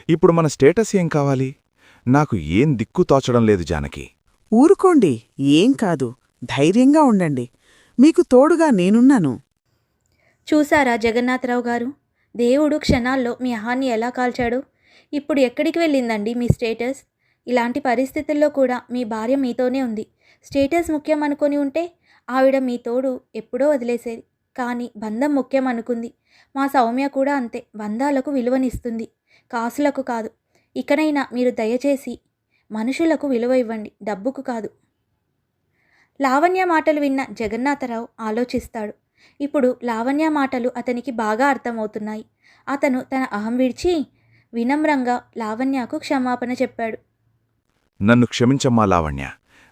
ఇప్పుడు మన స్టేటస్ ఏం కావాలి? నాకు ఏం దిక్కు తోచడం లేదు జానకి. ఊరుకోండి, ఏం కాదు. ధైర్యంగా ఉండండి. మీకు తోడుగా నేనున్నాను. చూసారా జగన్నాథరావు గారు, దేవుడు క్షణాల్లో మీ అహాన్ని ఎలా కాల్చాడు. ఇప్పుడు ఎక్కడికి వెళ్ళిందండి మీ స్టేటస్? ఇలాంటి పరిస్థితుల్లో కూడా మీ భార్య మీతోనే ఉంది. స్టేటస్ ముఖ్యం అనుకొని ఉంటే ఆవిడ మీ తోడు ఎప్పుడో వదిలేసేది. కానీ బంధం ముఖ్యం అనుకుంది. మా సౌమ్య కూడా అంతే. బంధాలకు విలువనిస్తుంది, కాసులకు కాదు. ఇకనైనా మీరు దయచేసి మనుషులకు విలువ ఇవ్వండి, డబ్బుకు కాదు. లావణ్య మాటలు విన్న జగన్నాథరావు ఆలోచిస్తాడు. ఇప్పుడు లావణ్య మాటలు అతనికి బాగా అర్థమవుతున్నాయి. అతను తన అహం విడిచి వినమ్రంగా లావణ్యకు క్షమాపణ చెప్పాడు. నన్ను క్షమించమ్మా లావణ్య.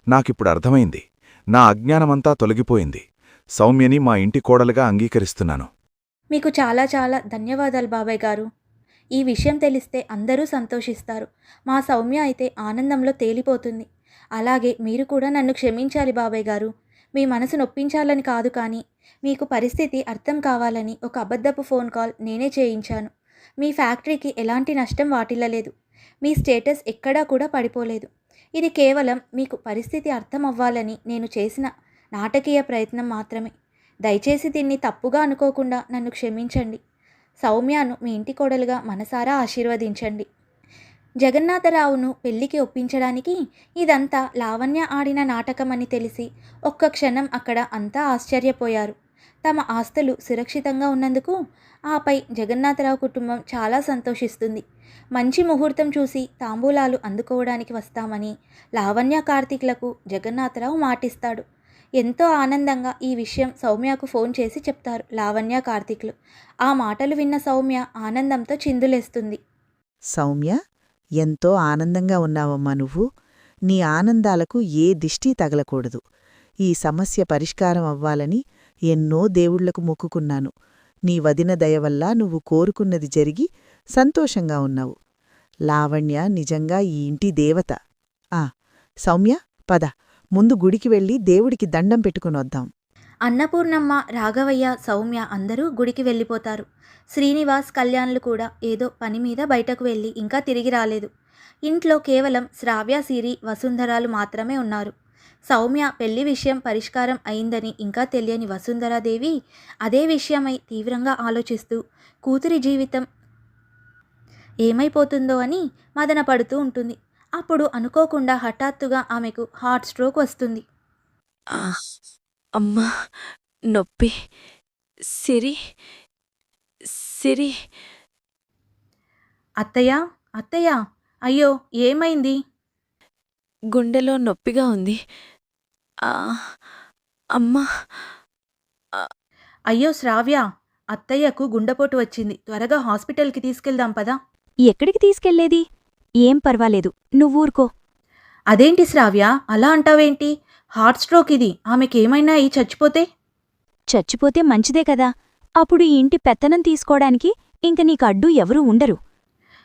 నాకిప్పుడు అర్థమైంది. నా అజ్ఞానమంతా తొలగిపోయింది. సౌమ్యని మా ఇంటి కోడలుగా అంగీకరిస్తున్నాను. మీకు చాలా చాలా ధన్యవాదాలు బాబాయ్ గారు. ఈ విషయం తెలిస్తే అందరూ సంతోషిస్తారు. మా సౌమ్య అయితే ఆనందంలో తేలిపోతుంది. అలాగే మీరు కూడా నన్ను క్షమించాలి బాబాయ్ గారు. మీ మనసు నొప్పించాలని కాదు, కానీ మీకు పరిస్థితి అర్థం కావాలని ఒక అబద్ధపు ఫోన్ కాల్ నేనే చేయించాను. మీ ఫ్యాక్టరీకి ఎలాంటి నష్టం వాటిల్లలేదు. మీ స్టేటస్ ఎక్కడా కూడా పడిపోలేదు. ఇది కేవలం మీకు పరిస్థితి అర్థం అవ్వాలని నేను చేసిన నాటకీయ ప్రయత్నం మాత్రమే. దయచేసి దీన్ని తప్పుగా అనుకోకుండా నన్ను క్షమించండి. సౌమ్యను మీ ఇంటి కోడలుగా మనసారా ఆశీర్వదించండి. జగన్నాథరావును పెళ్లికి ఒప్పించడానికి ఇదంతా లావణ్య ఆడిన నాటకమని తెలిసి ఒక్క క్షణం అక్కడ అంతా ఆశ్చర్యపోయారు. తమ ఆస్తులు సురక్షితంగా ఉన్నందుకు ఆపై జగన్నాథరావు కుటుంబం చాలా సంతోషిస్తుంది. మంచి ముహూర్తం చూసి తాంబూలాలు అందుకోవడానికి వస్తామని లావణ్య కార్తీక్లకు జగన్నాథరావు మాటిస్తాడు. ఎంతో ఆనందంగా ఈ విషయం సౌమ్యకు ఫోన్ చేసి చెప్తారు లావణ్య కార్తీక్లు. ఆ మాటలు విన్న సౌమ్య ఆనందంతో చిందులేస్తుంది. సౌమ్య, ఎంతో ఆనందంగా ఉన్నావమ్మా నువ్వు. నీ ఆనందాలకు ఏ దిష్టి తగలకూడదు. ఈ సమస్య పరిష్కారం అవ్వాలని ఎన్నో దేవుళ్లకు మొక్కుకున్నాను. నీ వదిన దయవల్ల నువ్వు కోరుకున్నది జరిగి సంతోషంగా ఉన్నావు. లావణ్య నిజంగా ఈ ఇంటి దేవత. సౌమ్య, పద, ముందు గుడికి వెళ్ళి దేవుడికి దండం పెట్టుకునొద్దాం. అన్నపూర్ణమ్మ, రాఘవయ్య, సౌమ్య అందరూ గుడికి వెళ్ళిపోతారు. శ్రీనివాస్, కళ్యాణ్లు కూడా ఏదో పని మీద బయటకు వెళ్ళి ఇంకా తిరిగి రాలేదు. ఇంట్లో కేవలం శ్రావ్య, సిరి, వసుంధరాలు మాత్రమే ఉన్నారు. సౌమ్య పెళ్లి విషయం పరిష్కారం అయిందని ఇంకా తెలియని వసుంధరాదేవి అదే విషయమై తీవ్రంగా ఆలోచిస్తూ కూతురి జీవితం ఏమైపోతుందో అని మదన పడుతూ ఉంటుంది. అప్పుడు అనుకోకుండా హఠాత్తుగా ఆమెకు హార్ట్ స్ట్రోక్ వస్తుంది. అమ్మా, నొప్పి. సిరి సిరి అత్తయ్య, అత్తయ్య, అయ్యో ఏమైంది? గుండెలో నొప్పిగా ఉంది. అమ్మా. అయ్యో శ్రావ్య, అత్తయ్యకు గుండెపోటు వచ్చింది. త్వరగా హాస్పిటల్కి తీసుకెళ్దాం పదా. ఎక్కడికి తీసుకెళ్లేది? ఏం పర్వాలేదు, నువ్వూరుకో. అదేంటి శ్రావ్య, అలా అంటావేంటి? హార్ట్ స్ట్రోక్ ఇది. ఆమెకేమైనా అయి చచ్చిపోతే? చచ్చిపోతే మంచిదే కదా. అప్పుడు ఈ ఇంటి పెత్తనం తీసుకోవడానికి ఇంక నీకు అడ్డు ఎవరూ ఉండరు.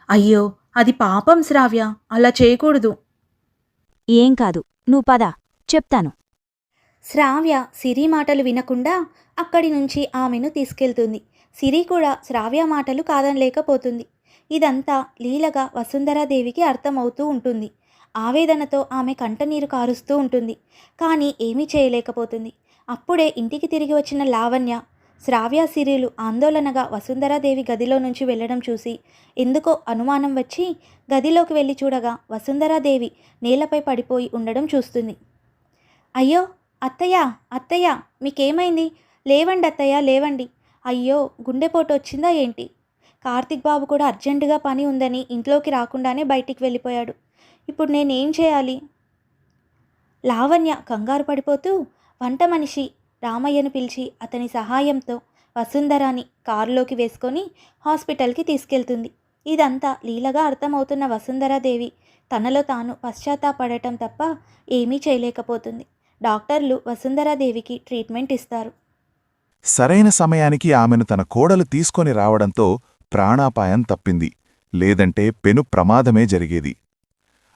అయ్యో, అది పాపం శ్రావ్య, అలా చేయకూడదు. ఏం కాదు, నువ్వు పద, చెప్తాను. శ్రావ్య సిరి మాటలు వినకుండా అక్కడి నుంచి ఆమెను తీసుకెళ్తుంది. సిరి కూడా శ్రావ్య మాటలు కాదనలేకపోతుంది. ఇదంతా లీలగా వసుంధరాదేవికి అర్థమవుతూ ఉంటుంది. ఆవేదనతో ఆమె కంటనీరు కారుస్తూ ఉంటుంది. కానీ ఏమీ చేయలేకపోతుంది. అప్పుడే ఇంటికి తిరిగి వచ్చిన లావణ్య, శ్రావ్య, సిరిలు ఆందోళనగా వసుంధరాదేవి గదిలో నుంచి వెళ్లడం చూసి ఎందుకో అనుమానం వచ్చి గదిలోకి వెళ్ళి చూడగా వసుంధరాదేవి నేలపై పడిపోయి ఉండడం చూస్తుంది. అయ్యో అత్తయ్య, అత్తయ్య, మీకేమైంది? లేవండి అత్తయ్య, లేవండి. అయ్యో, గుండెపోటు వచ్చిందా ఏంటి? కార్తీక్ బాబు కూడా అర్జెంటుగా పని ఉందని ఇంట్లోకి రాకుండానే బయటికి వెళ్ళిపోయాడు. ఇప్పుడు నేనేం చేయాలి? లావణ్య కంగారు పడిపోతూ వంట మనిషి రామయ్యను పిలిచి అతని సహాయంతో వసుంధరాని కారులోకి వేసుకొని హాస్పిటల్కి తీసుకెళ్తుంది. ఇదంతా లీలగా అర్థమవుతున్న వసుంధరాదేవి తనలో తాను పశ్చాత్తాపడటం తప్ప ఏమీ చేయలేకపోతుంది. డాక్టర్లు వసుంధరాదేవికి ట్రీట్మెంట్ ఇస్తారు. సరైన సమయానికి ఆమెను తన కోడలు తీసుకొని రావడంతో ప్రాణాపాయం తప్పింది. లేదంటే పెను ప్రమాదమే జరిగేది.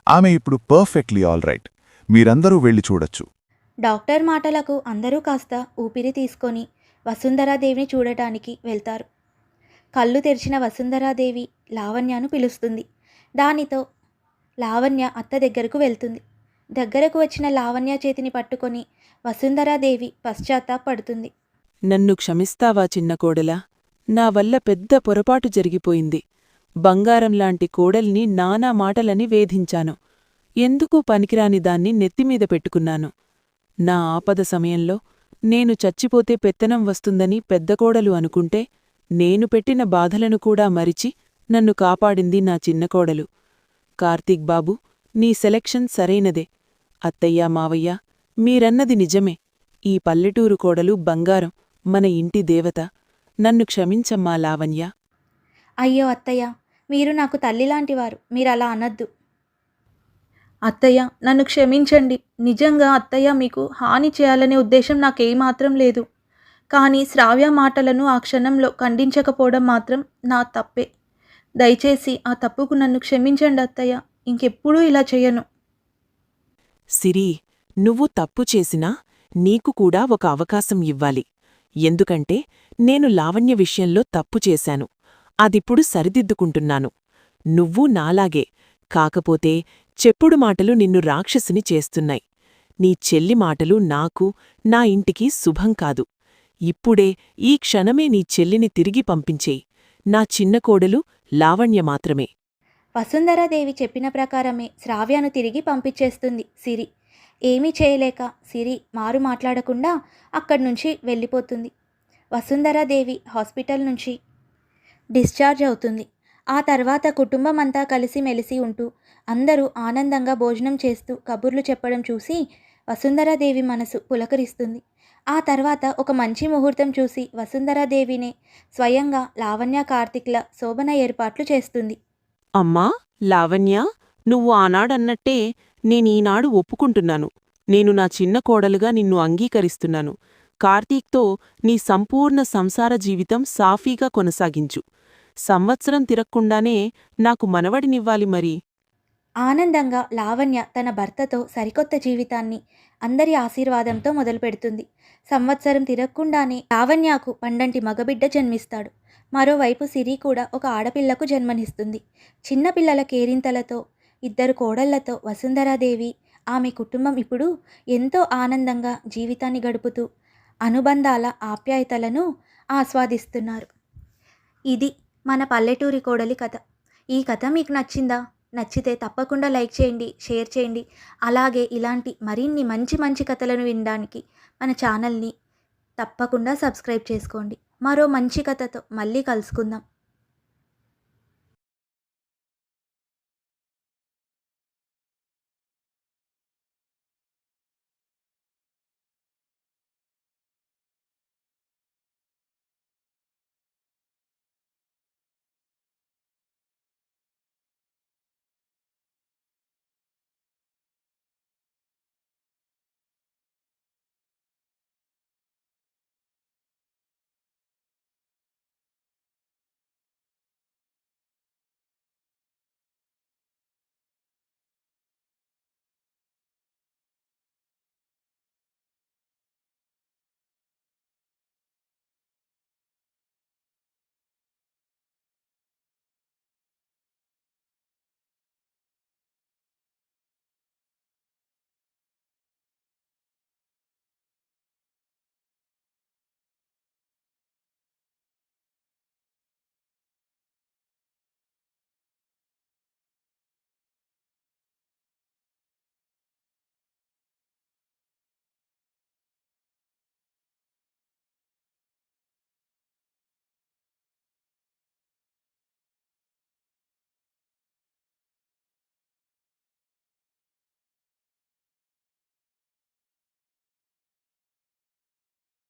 ఆమె ఇప్పుడు పర్ఫెక్ట్లీ ఆల్రైట్. మీరందరూ వెళ్ళి చూడొచ్చు. డాక్టర్ మాటలకు అందరూ కాస్త ఊపిరి తీసుకొని వసుంధరాదేవిని చూడటానికి వెళ్తారు. కళ్ళు తెరిచిన వసుంధరాదేవి లావణ్యను పిలుస్తుంది. దానితో లావణ్య అత్త దగ్గరకు వెళ్తుంది. దగ్గరకు వచ్చిన లావణ్య చేతిని పట్టుకొని వసుంధరాదేవి పశ్చాత్తాపడుతుంది. నన్ను క్షమిస్తావా చిన్న కోడలా? నా వల్ల పెద్ద పొరపాటు జరిగిపోయింది. బంగారంలాంటి కోడల్ని నానా మాటలని వేధించాను. ఎందుకూ పనికిరాని దాన్ని నెత్తిమీద పెట్టుకున్నాను. నా ఆపద సమయంలో నేను చచ్చిపోతే పెత్తనం వస్తుందని పెద్దకోడలు అనుకుంటే నేను పెట్టిన బాధలను కూడా మరిచి నన్ను కాపాడింది నా చిన్నకోడలు. కార్తీక్ బాబు, నీ సెలక్షన్ సరైనదే. అత్తయ్యా, మావయ్య, మీరన్నది నిజమే. ఈ పల్లెటూరు కోడలు బంగారం, మన ఇంటి దేవత. నన్ను క్షమించమ్మా లావణ్య. అయ్యో అత్తయ్య, మీరు నాకు తల్లిలాంటివారు. మీరలా అనద్దు. అత్తయ్య, నన్ను క్షమించండి. నిజంగా అత్తయ్య, మీకు హాని చేయాలనే ఉద్దేశం నాకేమాత్రం లేదు. కానీ శ్రావ్య మాటలను ఆ క్షణంలో ఖండించకపోవడం మాత్రం నా తప్పే. దయచేసి ఆ తప్పుకు నన్ను క్షమించండి అత్తయ్య. ఇంకెప్పుడూ ఇలా చెయ్యను. సిరి, నువ్వు తప్పు చేసినా నీకు కూడా ఒక అవకాశం ఇవ్వాలి. ఎందుకంటే నేను లావణ్య విషయంలో తప్పు చేశాను. అదిప్పుడు సరిదిద్దుకుంటున్నాను. నువ్వు నాలాగే. కాకపోతే చెప్పుడు మాటలు నిన్ను రాక్షసిని చేస్తున్నాయి. నీ చెల్లి మాటలు నాకు, నా ఇంటికి శుభం కాదు. ఇప్పుడే ఈ క్షణమే నీ చెల్లిని తిరిగి పంపించేయి. నా చిన్న కోడలు లావణ్య మాత్రమే. వసుంధరాదేవి చెప్పిన ప్రకారమే శ్రావ్యను తిరిగి పంపించేస్తుంది సిరి. ఏమీ చేయలేక సిరి మారు మాట్లాడకుండా అక్కడ్నుంచి వెళ్ళిపోతుంది. వసుంధరాదేవి హాస్పిటల్ నుంచి డిశ్చార్జ్ అవుతుంది. ఆ తర్వాత కుటుంబమంతా కలిసిమెలిసి ఉంటూ అందరూ ఆనందంగా భోజనం చేస్తూ కబుర్లు చెప్పడం చూసి వసుంధరాదేవి మనసు పులకరిస్తుంది. ఆ తర్వాత ఒక మంచి ముహూర్తం చూసి వసుంధరాదేవినే స్వయంగా లావణ్య కార్తీక్ల శోభన ఏర్పాట్లు చేస్తుంది. అమ్మా లావణ్య, నువ్వు ఆనాడన్నట్టే నేనీనాడు ఒప్పుకుంటున్నాను. నేను నా చిన్న కోడలుగా నిన్ను అంగీకరిస్తున్నాను. కార్తీక్తో నీ సంపూర్ణ సంసార జీవితం సాఫీగా కొనసాగించు. సంవత్సరం తిరక్కుండానే నాకు మనవడినివ్వాలి మరి. ఆనందంగా లావణ్య తన భర్తతో సరికొత్త జీవితాన్ని అందరి ఆశీర్వాదంతో మొదలుపెడుతుంది. సంవత్సరం తిరగకుండానే లావణ్యకు పండంటి మగబిడ్డ జన్మిస్తాడు. మరోవైపు సిరి కూడా ఒక ఆడపిల్లకు జన్మనిస్తుంది. చిన్నపిల్లల కేరింతలతో 2 కోడళ్లతో వసుంధరాదేవి ఆమె కుటుంబం ఇప్పుడు ఎంతో ఆనందంగా జీవితాన్ని గడుపుతూ అనుబంధాల ఆప్యాయతలను ఆస్వాదిస్తున్నారు. ఇది మన పల్లెటూరి కోడలి కథ. ఈ కథ మీకు నచ్చిందా? నచ్చితే తప్పకుండా లైక్ చేయండి, షేర్ చేయండి. అలాగే ఇలాంటి మరిన్ని మంచి మంచి కథలను వినడానికి మన ఛానల్ని తప్పకుండా సబ్స్క్రైబ్ చేసుకోండి. మరో మంచి కథతో మళ్ళీ కలుసుకుందాం.